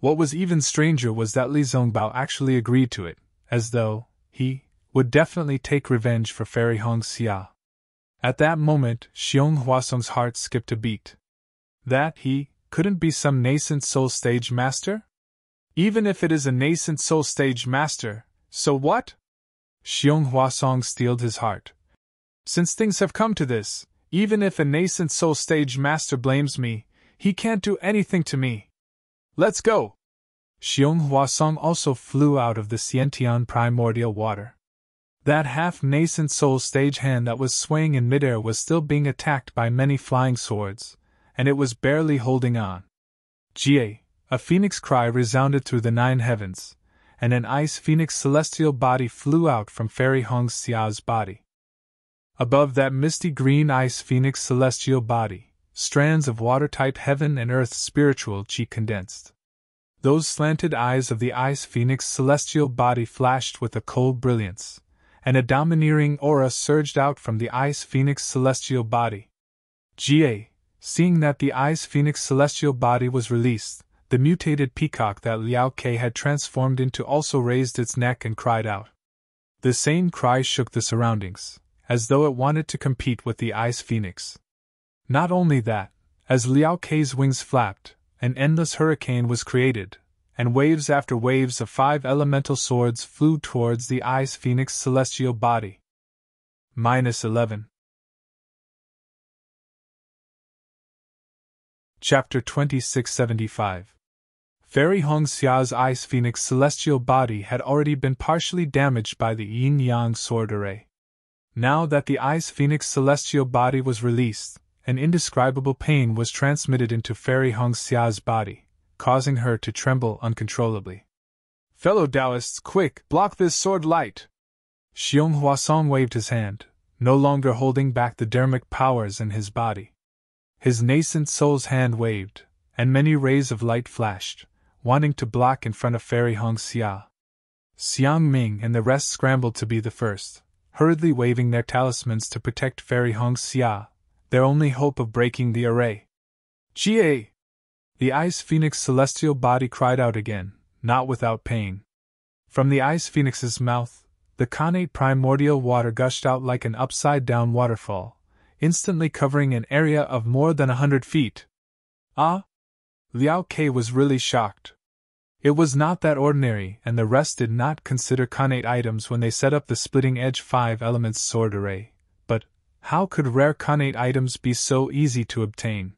What was even stranger was that Li Zongbao actually agreed to it, as though he would definitely take revenge for Fairy Hongxia. At that moment, Xiong Huasong's heart skipped a beat. That he couldn't be some nascent soul stage master? Even if it is a nascent soul stage master, so what? Xiong Huasong steeled his heart. Since things have come to this, even if a nascent soul stage master blames me, he can't do anything to me. Let's go! Xiong Huasong also flew out of the Xiantian primordial water. That half-nascent soul stage hand that was swaying in midair was still being attacked by many flying swords, and it was barely holding on. Jie, a phoenix cry resounded through the 9 heavens, and an ice phoenix celestial body flew out from Fairy Hongxia's body. Above that misty green ice phoenix celestial body, strands of watertight heaven and earth spiritual chi condensed. Those slanted eyes of the ice phoenix celestial body flashed with a cold brilliance, and a domineering aura surged out from the ice phoenix celestial body. Jie, seeing that the ice phoenix celestial body was released, the mutated peacock that Liao Ke had transformed into also raised its neck and cried out. The same cry shook the surroundings, as though it wanted to compete with the ice phoenix. Not only that, as Liao Ke's wings flapped, an endless hurricane was created, and waves after waves of 5 elemental swords flew towards the ice phoenix celestial body. -11. Chapter 2675. Fairy Hongxia's ice phoenix celestial body had already been partially damaged by the yin-yang sword array. Now that the ice phoenix celestial body was released, an indescribable pain was transmitted into Fairy Hongxia's body, causing her to tremble uncontrollably. Fellow Taoists, quick, block this sword light! Xiong Huasong waved his hand, no longer holding back the dermic powers in his body. His nascent soul's hand waved, and many rays of light flashed, wanting to block in front of Fairy Hongxia. Xiang Ming and the rest scrambled to be the first, hurriedly waving their talismans to protect Fairy Hongxia, their only hope of breaking the array. Jie! The ice phoenix celestial body cried out again, not without pain. From the ice phoenix's mouth, the connate primordial water gushed out like an upside-down waterfall, instantly covering an area of more than 100 feet. Ah! Liao Ke was really shocked. It was not that ordinary, and the rest did not consider connate items when they set up the splitting-edge 5 elements sword array, but how could rare connate items be so easy to obtain?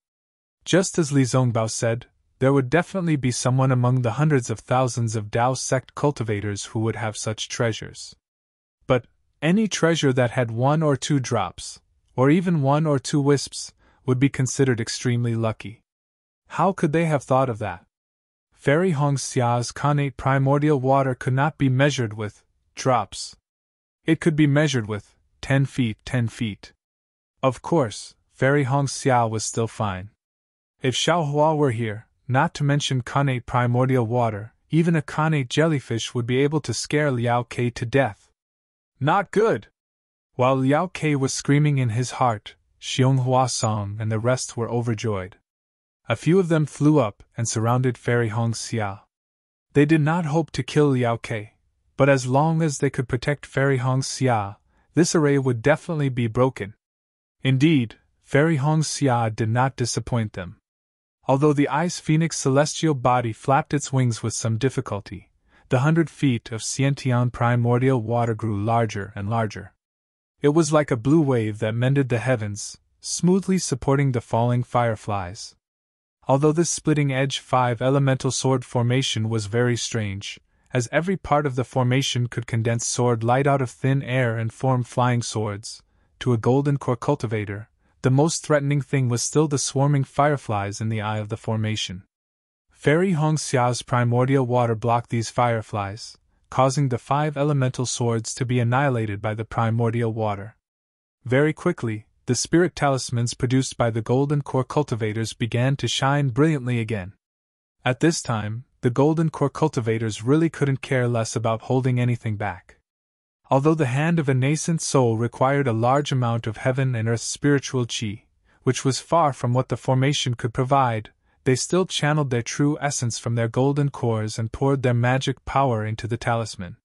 Just as Li Zongbao said, there would definitely be someone among the hundreds of thousands of Dao sect cultivators who would have such treasures. But any treasure that had 1 or 2 drops, or even 1 or 2 wisps, would be considered extremely lucky. How could they have thought of that? Fairy Hongxia's connate primordial water could not be measured with drops. It could be measured with 10 feet, 10 feet. Of course, Fairy Hongxia was still fine. If Xiaohua were here, not to mention connate primordial water, even a connate jellyfish would be able to scare Liao Ke to death. Not good! While Liao Ke was screaming in his heart, Xiong Huasong and the rest were overjoyed. A few of them flew up and surrounded Fairy Hongxia. They did not hope to kill Liao Ke, but as long as they could protect Fairy Hongxia, this array would definitely be broken. Indeed, Fairy Hongxia did not disappoint them. Although the ice phoenix celestial body flapped its wings with some difficulty, the 100 feet of Xiantian primordial water grew larger and larger. It was like a blue wave that mended the heavens, smoothly supporting the falling fireflies. Although this splitting-edge 5 elemental sword formation was very strange, as every part of the formation could condense sword light out of thin air and form flying swords, to a golden core cultivator, the most threatening thing was still the swarming fireflies in the eye of the formation. Fairy Hongxia's primordial water blocked these fireflies, causing the 5 elemental swords to be annihilated by the primordial water. Very quickly, the spirit talismans produced by the golden core cultivators began to shine brilliantly again. At this time, the golden core cultivators really couldn't care less about holding anything back. Although the hand of a nascent soul required a large amount of heaven and earth's spiritual chi, which was far from what the formation could provide, they still channeled their true essence from their golden cores and poured their magic power into the talisman.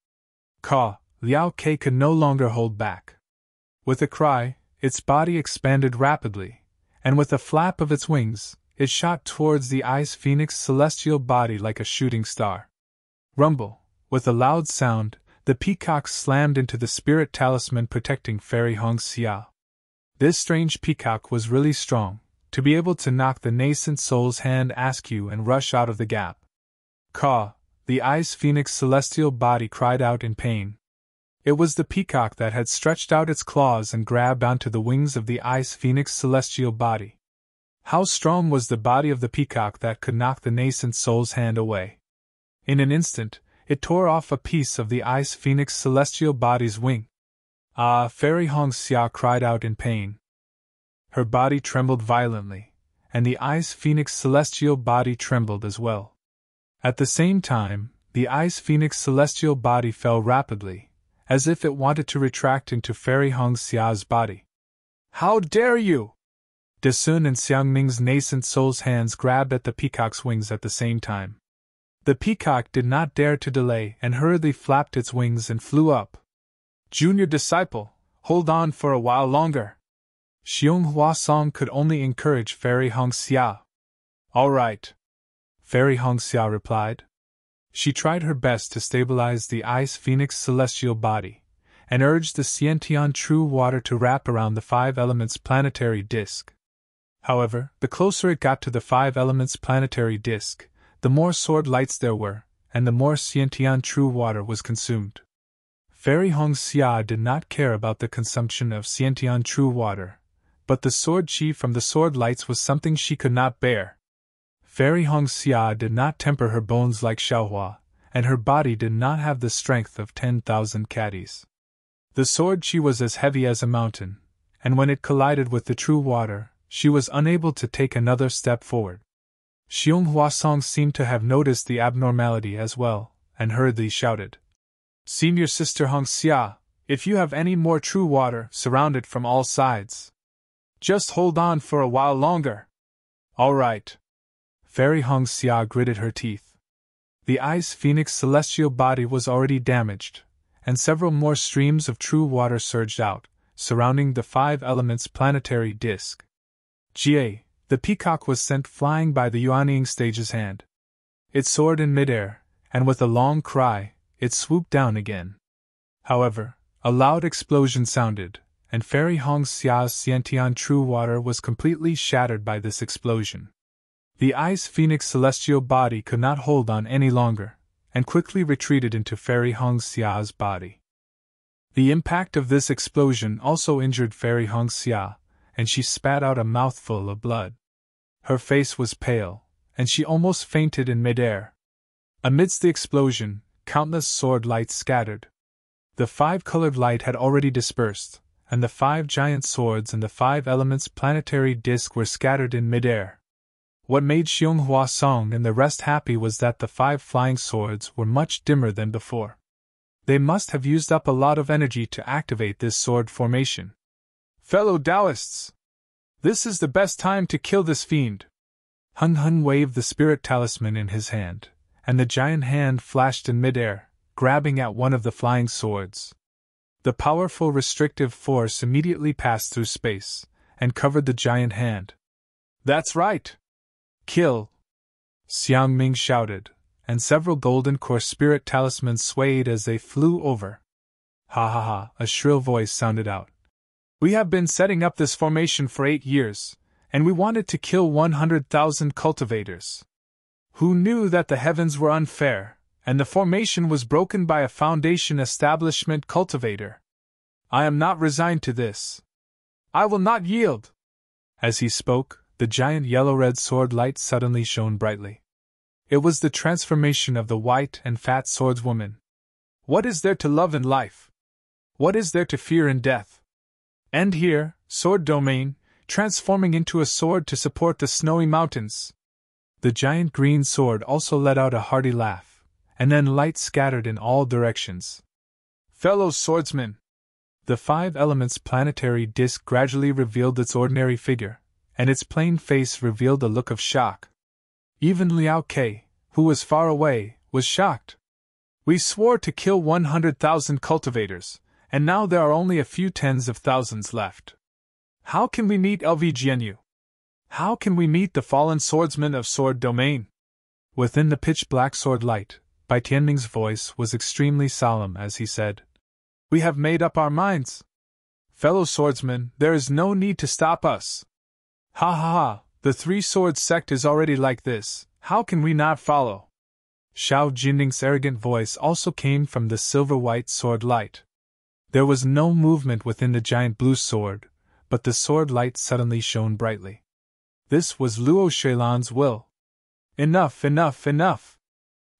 Liao Ke could no longer hold back. With a cry, its body expanded rapidly, and with a flap of its wings, it shot towards the Ice Phoenix celestial body like a shooting star. Rumble! With a loud sound, the peacock slammed into the spirit talisman protecting Fairy Hong Xia. This strange peacock was really strong, to be able to knock the nascent soul's hand askew and rush out of the gap. The Ice Phoenix celestial body cried out in pain. It was the peacock that had stretched out its claws and grabbed onto the wings of the Ice Phoenix celestial body. How strong was the body of the peacock that could knock the nascent soul's hand away? In an instant, it tore off a piece of the Ice Phoenix celestial body's wing. Fairy Hong Xia cried out in pain. Her body trembled violently, and the Ice Phoenix celestial body trembled as well. At the same time, the Ice Phoenix celestial body fell rapidly, as if it wanted to retract into Fairy Hong Xia's body. How dare you! Desun and Xiangming's nascent soul's hands grabbed at the peacock's wings at the same time. The peacock did not dare to delay and hurriedly flapped its wings and flew up. Junior disciple, hold on for a while longer. Xiong Huasong could only encourage Fairy Hong Xia. All right, Fairy Hong Xia replied. She tried her best to stabilize the Ice Phoenix celestial body, and urged the Xiantian true water to wrap around the five elements planetary disk. However, the closer it got to the five elements planetary disk, the more sword lights there were, and the more Xiantian true water was consumed. Fairy Hong Xia did not care about the consumption of Xiantian true water, but the sword chi from the sword lights was something she could not bear. Fairy Hong Xia did not temper her bones like Xiaohua, and her body did not have the strength of 10,000 caddies. The sword chi was as heavy as a mountain, and when it collided with the true water, she was unable to take another step forward. Xiong Huasong seemed to have noticed the abnormality as well, and hurriedly shouted, Senior Sister Hong Xia, if you have any more true water, surround it from all sides. Just hold on for a while longer. All right. Fairy Hong Xia gritted her teeth. The Ice Phoenix celestial body was already damaged, and several more streams of true water surged out, surrounding the five elements planetary disk. The peacock was sent flying by the Yuanying stage's hand. It soared in midair, and with a long cry, it swooped down again. However, a loud explosion sounded, and Fairy Hong Xia's Xiantian true water was completely shattered by this explosion. The Ice Phoenix celestial body could not hold on any longer, and quickly retreated into Fairy Hong Xia's body. The impact of this explosion also injured Fairy Hong Xia, and she spat out a mouthful of blood. Her face was pale, and she almost fainted in midair. Amidst the explosion, countless sword lights scattered. The five-colored light had already dispersed, and the five giant swords and the five elements planetary disk were scattered in midair. What made Xiong Huasong and the rest happy was that the five flying swords were much dimmer than before. They must have used up a lot of energy to activate this sword formation. Fellow Taoists! This is the best time to kill this fiend! Hun Hun waved the spirit talisman in his hand, and the giant hand flashed in midair, grabbing at one of the flying swords. The powerful restrictive force immediately passed through space, and covered the giant hand. That's right! Kill! Xiangming shouted, and several golden core spirit talismans swayed as they flew over. Ha ha ha, a shrill voice sounded out. We have been setting up this formation for 8 years, and we wanted to kill 100,000 cultivators. Who knew that the heavens were unfair, and the formation was broken by a foundation establishment cultivator? I am not resigned to this. I will not yield! As he spoke, the giant yellow-red sword light suddenly shone brightly. It was the transformation of the white and fat swordswoman. What is there to love in life? What is there to fear in death? And here, sword domain, transforming into a sword to support the snowy mountains. The giant green sword also let out a hearty laugh, and then light scattered in all directions. Fellow swordsmen! The five elements planetary disk gradually revealed its ordinary figure, and its plain face revealed a look of shock. Even Liao Ke, who was far away, was shocked. We swore to kill 100,000 cultivators, and now there are only a few tens of thousands left. How can we meet LVGNU? How can we meet the fallen swordsman of Sword Domain? Within the pitch-black sword light, Bai Tianming's voice was extremely solemn as he said, "We have made up our minds. Fellow swordsmen, there is no need to stop us. Ha ha ha, the three-sword sect is already like this, how can we not follow?" Xiao Jinning's arrogant voice also came from the silver-white sword light. There was no movement within the giant blue sword, but the sword light suddenly shone brightly. This was Luo Shuilan's will. "Enough, enough, enough!"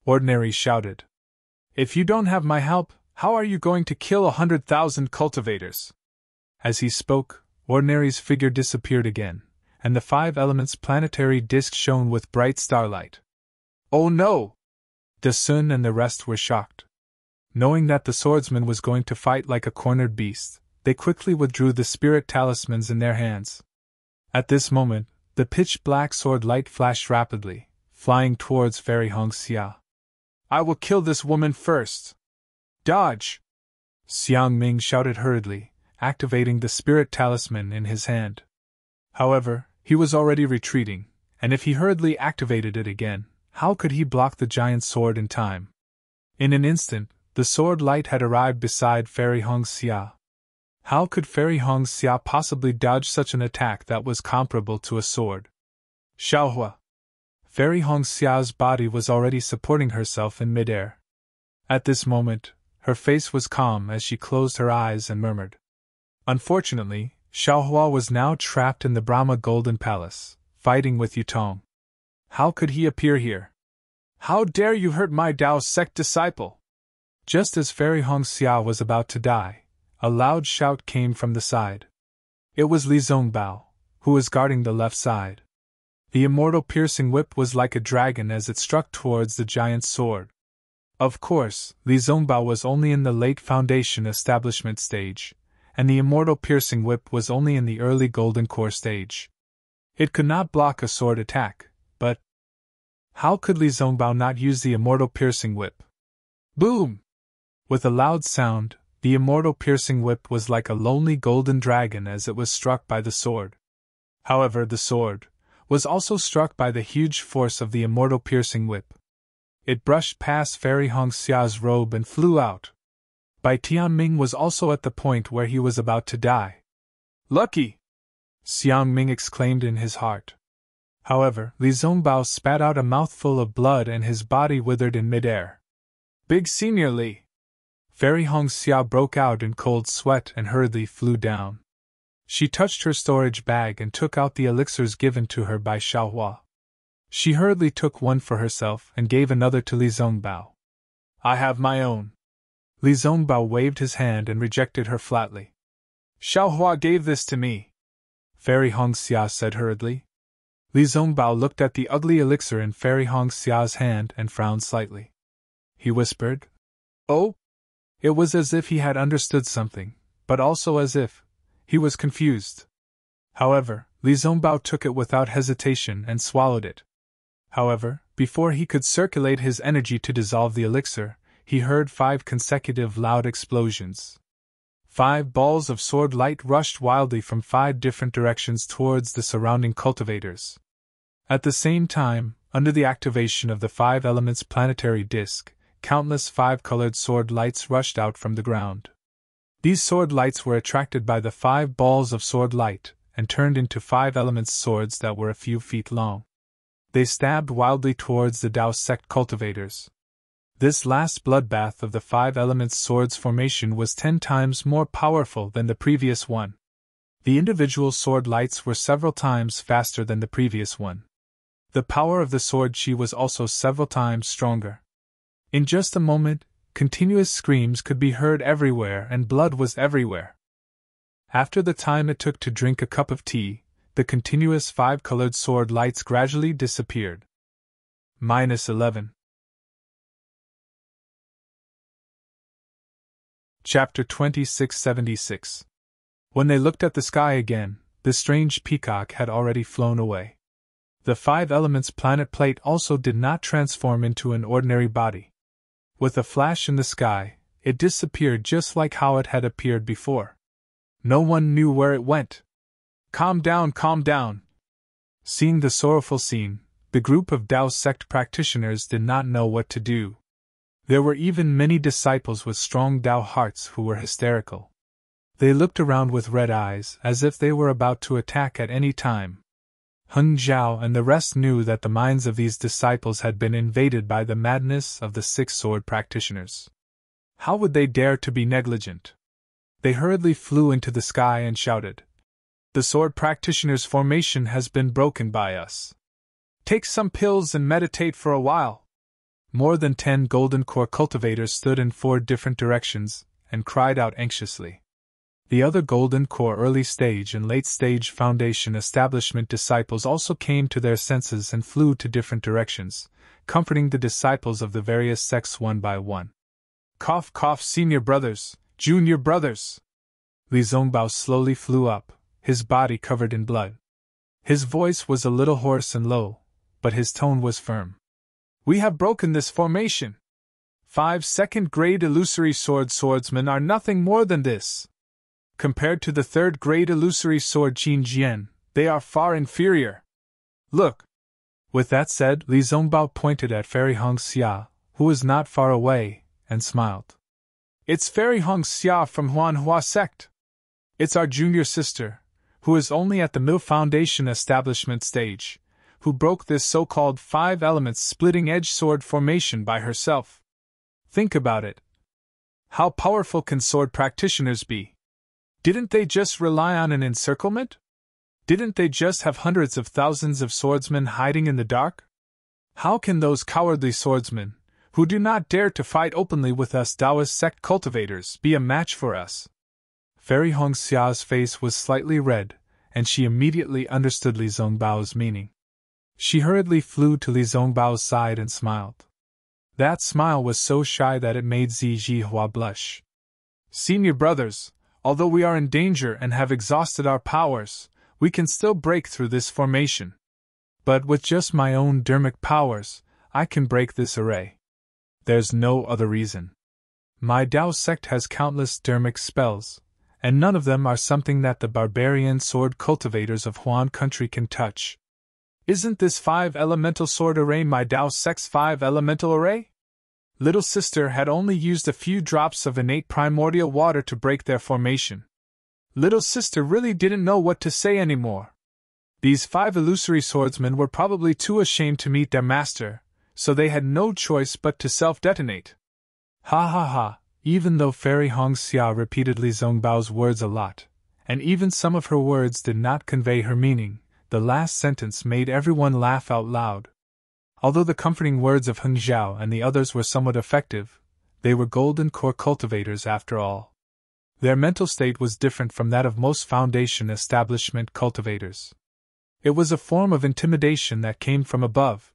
Ordinary shouted. "If you don't have my help, how are you going to kill 100,000 cultivators?" As he spoke, Ordinary's figure disappeared again, and the five elements planetary disk shone with bright starlight. "Oh no!" De Sun and the rest were shocked. Knowing that the swordsman was going to fight like a cornered beast, they quickly withdrew the spirit talismans in their hands. At this moment, the pitch-black sword light flashed rapidly, flying towards Fairy Hong Xia. "I will kill this woman first! Dodge!" Xiang Ming shouted hurriedly, activating the spirit talisman in his hand. However, he was already retreating, and if he hurriedly activated it again, how could he block the giant sword in time? In an instant, the sword light had arrived beside Fairy Hong Xia. How could Fairy Hong Xia possibly dodge such an attack that was comparable to a sword? Xiaohua! Fairy Hong Xia's body was already supporting herself in midair. At this moment, her face was calm as she closed her eyes and murmured. Unfortunately, Xiaohua was now trapped in the Brahma Golden Palace, fighting with Yutong. How could he appear here? "How dare you hurt my Dao sect disciple!" Just as Fairy Hong Xia was about to die, a loud shout came from the side. It was Li Zongbao, who was guarding the left side. The immortal piercing whip was like a dragon as it struck towards the giant's sword. Of course, Li Zongbao was only in the late foundation establishment stage, and the immortal piercing whip was only in the early golden core stage. It could not block a sword attack, but how could Li Zongbao not use the immortal piercing whip? Boom! With a loud sound, the immortal piercing whip was like a lonely golden dragon as it was struck by the sword. However, the sword was also struck by the huge force of the immortal piercing whip. It brushed past Fairy Hong Xia's robe and flew out. Bai Tianming was also at the point where he was about to die. "Lucky!" Xiang Ming exclaimed in his heart. However, Li Zongbao spat out a mouthful of blood and his body withered in midair. "Big Senior Li!" Fairy Hong Xia broke out in cold sweat and hurriedly flew down. She touched her storage bag and took out the elixirs given to her by Xiaohua. She hurriedly took one for herself and gave another to Li Zongbao. "I have my own." Li Zongbao waved his hand and rejected her flatly. "Xiaohua gave this to me," Fairy Hong Xia said hurriedly. Li Zongbao looked at the ugly elixir in Fairy Hong Xia's hand and frowned slightly. He whispered, "Oh?" It was as if he had understood something, but also as if he was confused. However, Li Zongbao took it without hesitation and swallowed it. However, before he could circulate his energy to dissolve the elixir, he heard 5 consecutive loud explosions. 5 balls of sword light rushed wildly from 5 different directions towards the surrounding cultivators. At the same time, under the activation of the 5 elements planetary disk, countless 5-colored sword lights rushed out from the ground. These sword lights were attracted by the 5 balls of sword light, and turned into 5 elements swords that were a few feet long. They stabbed wildly towards the Dao sect cultivators. This last bloodbath of the 5 elements swords formation was 10 times more powerful than the previous one. The individual sword lights were several times faster than the previous one. The power of the sword chi was also several times stronger. In just a moment, continuous screams could be heard everywhere and blood was everywhere. After the time it took to drink a cup of tea, the continuous 5-colored sword lights gradually disappeared. -11. Chapter 2676. When they looked at the sky again, the strange peacock had already flown away. The 5 elements planet plate also did not transform into an ordinary body. With a flash in the sky, it disappeared just like how it had appeared before. No one knew where it went. Calm down, calm down. Seeing the sorrowful scene, the group of Tao sect practitioners did not know what to do. There were even many disciples with strong Tao hearts who were hysterical. They looked around with red eyes as if they were about to attack at any time. Heng Zhao and the rest knew that the minds of these disciples had been invaded by the madness of the 6 sword practitioners. How would they dare to be negligent? They hurriedly flew into the sky and shouted, "The sword practitioners' formation has been broken by us. Take some pills and meditate for a while." More than 10 golden core cultivators stood in 4 different directions and cried out anxiously. The other golden core early stage and late stage foundation establishment disciples also came to their senses and flew to different directions, comforting the disciples of the various sects one by one. Cough, cough, senior brothers, junior brothers. Li Zongbao slowly flew up, his body covered in blood. His voice was a little hoarse and low, but his tone was firm. "We have broken this formation. 5 second-grade illusory swordsmen are nothing more than this. Compared to the 3rd-grade illusory sword Qin Jian, they are far inferior. Look!" With that said, Li Zongbao pointed at Fairy Hong Xia, who was not far away, and smiled. "It's Fairy Hong Xia from Huanhua sect. It's our junior sister, who is only at the middle foundation establishment stage, who broke this so-called 5 elements splitting edge sword formation by herself. Think about it. How powerful can sword practitioners be? Didn't they just rely on an encirclement? Didn't they just have hundreds of thousands of swordsmen hiding in the dark? How can those cowardly swordsmen, who do not dare to fight openly with us Taoist sect cultivators, be a match for us?" Fairy Hong Xia's face was slightly red, and she immediately understood Li Zongbao's meaning. She hurriedly flew to Li Zongbao's side and smiled. That smile was so shy that it made Zi Jihua blush. "Senior brothers, although we are in danger and have exhausted our powers, we can still break through this formation. But with just my own dermic powers, I can break this array. There's no other reason. My Tao sect has countless dermic spells, and none of them are something that the barbarian sword cultivators of Huan country can touch. Isn't this 5 elemental sword array my Tao sect's 5 elemental array? Little sister had only used a few drops of innate primordial water to break their formation. Little sister really didn't know what to say anymore. These 5 illusory swordsmen were probably too ashamed to meet their master, so they had no choice but to self-detonate." Ha ha ha, even though Fairy Hong Xia repeated Li Zongbao's words a lot, and even some of her words did not convey her meaning, the last sentence made everyone laugh out loud. Although the comforting words of Heng Zhao and the others were somewhat effective, they were golden core cultivators after all. Their mental state was different from that of most foundation establishment cultivators. It was a form of intimidation that came from above.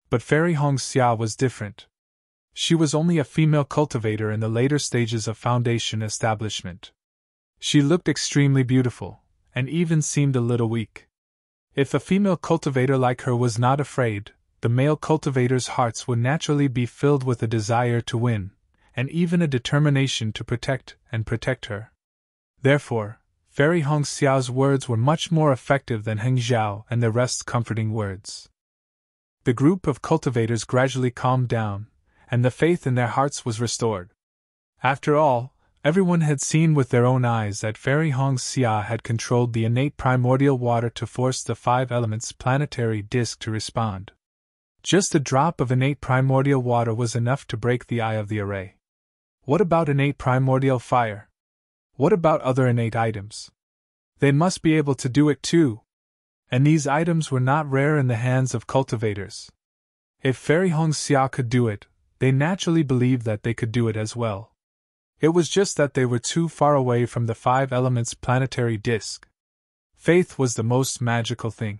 But Fairy Hong Xia was different. She was only a female cultivator in the later stages of foundation establishment. She looked extremely beautiful, and even seemed a little weak. If a female cultivator like her was not afraid, the male cultivators' hearts would naturally be filled with a desire to win, and even a determination to protect her. Therefore, Fairy Hong Xiao's words were much more effective than Heng Zhao and the rest's comforting words. The group of cultivators gradually calmed down, and the faith in their hearts was restored. After all, everyone had seen with their own eyes that Fairy Hong Xia had controlled the innate primordial water to force the 5 elements planetary disk to respond. Just a drop of innate primordial water was enough to break the eye of the array. What about innate primordial fire? What about other innate items? They must be able to do it too. And these items were not rare in the hands of cultivators. If Fairy Hong Xia could do it, they naturally believed that they could do it as well. It was just that they were too far away from the five elements planetary disk. Faith was the most magical thing.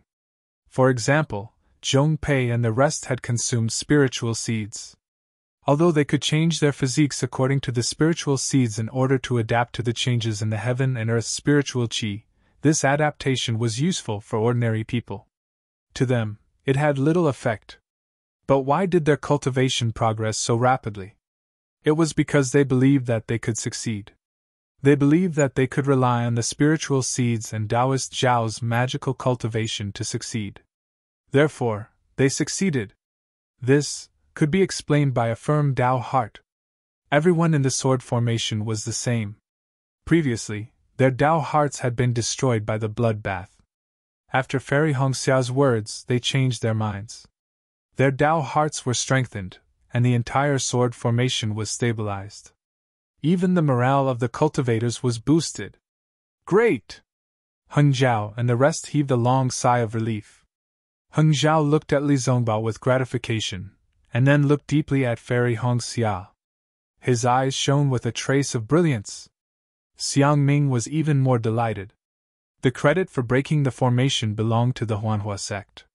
For example, Zhong Pei and the rest had consumed spiritual seeds. Although they could change their physiques according to the spiritual seeds in order to adapt to the changes in the heaven and earth spiritual qi, this adaptation was useful for ordinary people. To them, it had little effect. But why did their cultivation progress so rapidly? It was because they believed that they could succeed. They believed that they could rely on the spiritual seeds and Taoist Zhao's magical cultivation to succeed. Therefore, they succeeded. This could be explained by a firm Tao heart. Everyone in the sword formation was the same. Previously, their Tao hearts had been destroyed by the bloodbath. After Fairy Hongxia's words, they changed their minds. Their Tao hearts were strengthened, and the entire sword formation was stabilized. Even the morale of the cultivators was boosted. Great! Heng Zhao and the rest heaved a long sigh of relief. Heng Zhao looked at Li Zongbao with gratification, and then looked deeply at Fairy Hongxia. His eyes shone with a trace of brilliance. Xiang Ming was even more delighted. The credit for breaking the formation belonged to the Huanhua sect.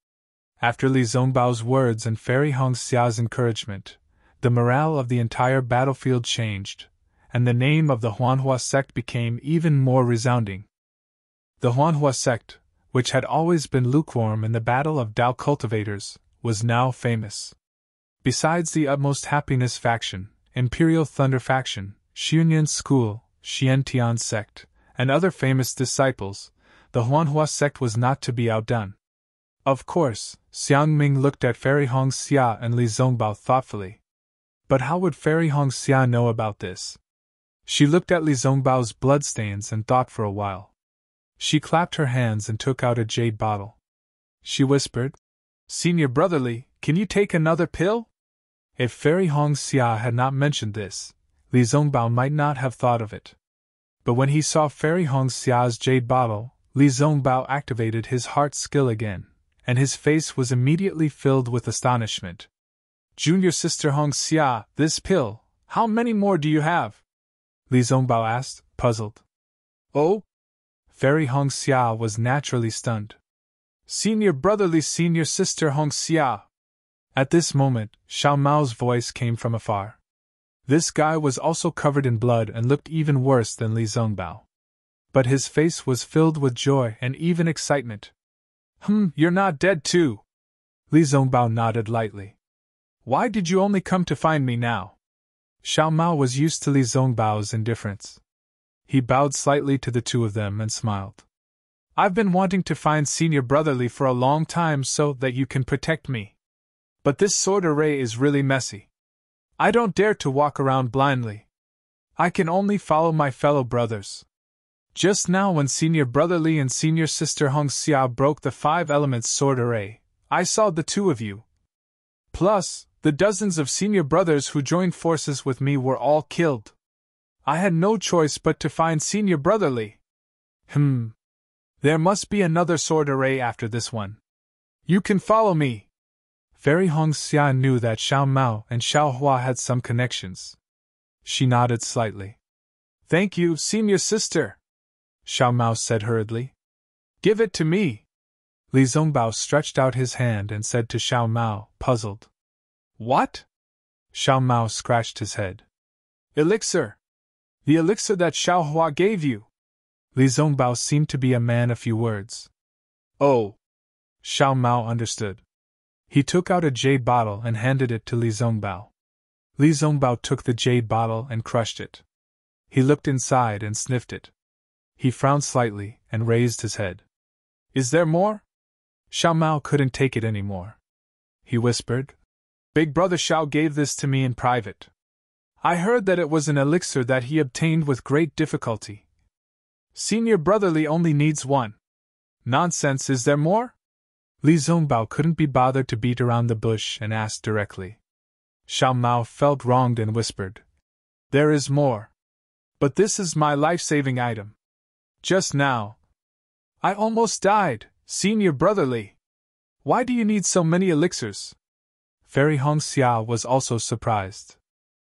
After Li Zongbao's words and Fairy Hongxia's encouragement, the morale of the entire battlefield changed, and the name of the Huanhua sect became even more resounding. The Huanhua sect, which had always been lukewarm in the battle of Tao cultivators, was now famous. Besides the utmost happiness faction, Imperial Thunder faction, Xianyuan school, Xiantian sect, and other famous disciples, the Huanhua sect was not to be outdone. Of course, Xiang Ming looked at Fairy Hongxia and Li Zongbao thoughtfully. But how would Fairy Hongxia know about this? She looked at Li Zongbao's bloodstains and thought for a while. She clapped her hands and took out a jade bottle. She whispered, "Senior Brotherly, can you take another pill?" If Fairy Hongxia had not mentioned this, Li Zongbao might not have thought of it. But when he saw Fairy Hongxia's jade bottle, Li Zongbao activated his heart skill again, and his face was immediately filled with astonishment. "Junior Sister Hongxia, this pill, how many more do you have?" Li Zongbao asked, puzzled. "Oh?" Fairy Hongxia was naturally stunned. "Senior Brotherly Senior Sister Hongxia." At this moment, Xiao Mao's voice came from afar. This guy was also covered in blood and looked even worse than Li Zongbao. But his face was filled with joy and even excitement. You're not dead too." Li Zongbao nodded lightly. "Why did you only come to find me now?" Xiao Mao was used to Li Zongbao's indifference. He bowed slightly to the two of them and smiled. "I've been wanting to find Senior Brotherly for a long time so that you can protect me. But this sword array is really messy. I don't dare to walk around blindly. I can only follow my fellow brothers. Just now when Senior Brotherly and Senior Sister Hongxia broke the 5 elements sword array, I saw the two of you. Plus, the dozens of senior brothers who joined forces with me were all killed. I had no choice but to find Senior Brotherly. There must be another sword array after this one. You can follow me." Fairy Hongxia knew that Xiao Mao and Xiao Hua had some connections. She nodded slightly. "Thank you, Senior Sister," Xiao Mao said hurriedly. "Give it to me." Li Zongbao stretched out his hand and said to Xiao Mao, puzzled. "What?" Xiao Mao scratched his head. "Elixir. The elixir that Xiao Hua gave you." Li Zongbao seemed to be a man of few words. "Oh." Xiao Mao understood. He took out a jade bottle and handed it to Li Zongbao. Li Zongbao took the jade bottle and crushed it. He looked inside and sniffed it. He frowned slightly and raised his head. "Is there more?" Xiao Mao couldn't take it anymore. He whispered, "Big Brother Xiao gave this to me in private. I heard that it was an elixir that he obtained with great difficulty. Senior Brotherly only needs one." "Nonsense, is there more?" Li Zongbao couldn't be bothered to beat around the bush and asked directly. Xiao Mao felt wronged and whispered, "There is more. But this is my life-saving item. Just now, I almost died, Senior Brotherly. Why do you need so many elixirs?" Fairy Hongxia was also surprised.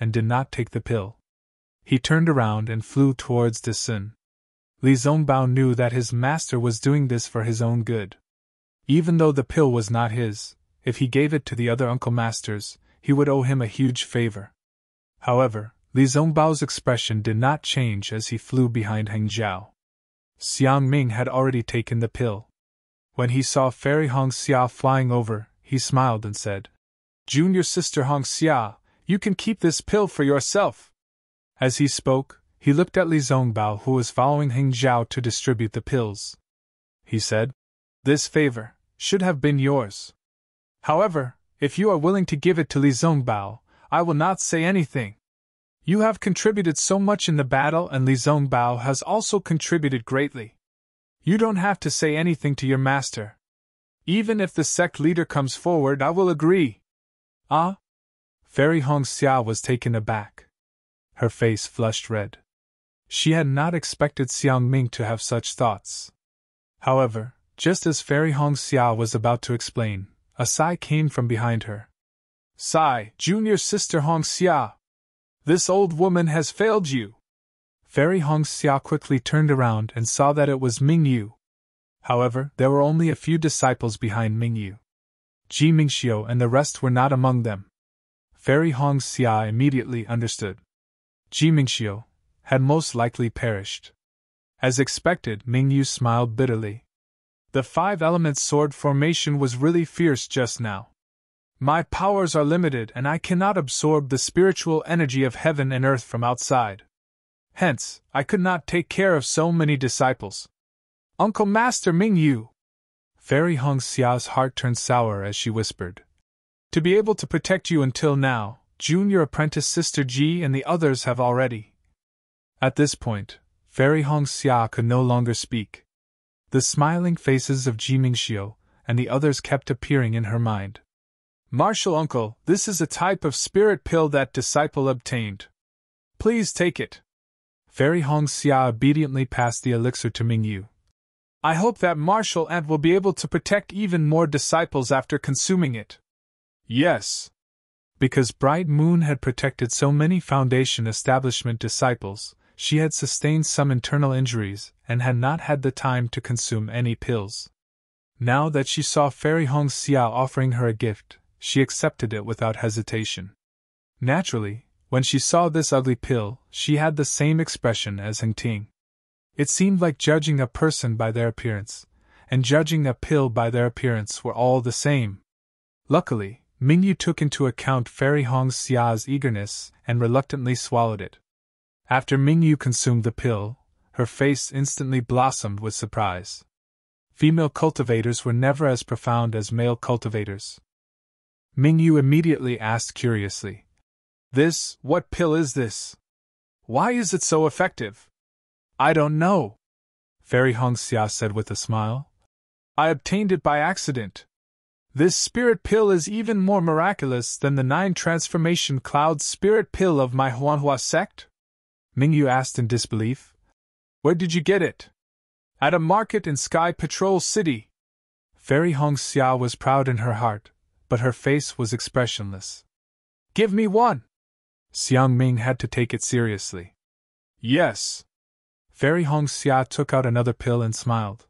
and did not take the pill. He turned around and flew towards the sun. Li Zongbao knew that his master was doing this for his own good. Even though the pill was not his, if he gave it to the other uncle masters, he would owe him a huge favor. However, Li Zongbao's expression did not change as he flew behind Heng Zhao. Xiang Ming had already taken the pill. When he saw Fairy Hong Xia flying over, he smiled and said, "Junior sister Hong Xia, you can keep this pill for yourself." As he spoke, he looked at Li Zongbao, who was following Heng Zhao to distribute the pills. He said, "This favor should have been yours. However, if you are willing to give it to Li Zongbao, I will not say anything. You have contributed so much in the battle, and Li Zongbao has also contributed greatly. You don't have to say anything to your master. Even if the sect leader comes forward, I will agree." "Ah?" Fairy Hong Xia was taken aback. Her face flushed red. She had not expected Xiang Ming to have such thoughts. However, just as Fairy Hong Xia was about to explain, a sigh came from behind her. "Sigh, junior sister Hong Xia. This old woman has failed you." Fairy Hong Xia quickly turned around and saw that it was Ming Yu. However, there were only a few disciples behind Ming Yu. Ji Mingxiu and the rest were not among them. Fairy Hong Xia immediately understood. Ji Mingxiu had most likely perished. As expected, Ming Yu smiled bitterly. The 5-element sword formation was really fierce just now. My powers are limited and I cannot absorb the spiritual energy of heaven and earth from outside. Hence, I could not take care of so many disciples. Uncle Master Ming Yu! Fairy Hong Xia's heart turned sour as she whispered. To be able to protect you until now, junior apprentice Sister Ji and the others have already. At this point, Fairy Hong Xia could no longer speak. The smiling faces of Ji Mingxiu and the others kept appearing in her mind. Martial uncle, this is a type of spirit pill that disciple obtained. Please take it. Fairy Hong Xia obediently passed the elixir to Ming Yu. I hope that martial aunt will be able to protect even more disciples after consuming it. Yes. Because Bright Moon had protected so many Foundation establishment disciples, she had sustained some internal injuries and had not had the time to consume any pills. Now that she saw Fairy Hong Xia offering her a gift, she accepted it without hesitation. Naturally, when she saw this ugly pill, she had the same expression as Heng Ting. It seemed like judging a person by their appearance, and judging a pill by their appearance were all the same. Luckily, Ming Yu took into account Fairy Hong Xia's eagerness and reluctantly swallowed it. After Ming Yu consumed the pill, her face instantly blossomed with surprise. Female cultivators were never as profound as male cultivators. Ming Yu immediately asked curiously, What pill is this? Why is it so effective?" "I don't know," Fairy Hong Xia said with a smile. "I obtained it by accident. This spirit pill is even more miraculous than the 9 transformation cloud spirit pill of my Huanhua sect?" Ming Yu asked in disbelief. "Where did you get it?" "At a market in Sky Patrol City." Fairy Hong Xia was proud in her heart, but her face was expressionless. "Give me one!" Xiang Ming had to take it seriously. "Yes." Fairy Hong Xia took out another pill and smiled.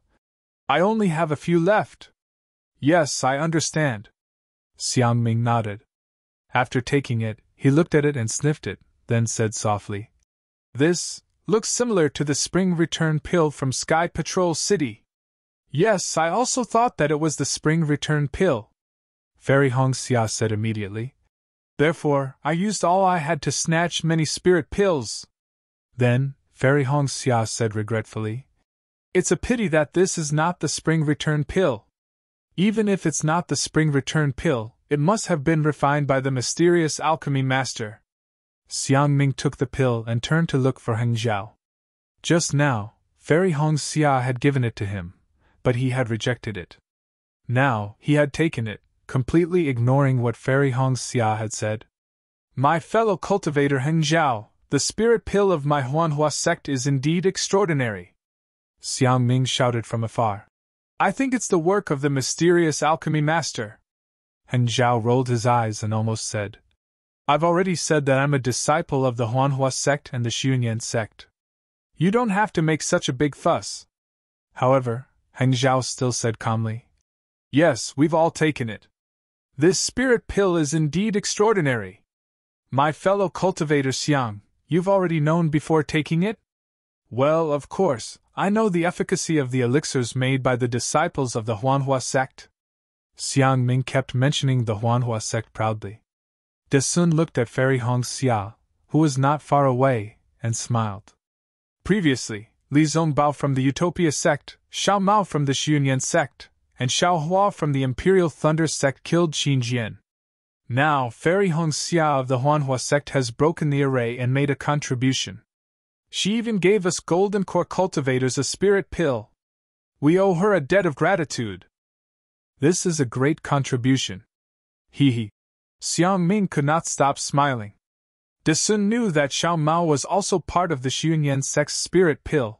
"I only have a few left." "Yes, I understand." Xiang Ming nodded. After taking it, he looked at it and sniffed it, then said softly, "This looks similar to the spring return pill from Sky Patrol City." "Yes, I also thought that it was the spring return pill," Fairy Hong Xia said immediately. "Therefore, I used all I had to snatch many spirit pills." Then, Fairy Hong Xia said regretfully, "It's a pity that this is not the spring return pill. Even if it's not the spring return pill, it must have been refined by the mysterious alchemy master." Xiang Ming took the pill and turned to look for Heng Zhao. Just now, Fairy Hong Xia had given it to him, but he had rejected it. Now, he had taken it, completely ignoring what Fairy Hong Xia had said. "My fellow cultivator Heng Zhao, the spirit pill of my Huanhua sect is indeed extraordinary," Xiang Ming shouted from afar. "I think it's the work of the mysterious alchemy master." Heng Zhao rolled his eyes and almost said, I've already said that I'm a disciple of the Huanhua sect and the Xunyan sect. You don't have to make such a big fuss. However, Heng Zhao still said calmly, yes, we've all taken it. This spirit pill is indeed extraordinary. My fellow cultivator Xiang, you've already known before taking it? Well, of course, I know the efficacy of the elixirs made by the disciples of the Huanhua sect. Xiang Ming kept mentioning the Huanhua sect proudly. De Sun looked at Fairy Hong Xia, who was not far away, and smiled. Previously, Li Zongbao from the Utopia sect, Xiao Mao from the Xunyan sect, and Xiao Hua from the Imperial Thunder sect killed Qin Jian. Now, Fairy Hong Xia of the Huanhua sect has broken the array and made a contribution. She even gave us Golden Core cultivators a spirit pill. We owe her a debt of gratitude. This is a great contribution. Hee hee. Xiang Ming could not stop smiling. De Sun knew that Xiao Mao was also part of the Xunyan sect's spirit pill.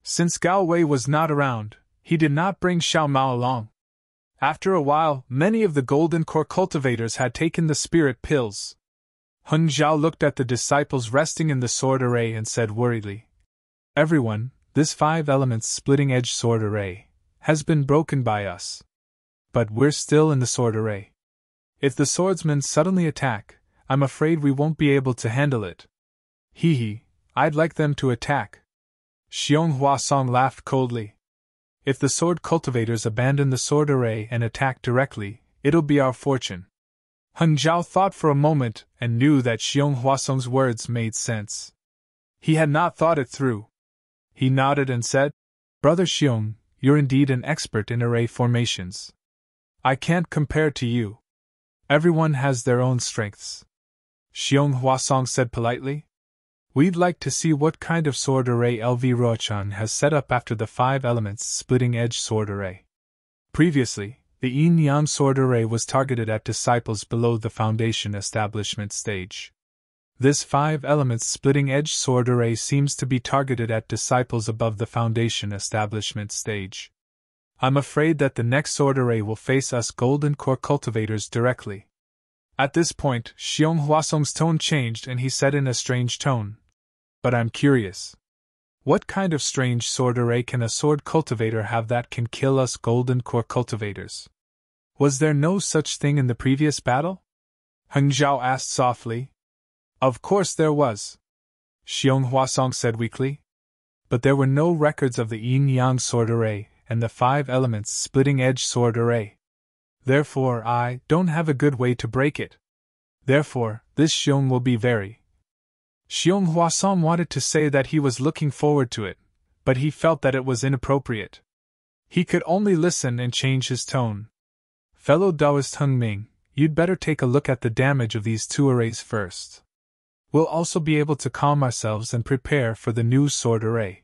Since Gao Wei was not around, he did not bring Xiao Mao along. After a while, many of the Golden Core cultivators had taken the spirit pills. Heng Zhao looked at the disciples resting in the sword array and said worriedly, everyone, this 5 elements splitting-edge sword array has been broken by us. But we're still in the sword array. If the swordsmen suddenly attack, I'm afraid we won't be able to handle it. Hee hee, I'd like them to attack. Xiong Huasong laughed coldly. If the sword cultivators abandon the sword array and attack directly, it'll be our fortune. Heng Zhao thought for a moment and knew that Xiong Huasong's words made sense. He had not thought it through. He nodded and said, Brother Xiong, you're indeed an expert in array formations. I can't compare to you. Everyone has their own strengths. Xiong Huasong said politely. We'd like to see what kind of sword array LV Ruochan has set up after the 5 elements splitting-edge sword array. Previously, the Yin-Yang sword array was targeted at disciples below the foundation establishment stage. This 5 elements splitting-edge sword array seems to be targeted at disciples above the foundation establishment stage. I'm afraid that the next sword array will face us Golden Core cultivators directly. At this point, Xiong Huasong's tone changed and he said in a strange tone, but I'm curious. What kind of strange sword array can a sword cultivator have that can kill us Golden Core cultivators? Was there no such thing in the previous battle? Heng Zhao asked softly. Of course there was. Xiong Huasong said weakly. But there were no records of the Yin-Yang sword array and the 5 elements splitting-edge sword array. Therefore, I don't have a good way to break it. Therefore, this Xiong will be very. Xiong Huasong wanted to say that he was looking forward to it, but he felt that it was inappropriate. He could only listen and change his tone. Fellow Taoist Heng Ming, you'd better take a look at the damage of these 2 arrays first. We'll also be able to calm ourselves and prepare for the new sword array.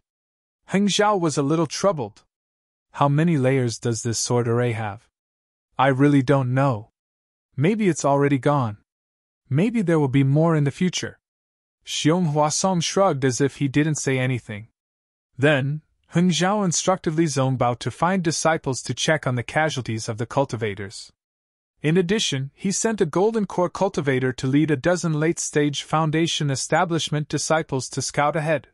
Heng Zhao was a little troubled. How many layers does this sword array have? I really don't know. Maybe it's already gone. Maybe there will be more in the future. Xiong Huasong shrugged as if he didn't say anything. Then, Heng Zhao instructed Li Zongbao to find disciples to check on the casualties of the cultivators. In addition, he sent a Golden Core cultivator to lead a dozen late-stage Foundation establishment disciples to scout ahead.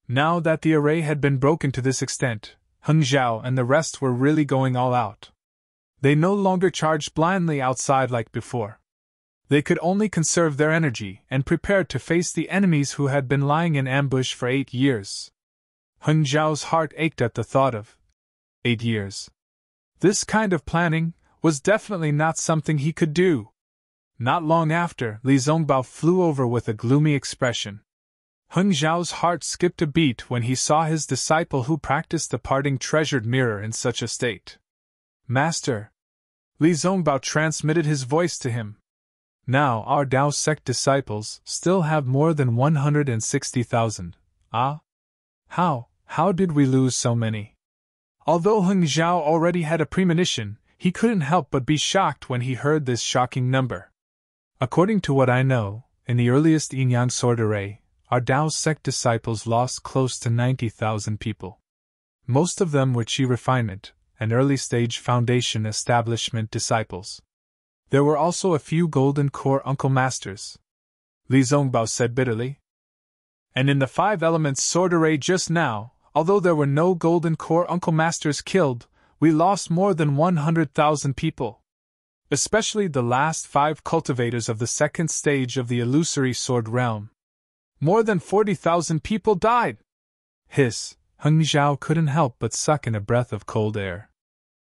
Now that the array had been broken to this extent, Heng Zhao and the rest were really going all out. They no longer charged blindly outside like before. They could only conserve their energy and prepared to face the enemies who had been lying in ambush for 8 years. Heng Zhao's heart ached at the thought of 8 years. This kind of planning was definitely not something he could do. Not long after, Li Zongbao flew over with a gloomy expression. Heng Zhao's heart skipped a beat when he saw his disciple who practiced the parting treasured mirror in such a state. Master! Li Zongbao transmitted his voice to him. Now our Dao sect disciples still have more than 160,000. Ah? How did we lose so many? Although Heng Zhao already had a premonition, he couldn't help but be shocked when he heard this shocking number. According to what I know, in the earliest Yin-Yang sword array, our Dao sect disciples lost close to 90,000 people. Most of them were Qi refinement and early-stage Foundation establishment disciples. There were also a few golden core Uncle Masters, Li Zongbao said bitterly. And in the 5 elements sword array just now, although there were no golden core Uncle Masters killed, we lost more than 100,000 people. Especially the last 5 cultivators of the 2nd stage of the illusory sword realm. More than 40,000 people died! Hiss, Heng Zhao couldn't help but suck in a breath of cold air.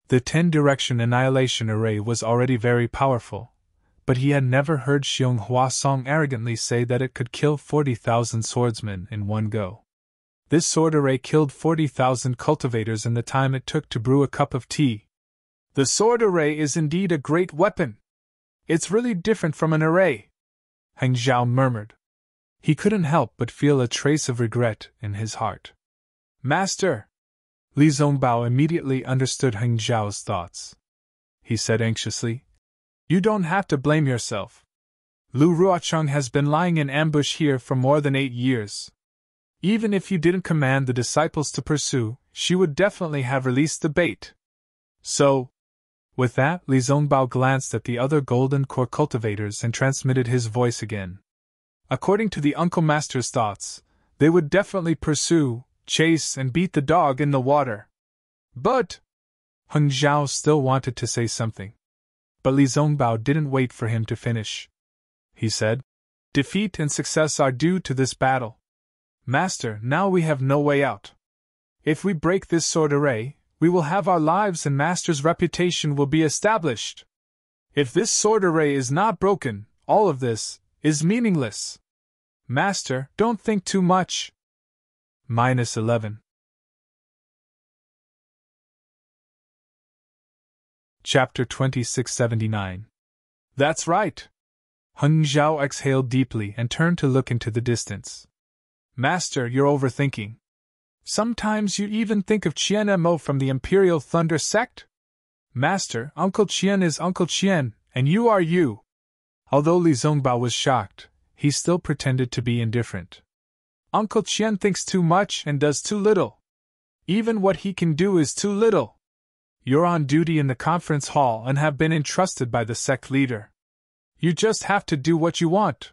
The 10-direction annihilation array was already very powerful, but he had never heard Xiong Huasong arrogantly say that it could kill 40,000 swordsmen in one go. This sword array killed 40,000 cultivators in the time it took to brew a cup of tea. The sword array is indeed a great weapon. It's really different from an array, Heng Zhao murmured. He couldn't help but feel a trace of regret in his heart. Master! Li Zongbao immediately understood Heng Zhao's thoughts. He said anxiously, "You don't have to blame yourself. Lu Ruocheng has been lying in ambush here for more than 8 years. Even if you didn't command the disciples to pursue, she would definitely have released the bait. So..." With that, Li Zongbao glanced at the other golden core cultivators and transmitted his voice again. According to the Uncle Master's thoughts, they would definitely pursue, chase, and beat the dog in the water. But... Heng Zhao still wanted to say something. But Li Zongbao didn't wait for him to finish. He said, "Defeat and success are due to this battle. Master, now we have no way out. If we break this sword array, we will have our lives and Master's reputation will be established. If this sword array is not broken, all of this is meaningless. Master, don't think too much." -11. Chapter 2679. That's right. Heng Zhao exhaled deeply and turned to look into the distance. Master, you're overthinking. Sometimes you even think of Qian Mo from the Imperial Thunder sect? Master, Uncle Qian is Uncle Qian, and you are you. Although Li Zongbao was shocked, he still pretended to be indifferent. Uncle Qian thinks too much and does too little. Even what he can do is too little. You're on duty in the conference hall and have been entrusted by the sect leader. You just have to do what you want.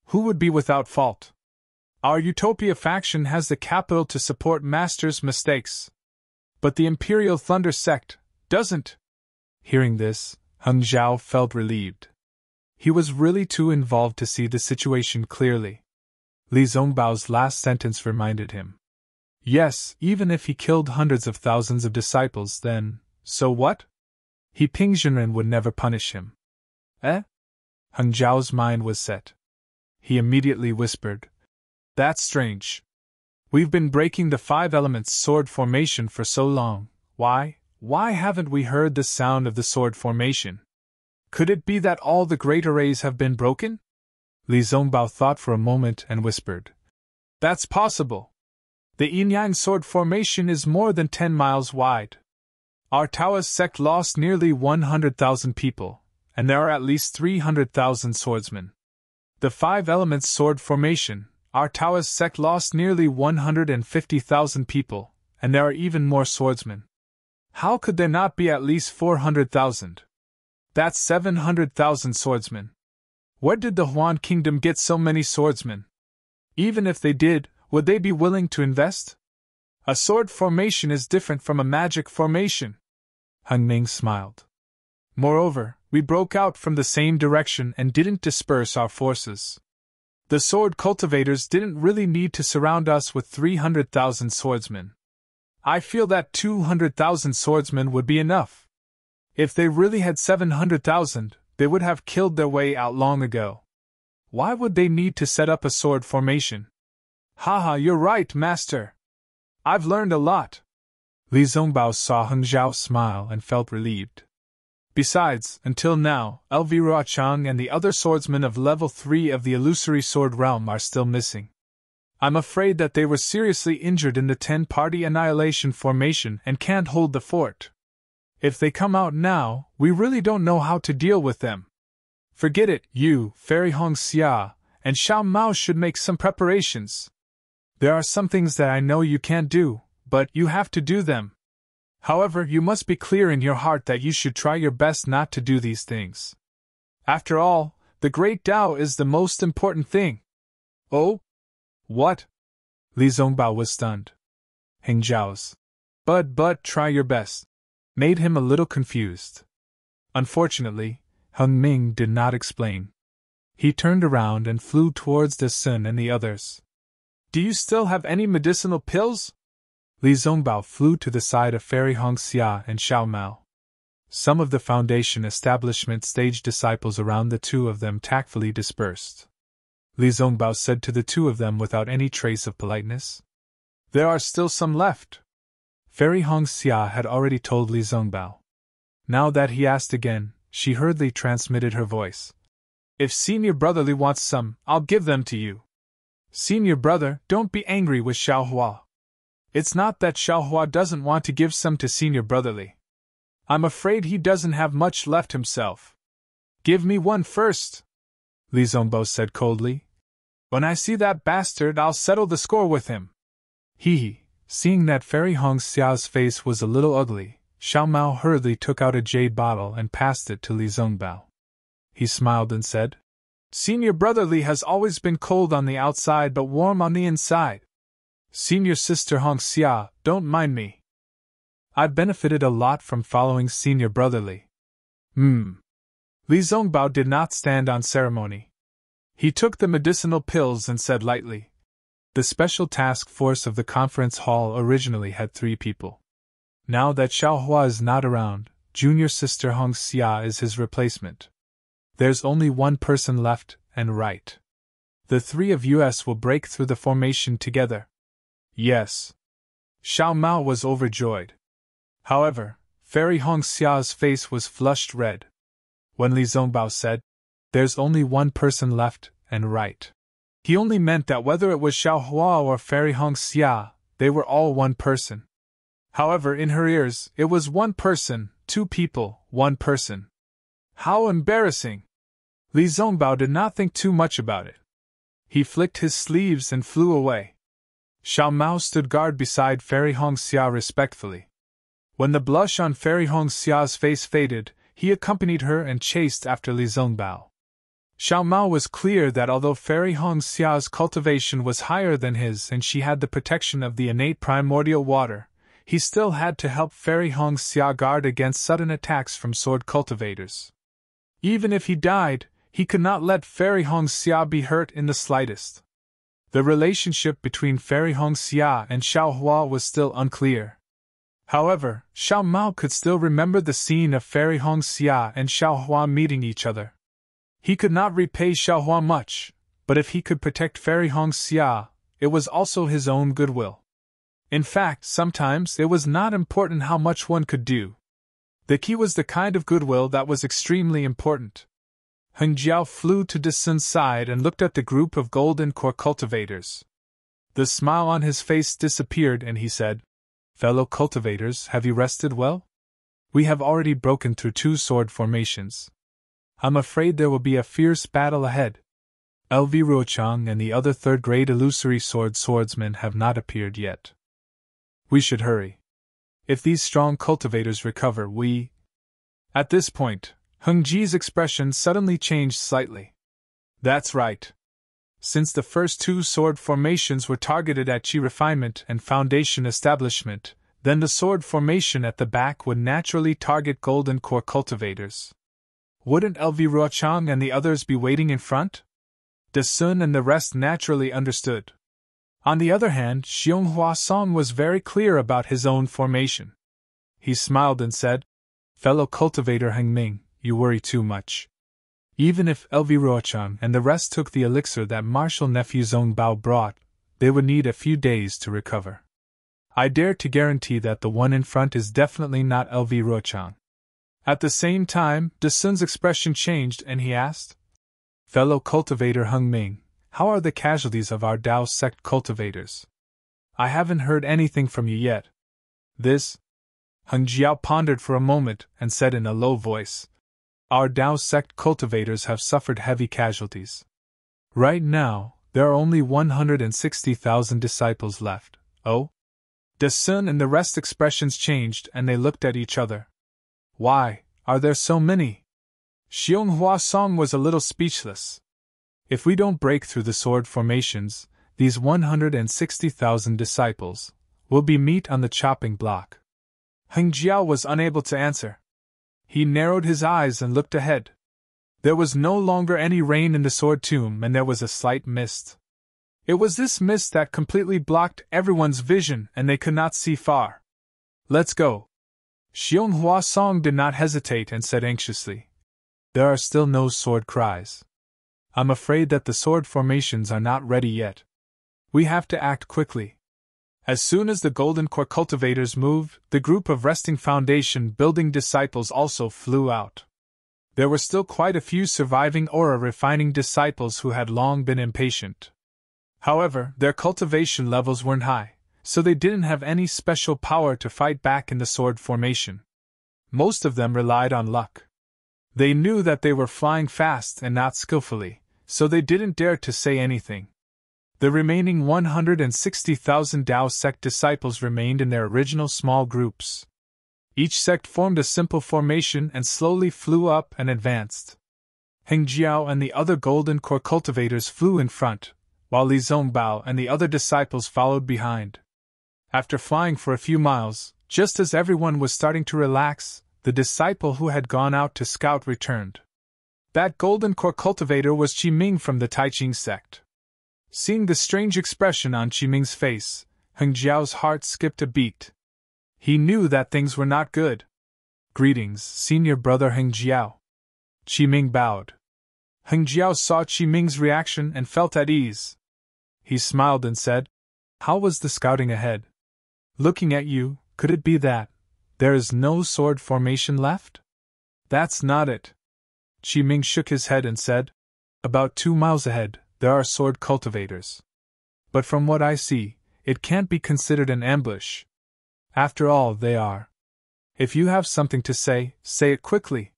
Who would be without fault? Our Utopia faction has the capital to support Master's mistakes. But the Imperial Thunder sect doesn't. Hearing this, Heng Zhao felt relieved. He was really too involved to see the situation clearly. Li Zongbao's last sentence reminded him. Yes, even if he killed hundreds of thousands of disciples, then, so what? Ping Zhenren would never punish him. Eh? Heng Zhao's mind was set. He immediately whispered, "That's strange. We've been breaking the 5 elements sword formation for so long. Why haven't we heard the sound of the sword formation? Could it be that all the great arrays have been broken?" Li Zongbao thought for a moment and whispered, "That's possible. The yin-yang sword formation is more than 10 miles wide. Our Taoist sect lost nearly 100,000 people, and there are at least 300,000 swordsmen. The 5 elements sword formation, our Taoist sect lost nearly 150,000 people, and there are even more swordsmen. How could there not be at least 400,000? That's 700,000 swordsmen. Where did the Huan Kingdom get so many swordsmen? Even if they did, would they be willing to invest? A sword formation is different from a magic formation." Heng Ming smiled. "Moreover, we broke out from the same direction and didn't disperse our forces. The sword cultivators didn't really need to surround us with 300,000 swordsmen. I feel that 200,000 swordsmen would be enough. If they really had 700,000, they would have killed their way out long ago. Why would they need to set up a sword formation?" "Haha, you're right, Master. I've learned a lot." Li Zongbao saw Heng Zhao smile and felt relieved. Besides, until now, LV Ruochang and the other swordsmen of level 3 of the illusory sword realm are still missing. I'm afraid that they were seriously injured in the 10-party annihilation formation and can't hold the fort. If they come out now, we really don't know how to deal with them. Forget it, you, Fairy Hong Xia, and Xiao Mao should make some preparations. There are some things that I know you can't do, but you have to do them. However, you must be clear in your heart that you should try your best not to do these things. After all, the Great Tao is the most important thing. Oh? What? Li Zongbao was stunned. Heng Zhao's but try your best made him a little confused. Unfortunately, Heng Ming did not explain. He turned around and flew towards the Sun and the others. Do you still have any medicinal pills? Li Zongbao flew to the side of Fairy Hong Xia and Xiao Mao. Some of the Foundation establishment stage disciples around the two of them tactfully dispersed. Li Zongbao said to the two of them without any trace of politeness. There are still some left. Fairy Hong Xia had already told Li Zongbao. Now that he asked again, she hurriedly transmitted her voice. If Senior Brother Li wants some, I'll give them to you. Senior Brother, don't be angry with Xiaohua. It's not that Xiaohua doesn't want to give some to Senior Brother Li. I'm afraid he doesn't have much left himself. Give me one first, Li Zongbao said coldly. When I see that bastard, I'll settle the score with him. Seeing that Fairy Hong Xia's face was a little ugly, Xiao Mao hurriedly took out a jade bottle and passed it to Li Zongbao. He smiled and said, Senior Brother Li has always been cold on the outside but warm on the inside. Senior Sister Hong Xia, don't mind me. I've benefited a lot from following Senior Brother Li. Li Zongbao did not stand on ceremony. He took the medicinal pills and said lightly, the special task force of the conference hall originally had 3 people. Now that Xiaohua is not around, Junior Sister Hong Xia is his replacement. There's only 1 person left, and right. The 3 of us will break through the formation together. Yes. Xiao Mao was overjoyed. However, Fairy Hong Xia's face was flushed red. When Li Zongbao said, there's only 1 person left, and right, he only meant that whether it was Xiaohua or Fairy Hong Xia, they were all 1 person. However, in her ears, it was 1 person, 2 people, 1 person. How embarrassing! Li Zongbao did not think too much about it. He flicked his sleeves and flew away. Xiao Mao stood guard beside Fairy Hong Xia respectfully. When the blush on Fairy Hong Xia's face faded, he accompanied her and chased after Li Zongbao. Xiao Mao was clear that although Fairy Hong Xia's cultivation was higher than his and she had the protection of the innate primordial water, he still had to help Fairy Hong Xia guard against sudden attacks from sword cultivators. Even if he died, he could not let Fairy Hong Xia be hurt in the slightest. The relationship between Fairy Hong Xia and Xiaohua was still unclear. However, Xiao Mao could still remember the scene of Fairy Hong Xia and Xiaohua meeting each other. He could not repay Xiaohua much, but if he could protect Fairy Hong Xia, it was also his own goodwill. In fact, sometimes it was not important how much one could do. The key was the kind of goodwill that was extremely important. Heng Jiao flew to Desun's side and looked at the group of golden core cultivators. The smile on his face disappeared and he said, Fellow cultivators, have you rested well? We have already broken through 2 sword formations. I'm afraid there will be a fierce battle ahead. LV Ruochang and the other 3rd-grade illusory swordsmen have not appeared yet. We should hurry. If these strong cultivators recover, we... At this point, Heng Ji's expression suddenly changed slightly. That's right. Since the first 2 sword formations were targeted at Qi refinement and foundation establishment, then the sword formation at the back would naturally target golden core cultivators. Wouldn't LV Ruochang and the others be waiting in front? Desun and the rest naturally understood. On the other hand, Xiong Song was very clear about his own formation. He smiled and said, Fellow cultivator Heng Ming, you worry too much. Even if LV Ruochang and the rest took the elixir that Martial Nephew Zongbao brought, they would need a few days to recover. I dare to guarantee that the one in front is definitely not LV Ruochang. At the same time, Desun's expression changed and he asked, Fellow cultivator Heng Ming, how are the casualties of our Dao sect cultivators? I haven't heard anything from you yet. This? Heng Jiao pondered for a moment and said in a low voice, Our Dao sect cultivators have suffered heavy casualties. Right now, there are only 160,000 disciples left. Oh? Desun and the rest expressions changed and they looked at each other. Why are there so many? Xiong Song was a little speechless. If we don't break through the sword formations, these 160,000 disciples will be meat on the chopping block. Heng Jiao was unable to answer. He narrowed his eyes and looked ahead. There was no longer any rain in the sword tomb, and there was a slight mist. It was this mist that completely blocked everyone's vision, and they could not see far. Let's go. Xiong Song did not hesitate and said anxiously. There are still no sword cries. I'm afraid that the sword formations are not ready yet. We have to act quickly. As soon as the Golden Core cultivators moved, the group of resting foundation building disciples also flew out. There were still quite a few surviving aura refining disciples who had long been impatient. However, their cultivation levels weren't high, so they didn't have any special power to fight back in the sword formation. Most of them relied on luck. They knew that they were flying fast and not skillfully, so they didn't dare to say anything. The remaining 160,000 Dao sect disciples remained in their original small groups. Each sect formed a simple formation and slowly flew up and advanced. Heng Jiao and the other Golden Core cultivators flew in front, while Li Zongbao and the other disciples followed behind. After flying for a few miles, just as everyone was starting to relax, the disciple who had gone out to scout returned. That Golden Core cultivator was Qi Ming from the Taiching sect. Seeing the strange expression on Qi Ming's face, Heng Jiao's heart skipped a beat. He knew that things were not good. Greetings, senior brother Heng Jiao. Qi Ming bowed. Heng Jiao saw Qi Ming's reaction and felt at ease. He smiled and said, How was the scouting ahead? Looking at you, could it be that there is no sword formation left? That's not it. Qi Ming shook his head and said, About 2 miles ahead, there are sword cultivators. But from what I see, it can't be considered an ambush. After all, they are. If you have something to say, say it quickly.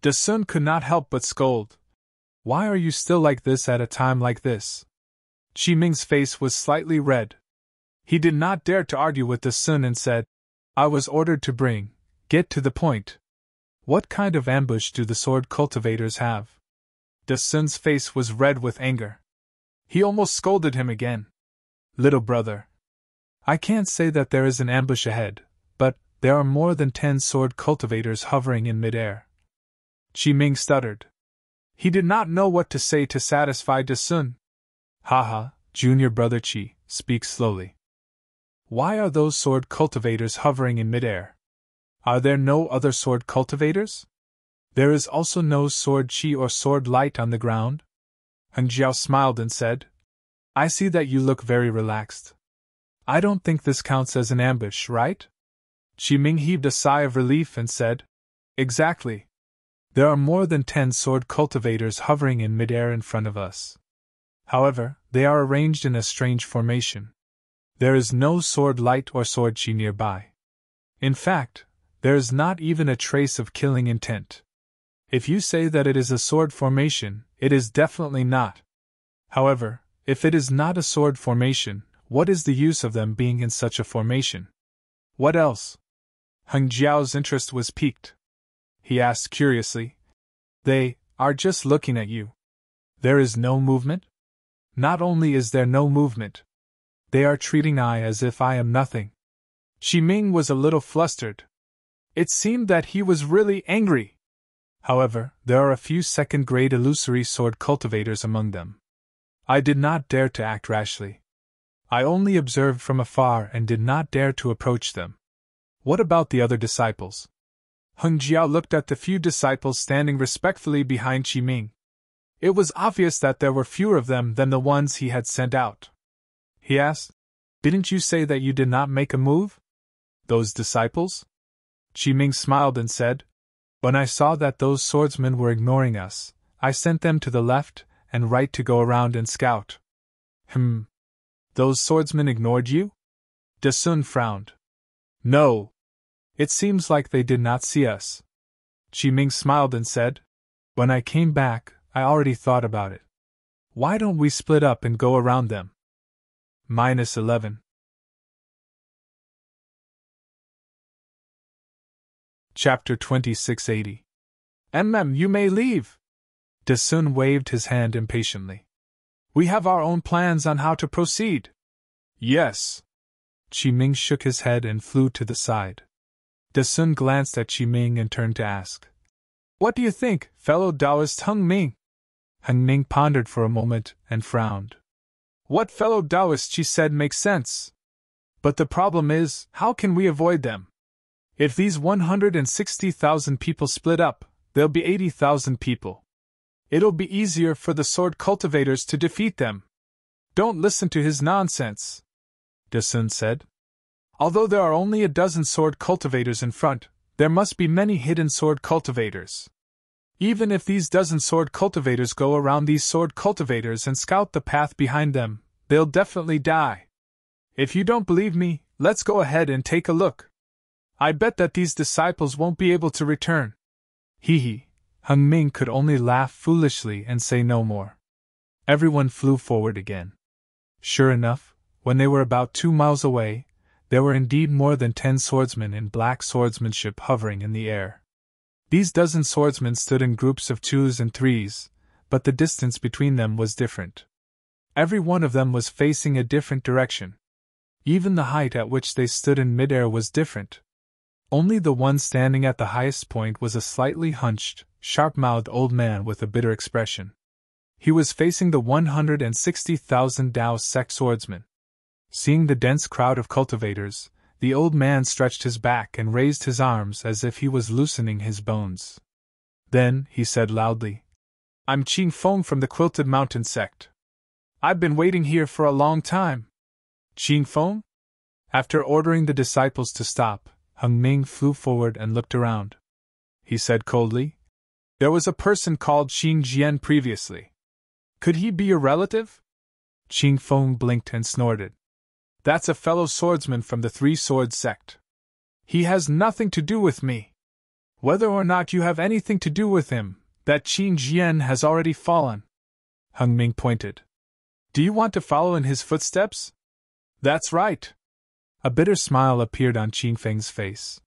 De Sun could not help but scold. Why are you still like this at a time like this? Qi Ming's face was slightly red. He did not dare to argue with De Sun and said, I was ordered to get to the point. What kind of ambush do the sword cultivators have? De Sun's face was red with anger. He almost scolded him again. Little brother, I can't say that there is an ambush ahead, but there are more than 10 sword cultivators hovering in midair. Qi Ming stuttered. He did not know what to say to satisfy De Sun. Haha, junior brother Qi, speak slowly. Why are those sword cultivators hovering in midair? Are there no other sword cultivators? There is also no sword chi or sword light on the ground? Heng Jiao smiled and said, I see that you look very relaxed. I don't think this counts as an ambush, right? Qi Ming heaved a sigh of relief and said, Exactly. There are more than 10 sword cultivators hovering in midair in front of us. However, they are arranged in a strange formation. There is no sword light or sword chi nearby. In fact, there is not even a trace of killing intent. If you say that it is a sword formation, it is definitely not. However, if it is not a sword formation, what is the use of them being in such a formation? What else? Heng Jiao's interest was piqued. He asked curiously, They are just looking at you. There is no movement? Not only is there no movement, they are treating I as if I am nothing. Qi Ming was a little flustered. It seemed that he was really angry. However, there are a few second-grade illusory sword cultivators among them. I did not dare to act rashly. I only observed from afar and did not dare to approach them. What about the other disciples? Heng Jiao looked at the few disciples standing respectfully behind Qi Ming. It was obvious that there were fewer of them than the ones he had sent out. He asked, Didn't you say that you did not make a move? Those disciples? Qi Ming smiled and said, When I saw that those swordsmen were ignoring us, I sent them to the left and right to go around and scout. Those swordsmen ignored you? De Sun frowned. No. It seems like they did not see us. Qi Ming smiled and said, When I came back, I already thought about it. Why don't we split up and go around them? -11. Chapter 2680. You may leave. Desun waved his hand impatiently. We have our own plans on how to proceed. Yes. Qiming shook his head and flew to the side. Desun glanced at Qiming and turned to ask, What do you think, fellow Taoist Heng Ming? Heng Ming pondered for a moment and frowned. What fellow Taoist she said makes sense. But the problem is, how can we avoid them? If these 160,000 people split up, there'll be 80,000 people. It'll be easier for the sword cultivators to defeat them. Don't listen to his nonsense, Desun said. Although there are only a dozen sword cultivators in front, there must be many hidden sword cultivators. Even if these dozen sword cultivators go around these sword cultivators and scout the path behind them, they'll definitely die. If you don't believe me, let's go ahead and take a look. I bet that these disciples won't be able to return. Hee hee. Heng Ming could only laugh foolishly and say no more. Everyone flew forward again. Sure enough, when they were about 2 miles away, there were indeed more than 10 swordsmen in black swordsmanship hovering in the air. These dozen swordsmen stood in groups of 2s and 3s, but the distance between them was different. Every one of them was facing a different direction. Even the height at which they stood in midair was different. Only the one standing at the highest point was a slightly hunched, sharp-mouthed old man with a bitter expression. He was facing the 160,000 Dao sect swordsmen. Seeing the dense crowd of cultivators, the old man stretched his back and raised his arms as if he was loosening his bones. Then, he said loudly, I'm Qing Feng from the Quilted Mountain sect. I've been waiting here for a long time. Qing Feng? After ordering the disciples to stop, Heng Ming flew forward and looked around. He said coldly, There was a person called Qing Jian previously. Could he be your relative? Qing Feng blinked and snorted. That's a fellow swordsman from the Three-Sword sect. He has nothing to do with me. Whether or not you have anything to do with him, that Qing Jian has already fallen. Heng Ming pointed. Do you want to follow in his footsteps? That's right. A bitter smile appeared on Qing Feng's face.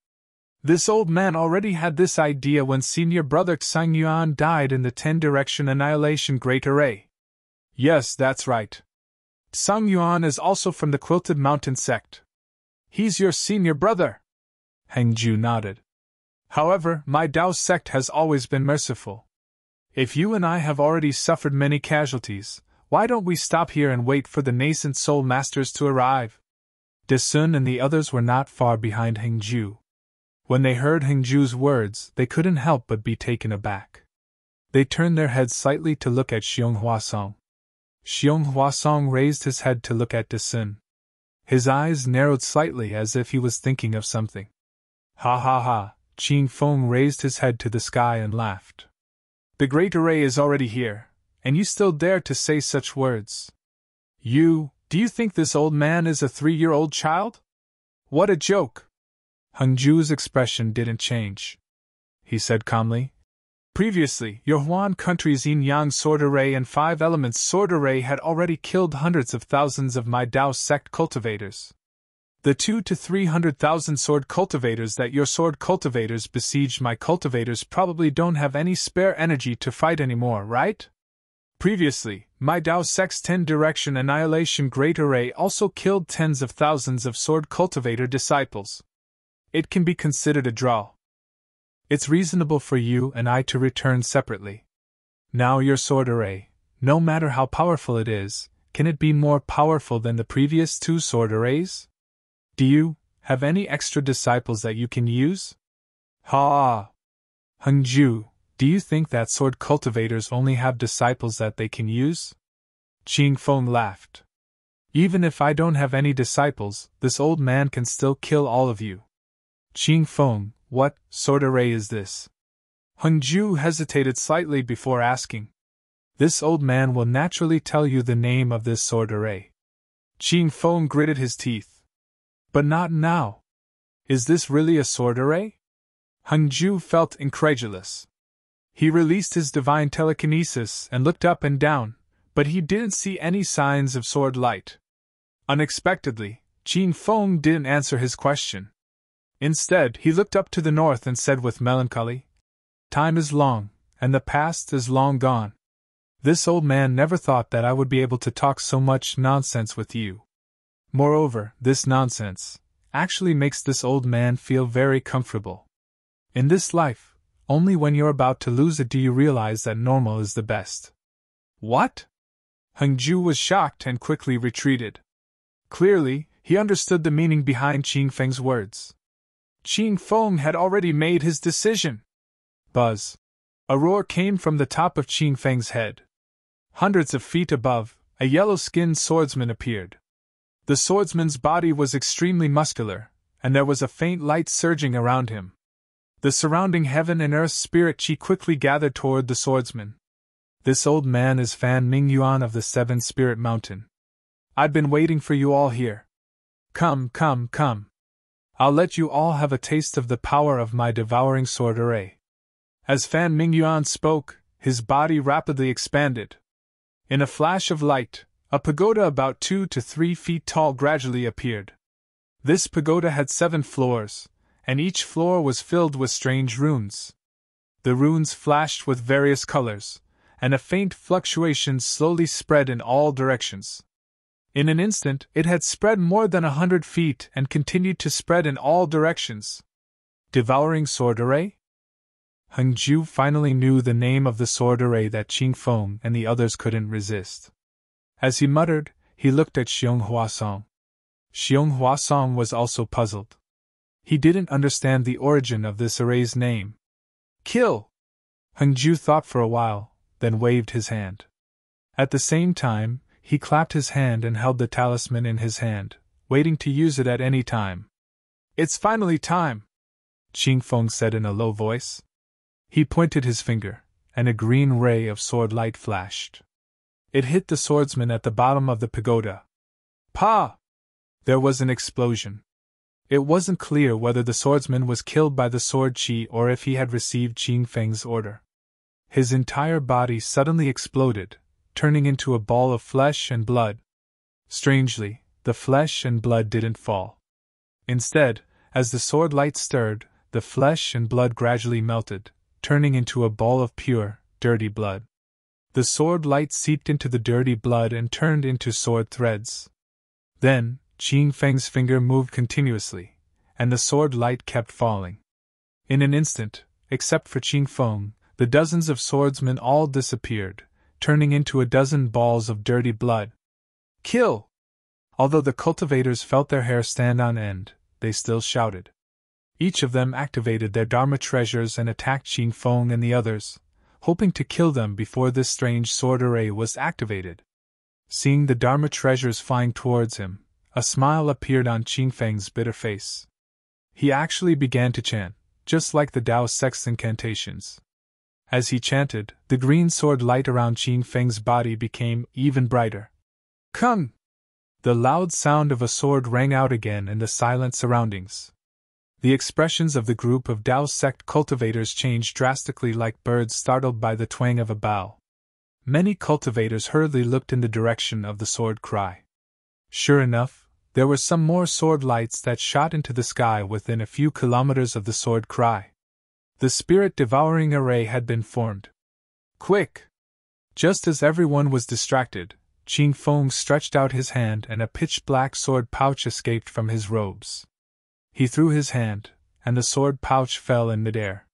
This old man already had this idea when senior brother Xang Yuan died in the 10-direction annihilation Great Array. Yes, that's right. Xang Yuan is also from the Quilted Mountain sect. He's your senior brother. Heng Ju nodded. However, my Dao sect has always been merciful. If you and I have already suffered many casualties, why don't we stop here and wait for the nascent soul masters to arrive? Desun and the others were not far behind Heng Ju. When they heard Heng Ju's words, they couldn't help but be taken aback. They turned their heads slightly to look at Xiong Huasong. Xiong Huasong raised his head to look at Desun. His eyes narrowed slightly as if he was thinking of something. Ha ha ha, Qing Feng raised his head to the sky and laughed. The Great Array is already here, and you still dare to say such words. Do you think this old man is a 3-year-old child? What a joke! Heng Ju's expression didn't change. He said calmly, Previously, your Huan country's yin-yang sword array and 5 elements sword array had already killed hundreds of thousands of my Dao sect cultivators. The 200,000 to 300,000 sword cultivators that your sword cultivators besieged my cultivators probably don't have any spare energy to fight anymore, right? Previously, my Dao sect's 10-direction annihilation Great Array also killed tens of thousands of sword cultivator disciples. It can be considered a draw. It's reasonable for you and I to return separately. Now your sword array, no matter how powerful it is, can it be more powerful than the previous 2 sword arrays? Do you have any extra disciples that you can use? Ha! Heng Ju, do you think that sword cultivators only have disciples that they can use? Qing Feng laughed. Even if I don't have any disciples, this old man can still kill all of you. Qing Feng, what sword array is this? Heng Ju hesitated slightly before asking. This old man will naturally tell you the name of this sword array. Qing Feng gritted his teeth. But not now. Is this really a sword array? Heng Ju felt incredulous. He released his divine telekinesis and looked up and down, but he didn't see any signs of sword light. Unexpectedly, Qing Feng didn't answer his question. Instead, he looked up to the north and said with melancholy, Time is long, and the past is long gone. This old man never thought that I would be able to talk so much nonsense with you. Moreover, this nonsense actually makes this old man feel very comfortable. In this life, only when you're about to lose it do you realize that normal is the best. What? Hengju was shocked and quickly retreated. Clearly, he understood the meaning behind Qing Feng's words. Qing Feng had already made his decision. Buzz. A roar came from the top of Qing Feng's head. Hundreds of feet above, a yellow-skinned swordsman appeared. The swordsman's body was extremely muscular, and there was a faint light surging around him. The surrounding heaven and earth spirit qi quickly gathered toward the swordsman. This old man is Fan Mingyuan of the Seven Spirit Mountain. I'd been waiting for you all here. Come, come, come. I'll let you all have a taste of the power of my devouring sword array. As Fan Mingyuan spoke, his body rapidly expanded. In a flash of light, a pagoda about 2 to 3 feet tall gradually appeared. This pagoda had 7 floors, and each floor was filled with strange runes. The runes flashed with various colors, and a faint fluctuation slowly spread in all directions. In an instant, it had spread more than 100 feet and continued to spread in all directions. Devouring sword array? Hengju finally knew the name of the sword array that Qing Feng and the others couldn't resist. As he muttered, he looked at Xiong Huasong. Xiong Huasong was also puzzled. He didn't understand the origin of this array's name. Kill! Hengju thought for a while, then waved his hand. At the same time, he clapped his hand and held the talisman in his hand, waiting to use it at any time. It's finally time, Qing Feng said in a low voice. He pointed his finger, and a green ray of sword light flashed. It hit the swordsman at the bottom of the pagoda. Pa! There was an explosion. It wasn't clear whether the swordsman was killed by the sword qi or if he had received Qing Feng's order. His entire body suddenly exploded, turning into a ball of flesh and blood. Strangely, the flesh and blood didn't fall. Instead, as the sword light stirred, the flesh and blood gradually melted, turning into a ball of pure, dirty blood. The sword light seeped into the dirty blood and turned into sword threads. Then, Qing Feng's finger moved continuously, and the sword light kept falling. In an instant, except for Qing Feng, the dozens of swordsmen all disappeared, turning into a dozen balls of dirty blood. Kill! Although the cultivators felt their hair stand on end, they still shouted. Each of them activated their Dharma treasures and attacked Qing Feng and the others, hoping to kill them before this strange sword array was activated. Seeing the Dharma treasures flying towards him, a smile appeared on Qing Feng's bitter face. He actually began to chant, just like the Tao Sect's incantations. As he chanted, the green sword light around Qing Feng's body became even brighter. Kung! The loud sound of a sword rang out again in the silent surroundings. The expressions of the group of Tao Sect cultivators changed drastically like birds startled by the twang of a bow. Many cultivators hurriedly looked in the direction of the sword cry. Sure enough, there were some more sword lights that shot into the sky within a few kilometers of the sword cry. The spirit-devouring array had been formed. Quick! Just as everyone was distracted, Qing Feng stretched out his hand and a pitch-black sword pouch escaped from his robes. He threw his hand, and the sword pouch fell in midair.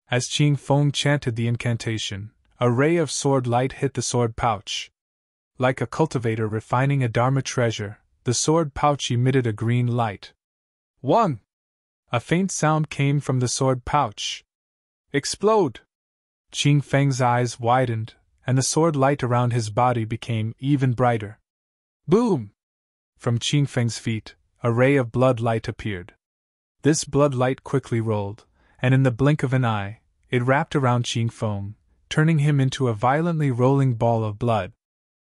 As Qing Feng chanted the incantation, a ray of sword light hit the sword pouch. Like a cultivator refining a Dharma treasure, the sword pouch emitted a green light. Wang! A faint sound came from the sword pouch. Explode! Qing Feng's eyes widened, and the sword light around his body became even brighter. Boom! From Qing Feng's feet, a ray of blood light appeared. This blood light quickly rolled, and in the blink of an eye, it wrapped around Qing Feng, turning him into a violently rolling ball of blood.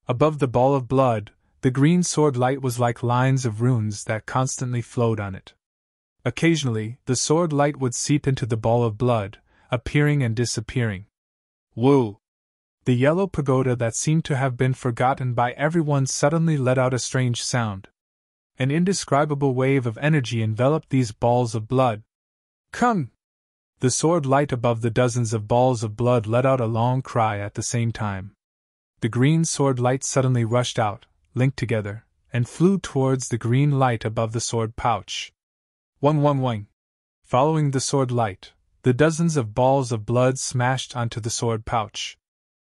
Above the ball of blood, the green sword light was like lines of runes that constantly flowed on it. Occasionally, the sword light would seep into the ball of blood, appearing and disappearing. Woo! The yellow pagoda that seemed to have been forgotten by everyone suddenly let out a strange sound. An indescribable wave of energy enveloped these balls of blood. Kung! The sword light above the dozens of balls of blood let out a long cry at the same time. The green sword light suddenly rushed out, linked together, and flew towards the green light above the sword pouch. Wang. Following the sword light, the dozens of balls of blood smashed onto the sword pouch.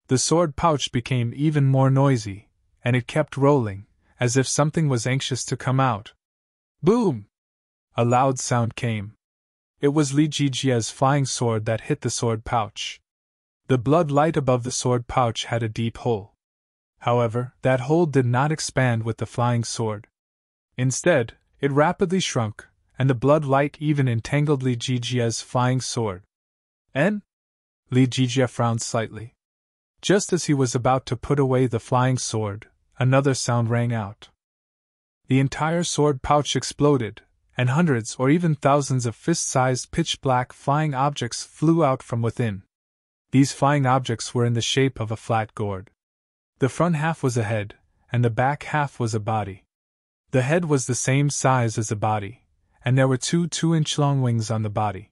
The sword pouch became even more noisy, and it kept rolling, as if something was anxious to come out. Boom! A loud sound came. It was Li Jijia's flying sword that hit the sword pouch. The blood light above the sword pouch had a deep hole. However, that hole did not expand with the flying sword. Instead, it rapidly shrunk, and the blood light even entangled Li Jijia's flying sword. En? Li Jijia frowned slightly. Just as he was about to put away the flying sword, another sound rang out. The entire sword pouch exploded, and hundreds or even thousands of fist-sized pitch-black flying objects flew out from within. These flying objects were in the shape of a flat gourd. The front half was a head, and the back half was a body. The head was the same size as the body, and there were two 2-inch-long wings on the body.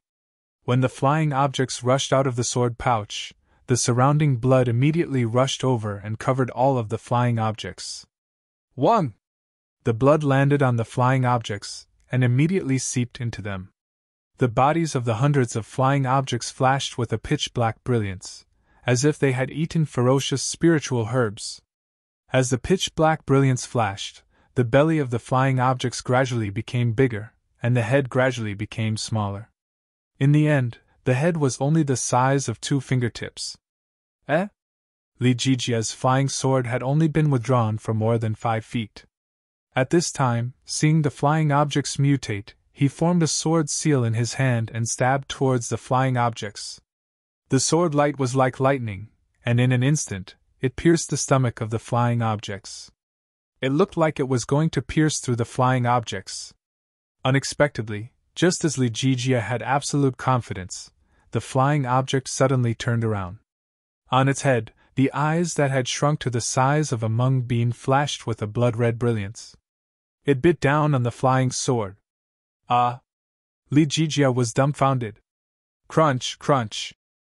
When the flying objects rushed out of the sword pouch, the surrounding blood immediately rushed over and covered all of the flying objects. Wang! The blood landed on the flying objects, and immediately seeped into them. The bodies of the hundreds of flying objects flashed with a pitch-black brilliance, as if they had eaten ferocious spiritual herbs. As the pitch-black brilliance flashed, the belly of the flying objects gradually became bigger, and the head gradually became smaller. In the end, the head was only the size of 2 fingertips. Li Jijia's flying sword had only been withdrawn for more than 5 feet. At this time, seeing the flying objects mutate, he formed a sword seal in his hand and stabbed towards the flying objects. The sword light was like lightning, and in an instant, it pierced the stomach of the flying objects. It looked like it was going to pierce through the flying objects. Unexpectedly, just as Li Jijia had absolute confidence, the flying object suddenly turned around. On its head, the eyes that had shrunk to the size of a mung bean flashed with a blood-red brilliance. It bit down on the flying sword. Li Jijia was dumbfounded. Crunch, crunch.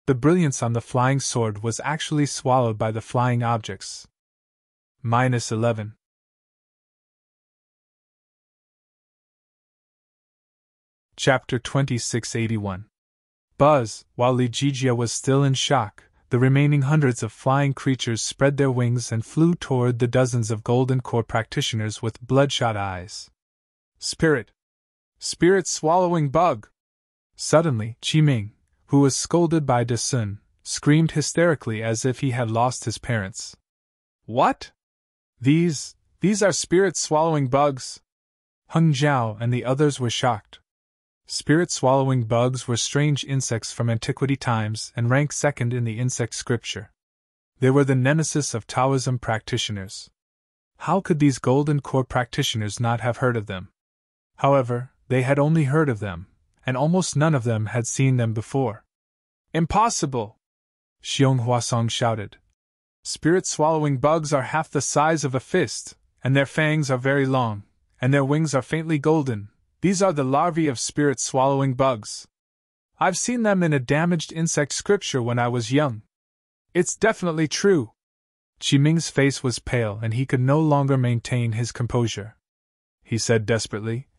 The brilliance on the flying sword was actually swallowed by the flying objects. -11. Chapter 2681. Buzz. While Li Jijia was still in shock, the remaining hundreds of flying creatures spread their wings and flew toward the dozens of golden core practitioners with bloodshot eyes. Spirit! Spirit-swallowing bug! Suddenly, Qiming, who was scolded by De Sun, screamed hysterically as if he had lost his parents. What? These are spirit-swallowing bugs? Heng Zhao and the others were shocked. Spirit-swallowing bugs were strange insects from antiquity times and ranked second in the insect scripture. They were the nemesis of Taoism practitioners. How could these golden core practitioners not have heard of them? However, they had only heard of them, and almost none of them had seen them before. Impossible! Xiong Huasong shouted. Spirit-swallowing bugs are half the size of a fist, and their fangs are very long, and their wings are faintly golden. These are the larvae of spirit-swallowing bugs. I've seen them in a damaged insect scripture when I was young. It's definitely true. Qiming's face was pale and he could no longer maintain his composure. He said desperately,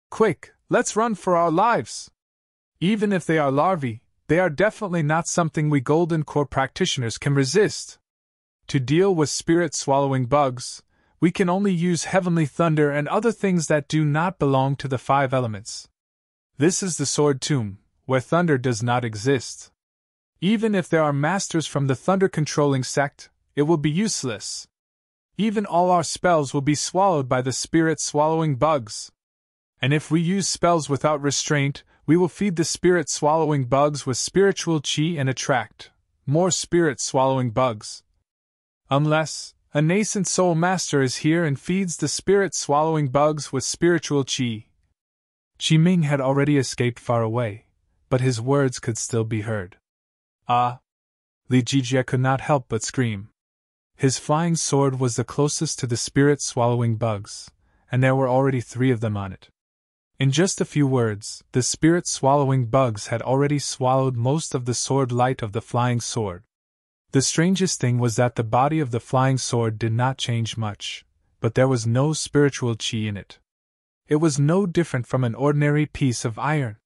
Quick, let's run for our lives! Even if they are larvae, they are definitely not something we golden core practitioners can resist. To deal with spirit-swallowing bugs, we can only use heavenly thunder and other things that do not belong to the 5 elements. This is the sword tomb, where thunder does not exist. Even if there are masters from the thunder-controlling sect, it will be useless. Even all our spells will be swallowed by the spirit-swallowing bugs. And if we use spells without restraint, we will feed the spirit-swallowing bugs with spiritual qi and attract more spirit-swallowing bugs. Unless a nascent soul master is here and feeds the spirit-swallowing bugs with spiritual qi. Qiming had already escaped far away, but his words could still be heard. Li Jijia could not help but scream. His flying sword was the closest to the spirit-swallowing bugs, and there were already 3 of them on it. In just a few words, the spirit-swallowing bugs had already swallowed most of the sword light of the flying sword. The strangest thing was that the body of the flying sword did not change much, but there was no spiritual chi in it. It was no different from an ordinary piece of iron.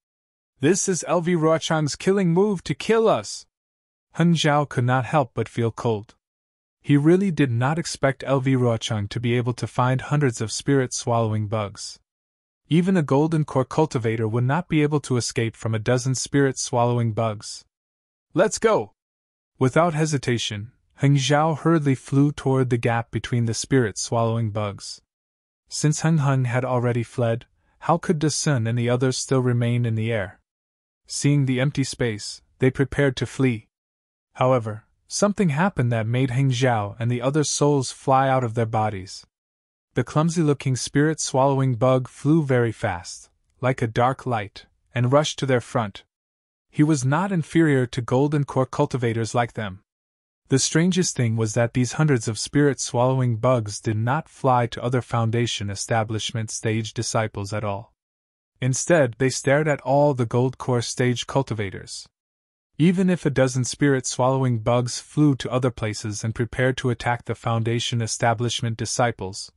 "This is LV Ruochang's killing move to kill us!" Heng Zhao could not help but feel cold. He really did not expect LV Ruochang to be able to find hundreds of spirit-swallowing bugs. Even a golden core cultivator would not be able to escape from a dozen spirit-swallowing bugs. "Let's go!" Without hesitation, Heng Zhao hurriedly flew toward the gap between the spirit-swallowing bugs. Since Heng Heng had already fled, how could De Sun and the others still remain in the air? Seeing the empty space, they prepared to flee. However, something happened that made Heng Zhao and the other souls fly out of their bodies. The clumsy-looking spirit-swallowing bug flew very fast, like a dark light, and rushed to their front. He was not inferior to golden core cultivators like them. The strangest thing was that these hundreds of spirit-swallowing bugs did not fly to other Foundation establishment stage disciples at all. Instead, they stared at all the gold core stage cultivators. Even if a dozen spirit-swallowing bugs flew to other places and prepared to attack the Foundation establishment disciples,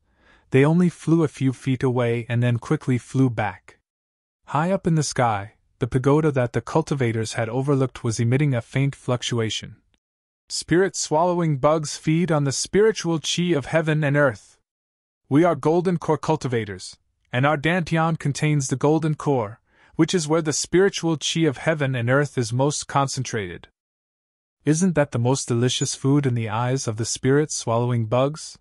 they only flew a few feet away and then quickly flew back. High up in the sky, the pagoda that the cultivators had overlooked was emitting a faint fluctuation. "Spirit-swallowing bugs feed on the spiritual chi of heaven and earth. We are golden core cultivators, and our dantian contains the golden core, which is where the spiritual chi of heaven and earth is most concentrated. Isn't that the most delicious food in the eyes of the spirit-swallowing bugs?"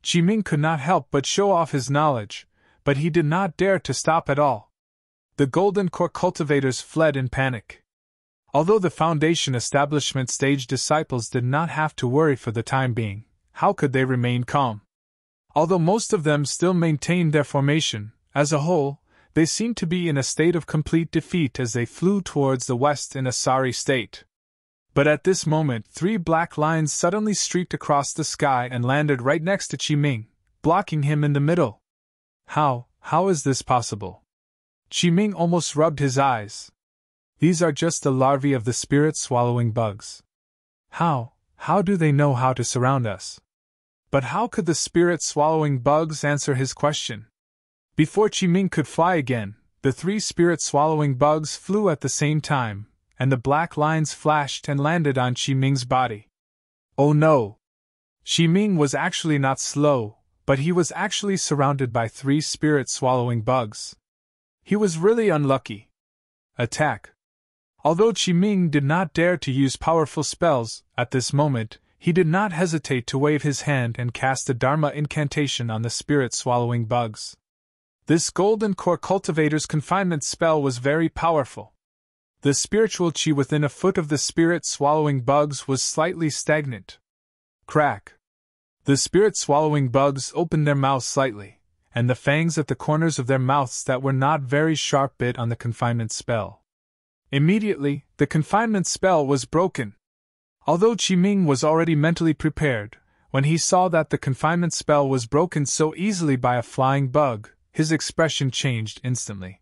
Qiming could not help but show off his knowledge, but he did not dare to stop at all. The golden core cultivators fled in panic. Although the Foundation establishment stage disciples did not have to worry for the time being, how could they remain calm? Although most of them still maintained their formation, as a whole, they seemed to be in a state of complete defeat as they flew towards the west in a sorry state. But at this moment 3 black lines suddenly streaked across the sky and landed right next to Qiming, blocking him in the middle. How is this possible? Qiming almost rubbed his eyes. These are just the larvae of the spirit-swallowing bugs. How do they know how to surround us? But how could the spirit-swallowing bugs answer his question? Before Qiming could fly again, the 3 spirit-swallowing bugs flew at the same time, and the black lines flashed and landed on Qiming's body. Oh no! Qiming was actually not slow, but he was actually surrounded by 3 spirit-swallowing bugs. He was really unlucky. Attack! Although Qiming did not dare to use powerful spells, at this moment, he did not hesitate to wave his hand and cast a Dharma incantation on the spirit-swallowing bugs. This golden core cultivator's confinement spell was very powerful. The spiritual chi within a foot of the spirit-swallowing bugs was slightly stagnant. Crack! The spirit-swallowing bugs opened their mouths slightly, and the fangs at the corners of their mouths that were not very sharp bit on the confinement spell. Immediately, the confinement spell was broken. Although Qiming was already mentally prepared, when he saw that the confinement spell was broken so easily by a flying bug, his expression changed instantly.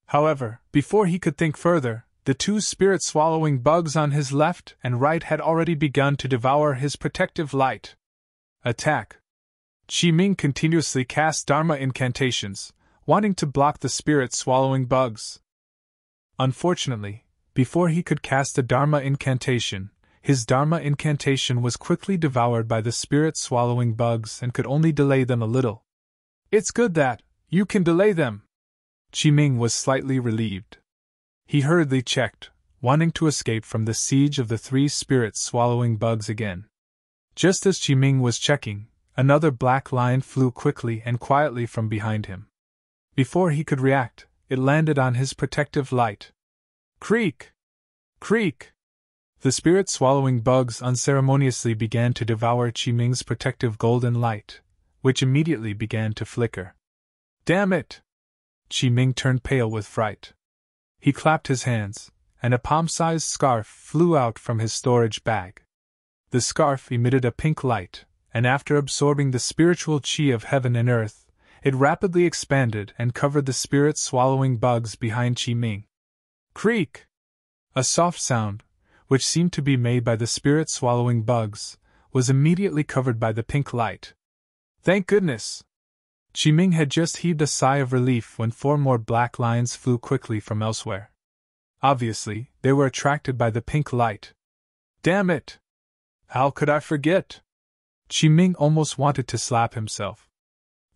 However, before he could think further, the 2 spirit-swallowing bugs on his left and right had already begun to devour his protective light. Attack! Qiming continuously cast Dharma incantations, wanting to block the spirit-swallowing bugs. Unfortunately, before he could cast a Dharma incantation, his Dharma incantation was quickly devoured by the spirit-swallowing bugs and could only delay them a little. "It's good that you can delay them." Qiming was slightly relieved. He hurriedly checked, wanting to escape from the siege of the 3 spirit-swallowing bugs again. Just as Qiming was checking, another black line flew quickly and quietly from behind him. Before he could react, it landed on his protective light. Creak! Creak! The spirit-swallowing bugs unceremoniously began to devour Qiming's protective golden light, which immediately began to flicker. Damn it! Qiming turned pale with fright. He clapped his hands, and a palm-sized scarf flew out from his storage bag. The scarf emitted a pink light, and after absorbing the spiritual chi of heaven and earth, It rapidly expanded and covered the spirit-swallowing bugs behind Qi Ming. Creak! A soft sound, which seemed to be made by the spirit-swallowing bugs, was immediately covered by the pink light. Thank goodness! Qi Ming had just heaved a sigh of relief when 4 more black lines flew quickly from elsewhere. Obviously, they were attracted by the pink light. Damn it! How could I forget? Qi Ming almost wanted to slap himself.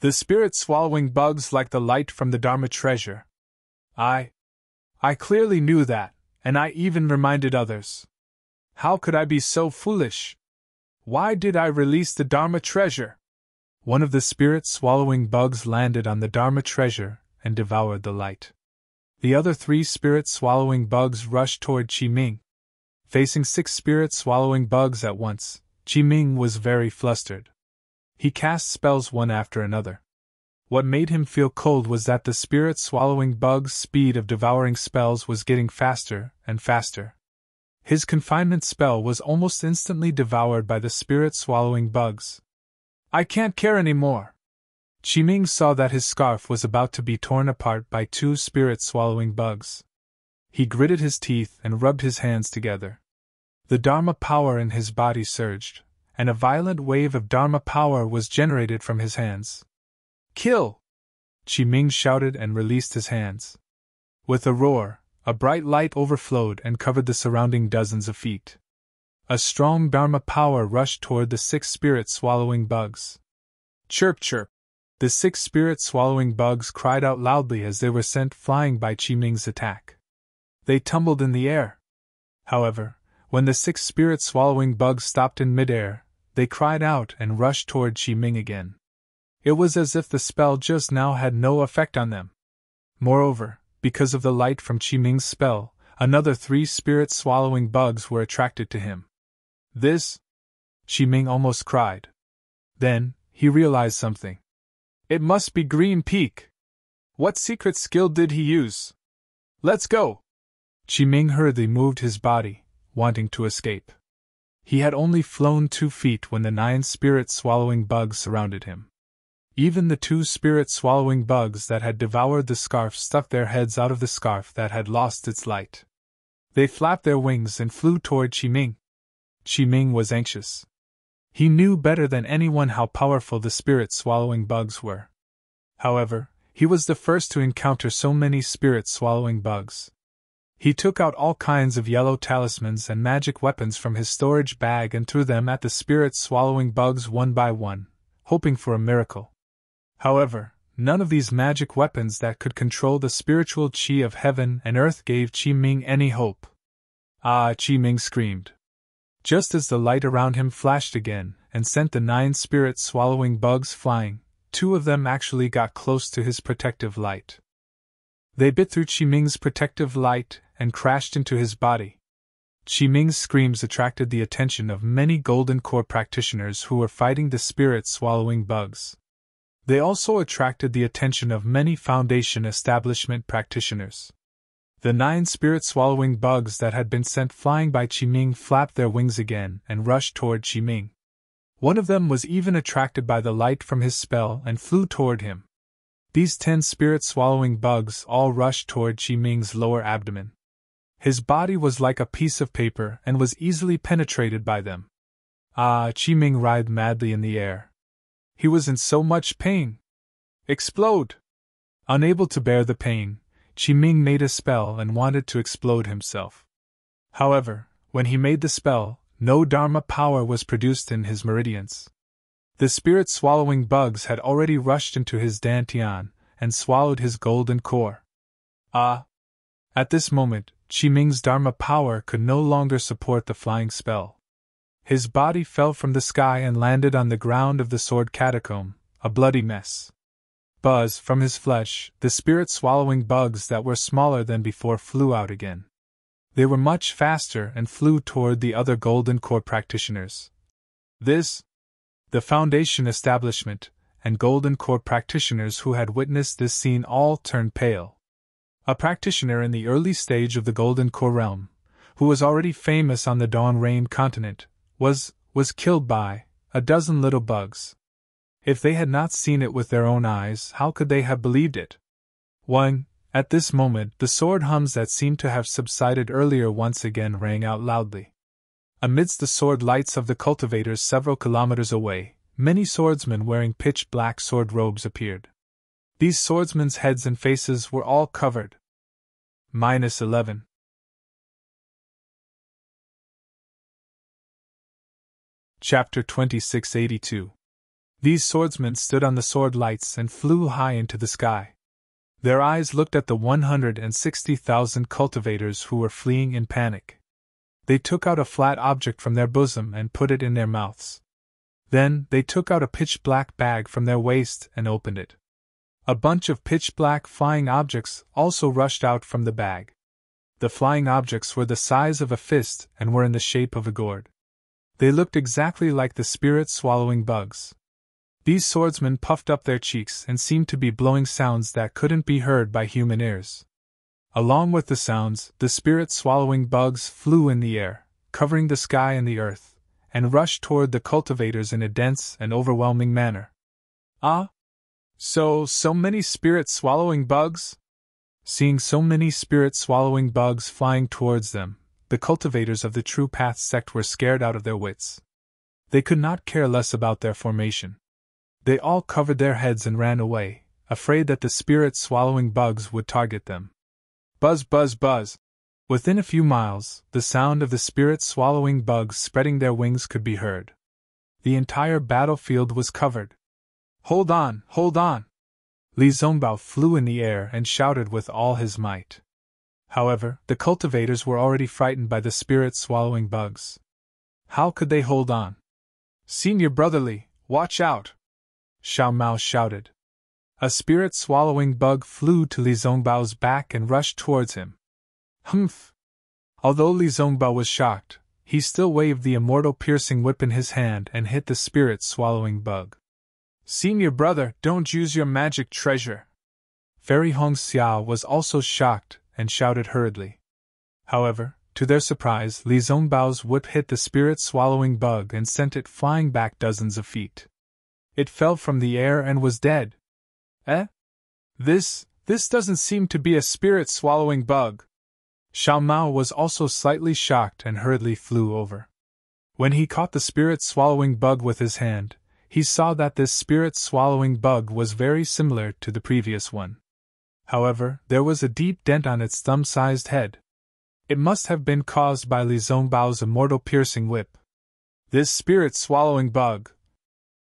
The spirit-swallowing bugs like the light from the Dharma treasure. I clearly knew that, and I even reminded others. How could I be so foolish? Why did I release the Dharma treasure? One of the spirit-swallowing bugs landed on the Dharma treasure and devoured the light. The other 3 spirit-swallowing bugs rushed toward Qi Ming. Facing 6 spirit-swallowing bugs at once, Qi Ming was very flustered. He cast spells one after another. What made him feel cold was that the spirit-swallowing bugs' speed of devouring spells was getting faster and faster. His confinement spell was almost instantly devoured by the spirit-swallowing bugs. I can't care anymore. Qi Ming saw that his scarf was about to be torn apart by 2 spirit-swallowing bugs. He gritted his teeth and rubbed his hands together. The Dharma power in his body surged, and a violent wave of Dharma power was generated from his hands. Kill! Qi Ming shouted and released his hands. With a roar, a bright light overflowed and covered the surrounding dozens of feet. A strong Dharma power rushed toward the 6 spirit-swallowing bugs. Chirp chirp! The 6 spirit-swallowing bugs cried out loudly as they were sent flying by Qi Ming's attack. They tumbled in the air. However, when the 6 spirit-swallowing bugs stopped in midair, they cried out and rushed toward Qi Ming again. It was as if the spell just now had no effect on them. Moreover, because of the light from Qi Ming's spell, another 3 spirit-swallowing bugs were attracted to him. This? Qi Ming almost cried. Then, he realized something. It must be Green Peak. What secret skill did he use? Let's go! Qi Ming hurriedly moved his body, wanting to escape. He had only flown 2 feet when the 9 spirit-swallowing bugs surrounded him. Even the 2 spirit-swallowing bugs that had devoured the scarf stuck their heads out of the scarf that had lost its light. They flapped their wings and flew toward Qi Ming. Qi Ming was anxious. He knew better than anyone how powerful the spirit-swallowing bugs were. However, he was the first to encounter so many spirit-swallowing bugs. He took out all kinds of yellow talismans and magic weapons from his storage bag and threw them at the spirit-swallowing bugs one by one, hoping for a miracle. However, none of these magic weapons that could control the spiritual qi of heaven and earth gave Qi Ming any hope. Ah! Qi Ming screamed. Just as the light around him flashed again and sent the 9 spirit-swallowing bugs flying, 2 of them actually got close to his protective light. They bit through Qi Ming's protective light and crashed into his body. Qi Ming's screams attracted the attention of many Golden Core practitioners who were fighting the spirit-swallowing bugs. They also attracted the attention of many Foundation Establishment practitioners. The 9 spirit-swallowing bugs that had been sent flying by Qi Ming flapped their wings again and rushed toward Qi Ming. One of them was even attracted by the light from his spell and flew toward him. These 10 spirit-swallowing bugs all rushed toward Qi Ming's lower abdomen. His body was like a piece of paper and was easily penetrated by them. Ah! Qi Ming writhed madly in the air. He was in so much pain. Explode! Unable to bear the pain, Qi Ming made a spell and wanted to explode himself. However, when he made the spell, no Dharma power was produced in his meridians. The spirit-swallowing bugs had already rushed into his dantian and swallowed his golden core. Ah! At this moment, Qi Ming's Dharma power could no longer support the flying spell. His body fell from the sky and landed on the ground of the sword catacomb, a bloody mess. Buzz from his flesh, the spirit-swallowing bugs that were smaller than before flew out again. They were much faster and flew toward the other Golden Core practitioners. The Foundation Establishment and Golden Core practitioners who had witnessed this scene all turned pale. A practitioner in the early stage of the Golden Core realm, who was already famous on the Dawn Rain continent, was killed by a dozen little bugs. If they had not seen it with their own eyes, how could they have believed it? At this moment, the sword hums that seemed to have subsided earlier once again rang out loudly. Amidst the sword lights of the cultivators several kilometers away, many swordsmen wearing pitch-black sword robes appeared. These swordsmen's heads and faces were all covered. -11. Chapter 2682. These swordsmen stood on the sword lights and flew high into the sky. Their eyes looked at the 160,000 cultivators who were fleeing in panic. They took out a flat object from their bosom and put it in their mouths. Then, they took out a pitch-black bag from their waist and opened it. A bunch of pitch-black flying objects also rushed out from the bag. The flying objects were the size of a fist and were in the shape of a gourd. They looked exactly like the spirit-swallowing bugs. These swordsmen puffed up their cheeks and seemed to be blowing sounds that couldn't be heard by human ears. Along with the sounds, the spirit-swallowing bugs flew in the air, covering the sky and the earth, and rushed toward the cultivators in a dense and overwhelming manner. Ah! So many spirit-swallowing bugs? Seeing so many spirit-swallowing bugs flying towards them, the cultivators of the True Path sect were scared out of their wits. They could not care less about their formation. They all covered their heads and ran away, afraid that the spirit-swallowing bugs would target them. Buzz, buzz, buzz! Within a few miles, the sound of the spirit-swallowing bugs spreading their wings could be heard. The entire battlefield was covered. Hold on, hold on! Li Zongbao flew in the air and shouted with all his might. However, the cultivators were already frightened by the spirit-swallowing bugs. How could they hold on? Senior Brotherly, watch out! Xiao Mao shouted. A spirit-swallowing bug flew to Li Zongbao's back and rushed towards him. Humph! Although Li Zongbao was shocked, he still waved the immortal piercing whip in his hand and hit the spirit-swallowing bug. Senior brother, don't use your magic treasure! Fairy Hong Xiao was also shocked and shouted hurriedly. However, to their surprise, Li Zongbao's whip hit the spirit-swallowing bug and sent it flying back dozens of feet. It fell from the air and was dead. This doesn't seem to be a spirit-swallowing bug. Xiao Mao was also slightly shocked and hurriedly flew over. When he caught the spirit-swallowing bug with his hand, he saw that this spirit-swallowing bug was very similar to the previous one. However, there was a deep dent on its thumb-sized head. It must have been caused by Li Zongbao's immortal piercing whip. This spirit-swallowing bug!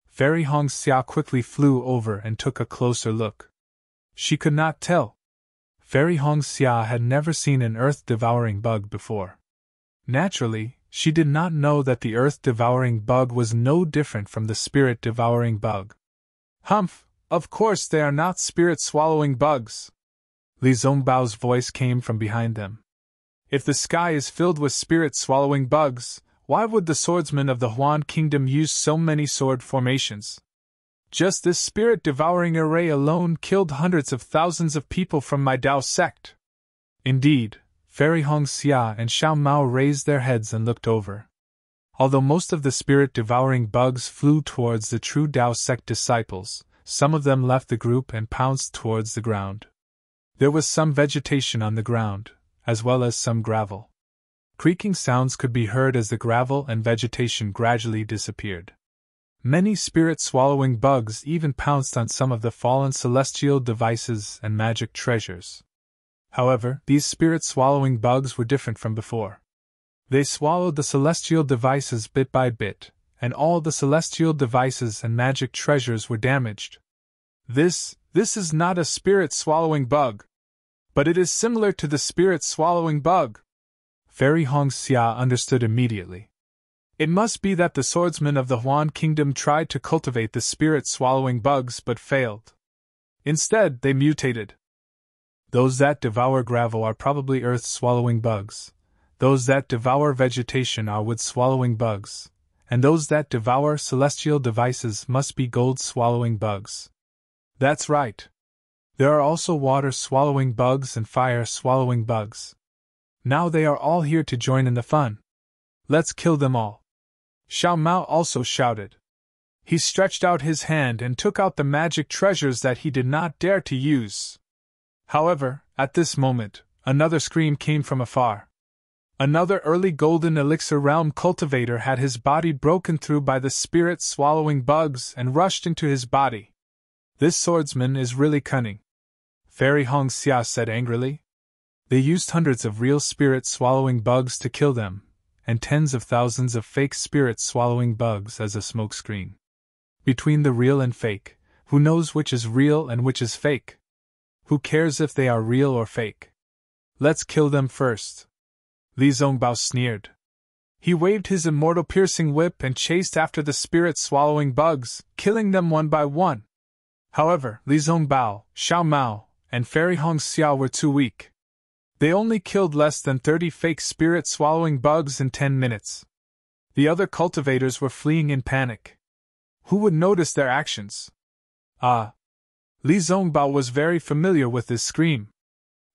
Fairy Hong Xia quickly flew over and took a closer look. She could not tell. Fairy Hong Xia had never seen an earth-devouring bug before. Naturally, she did not know that the earth-devouring bug was no different from the spirit-devouring bug. Humph! Of course they are not spirit-swallowing bugs! Li Zongbao's voice came from behind them. If the sky is filled with spirit-swallowing bugs, why would the swordsmen of the Huan Kingdom use so many sword formations? Just this spirit-devouring array alone killed hundreds of thousands of people from my Dao sect. Indeed, Fairy Hong Xia and Xiao Mao raised their heads and looked over. Although most of the spirit-devouring bugs flew towards the true Dao sect disciples, some of them left the group and pounced towards the ground. There was some vegetation on the ground, as well as some gravel. Creaking sounds could be heard as the gravel and vegetation gradually disappeared. Many spirit-swallowing bugs even pounced on some of the fallen celestial devices and magic treasures. However, these spirit-swallowing bugs were different from before. They swallowed the celestial devices bit by bit, and all the celestial devices and magic treasures were damaged. This is not a spirit-swallowing bug. But it is similar to the spirit-swallowing bug. Fairy Hong Xia understood immediately. It must be that the swordsmen of the Huan Kingdom tried to cultivate the spirit-swallowing bugs but failed. Instead, they mutated. Those that devour gravel are probably earth-swallowing bugs. Those that devour vegetation are wood-swallowing bugs. And those that devour celestial devices must be gold-swallowing bugs. That's right. There are also water-swallowing bugs and fire-swallowing bugs. Now they are all here to join in the fun. Let's kill them all. Xiao Mao also shouted. He stretched out his hand and took out the magic treasures that he did not dare to use. However, at this moment, another scream came from afar. Another early golden elixir realm cultivator had his body broken through by the spirit-swallowing bugs and rushed into his body. This swordsman is really cunning, Fairy Hong Xia said angrily. They used hundreds of real spirit-swallowing bugs to kill them, and tens of thousands of fake spirit-swallowing bugs as a smokescreen. Between the real and fake, who knows which is real and which is fake? Who cares if they are real or fake? Let's kill them first. Li Zongbao sneered. He waved his immortal piercing whip and chased after the spirit-swallowing bugs, killing them one by one. However, Li Zongbao, Xiao Mao, and Fairy Hong Xia were too weak. They only killed less than 30 fake spirit-swallowing bugs in 10 minutes. The other cultivators were fleeing in panic. Who would notice their actions? Ah! Li Zongbao was very familiar with this scream.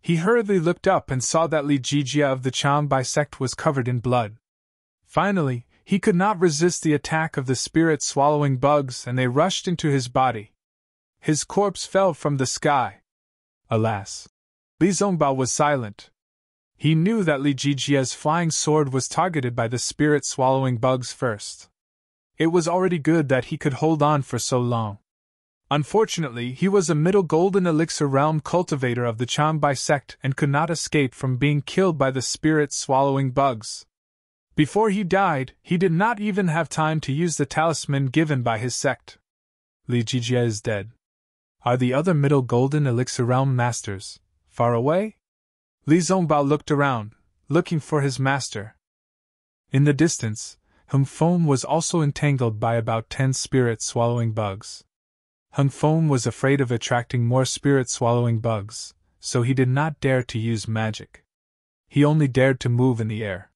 He hurriedly looked up and saw that Li Jijia of the Changbai sect was covered in blood. Finally, he could not resist the attack of the spirit-swallowing bugs and they rushed into his body. His corpse fell from the sky. Alas! Li Zongbao was silent. He knew that Li Jijia's flying sword was targeted by the spirit-swallowing bugs first. It was already good that he could hold on for so long. Unfortunately, he was a middle golden elixir realm cultivator of the Changbai sect and could not escape from being killed by the spirit-swallowing bugs. Before he died, he did not even have time to use the talisman given by his sect. Li Jijia is dead. Are the other middle golden elixir realm masters far away? Li Zongbao looked around, looking for his master. In the distance, Hung Feng was also entangled by about 10 spirit-swallowing bugs. Hung Feng was afraid of attracting more spirit-swallowing bugs, so he did not dare to use magic. He only dared to move in the air.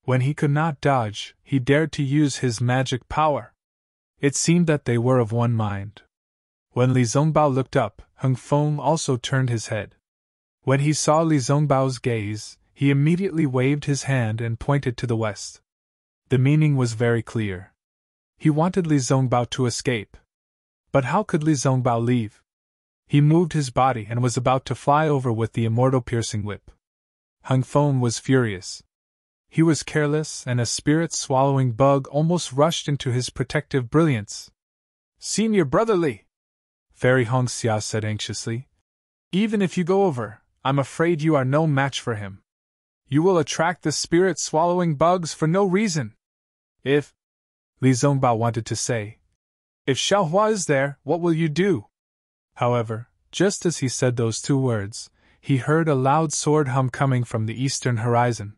When he could not dodge, he dared to use his magic power. It seemed that they were of one mind. When Li Zongbao looked up, Hung Feng also turned his head. When he saw Li Zongbao's gaze, he immediately waved his hand and pointed to the west. The meaning was very clear. He wanted Li Zongbao to escape. But how could Li Zongbao leave? He moved his body and was about to fly over with the immortal piercing whip. Hung Feng was furious. He was careless and a spirit-swallowing bug almost rushed into his protective brilliance. "Senior Brother Li," Fairy Hong Xia said anxiously. "Even if you go over, I'm afraid you are no match for him. You will attract the spirit-swallowing bugs for no reason. If," Li Zongbao wanted to say, "if Xiaohua is there, what will you do?" However, just as he said those two words, he heard a loud sword hum coming from the eastern horizon.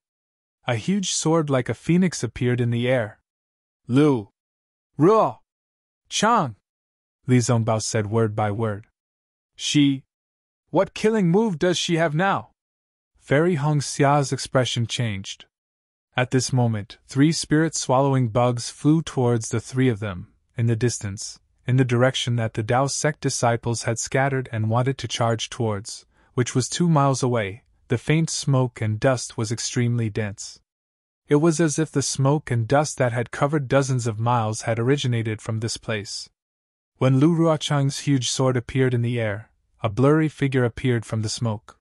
A huge sword like a phoenix appeared in the air. "Lu! Ruo! Chang!" Li Zongbao said word by word. What killing move does she have now?" Fairy Hong Xia's expression changed. At this moment, 3 spirit-swallowing bugs flew towards the 3 of them, in the distance, in the direction that the Dao sect disciples had scattered and wanted to charge towards, which was 2 miles away. The faint smoke and dust was extremely dense. It was as if the smoke and dust that had covered dozens of miles had originated from this place. When Lu Ruochang's huge sword appeared in the air, a blurry figure appeared from the smoke.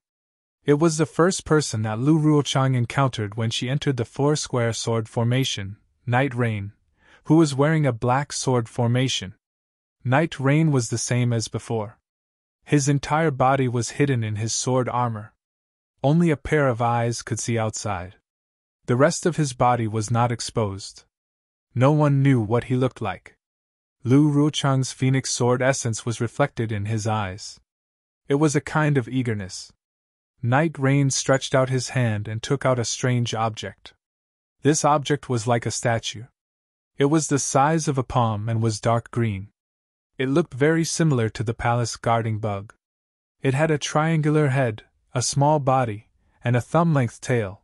It was the first person that Lu Ruochang encountered when she entered the 4-square sword formation, Night Rain, who was wearing a black sword formation. Night Rain was the same as before. His entire body was hidden in his sword armor. Only a pair of eyes could see outside. The rest of his body was not exposed. No one knew what he looked like. Lu Ruochang's phoenix sword essence was reflected in his eyes. It was a kind of eagerness. Night Rain stretched out his hand and took out a strange object. This object was like a statue. It was the size of a palm and was dark green. It looked very similar to the palace guarding bug. It had a triangular head, a small body, and a thumb-length tail.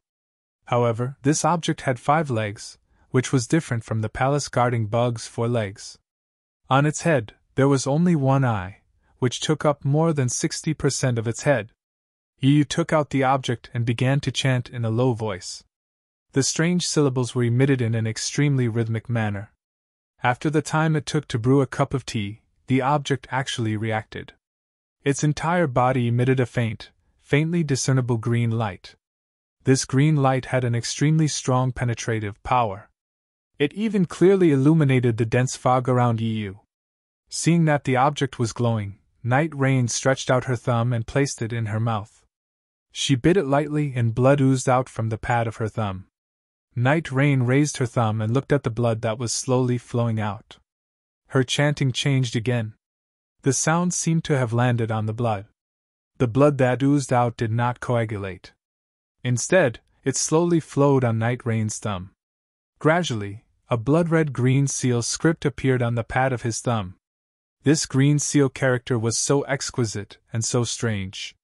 However, this object had 5 legs, which was different from the palace guarding bug's 4 legs. On its head, there was only 1 eye, which took up more than 60% of its head. Yu took out the object and began to chant in a low voice. The strange syllables were emitted in an extremely rhythmic manner. After the time it took to brew a cup of tea, the object actually reacted. Its entire body emitted a faintly discernible green light. This green light had an extremely strong penetrative power. It even clearly illuminated the dense fog around you. Seeing that the object was glowing, Night Rain stretched out her thumb and placed it in her mouth. She bit it lightly and blood oozed out from the pad of her thumb. Night Rain raised her thumb and looked at the blood that was slowly flowing out. Her chanting changed again. The sound seemed to have landed on the blood. The blood that oozed out did not coagulate. Instead, it slowly flowed on Night Rain's thumb. Gradually, a blood-red green seal script appeared on the pad of his thumb. This green seal character was so exquisite and so strange.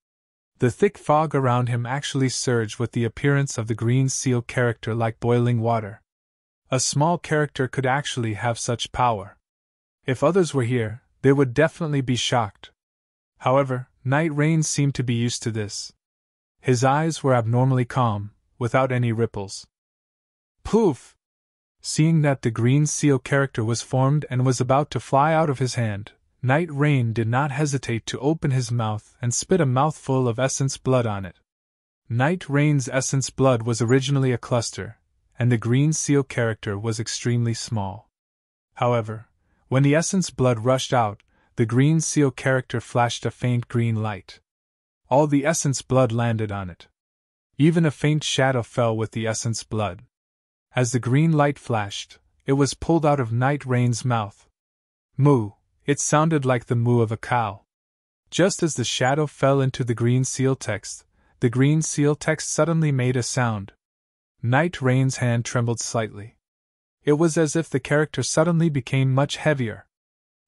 The thick fog around him actually surged with the appearance of the green seal character like boiling water. A small character could actually have such power. If others were here, they would definitely be shocked. However, Night Rain seemed to be used to this. His eyes were abnormally calm, without any ripples. Poof! Seeing that the green seal character was formed and was about to fly out of his hand, Night Rain did not hesitate to open his mouth and spit a mouthful of essence blood on it. Night Rain's essence blood was originally a cluster, and the green seal character was extremely small. However, when the essence blood rushed out, the green seal character flashed a faint green light. All the essence blood landed on it. Even a faint shadow fell with the essence blood. As the green light flashed, it was pulled out of Night Rain's mouth. Moo! It sounded like the moo of a cow. Just as the shadow fell into the green seal text, the green seal text suddenly made a sound. Night Rain's hand trembled slightly. It was as if the character suddenly became much heavier.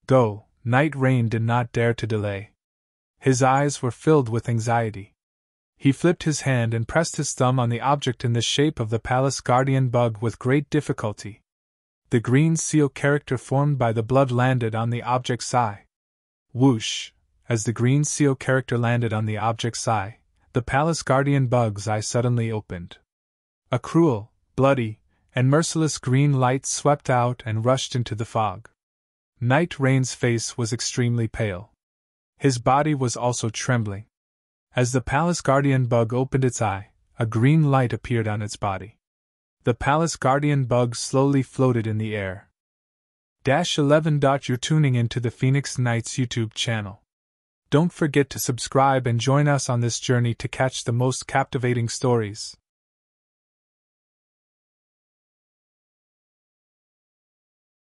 Go! Night Rain did not dare to delay. His eyes were filled with anxiety. He flipped his hand and pressed his thumb on the object in the shape of the palace guardian bug with great difficulty. The green seal character formed by the blood landed on the object's eye. Whoosh! As the green seal character landed on the object's eye, the palace guardian bug's eye suddenly opened. A cruel, bloody, and merciless green light swept out and rushed into the fog. Night Rain's face was extremely pale. His body was also trembling. As the palace guardian bug opened its eye, a green light appeared on its body. The palace guardian bug slowly floated in the air. 11. You're tuning into the Phoenix Nights YouTube channel. Don't forget to subscribe and join us on this journey to catch the most captivating stories.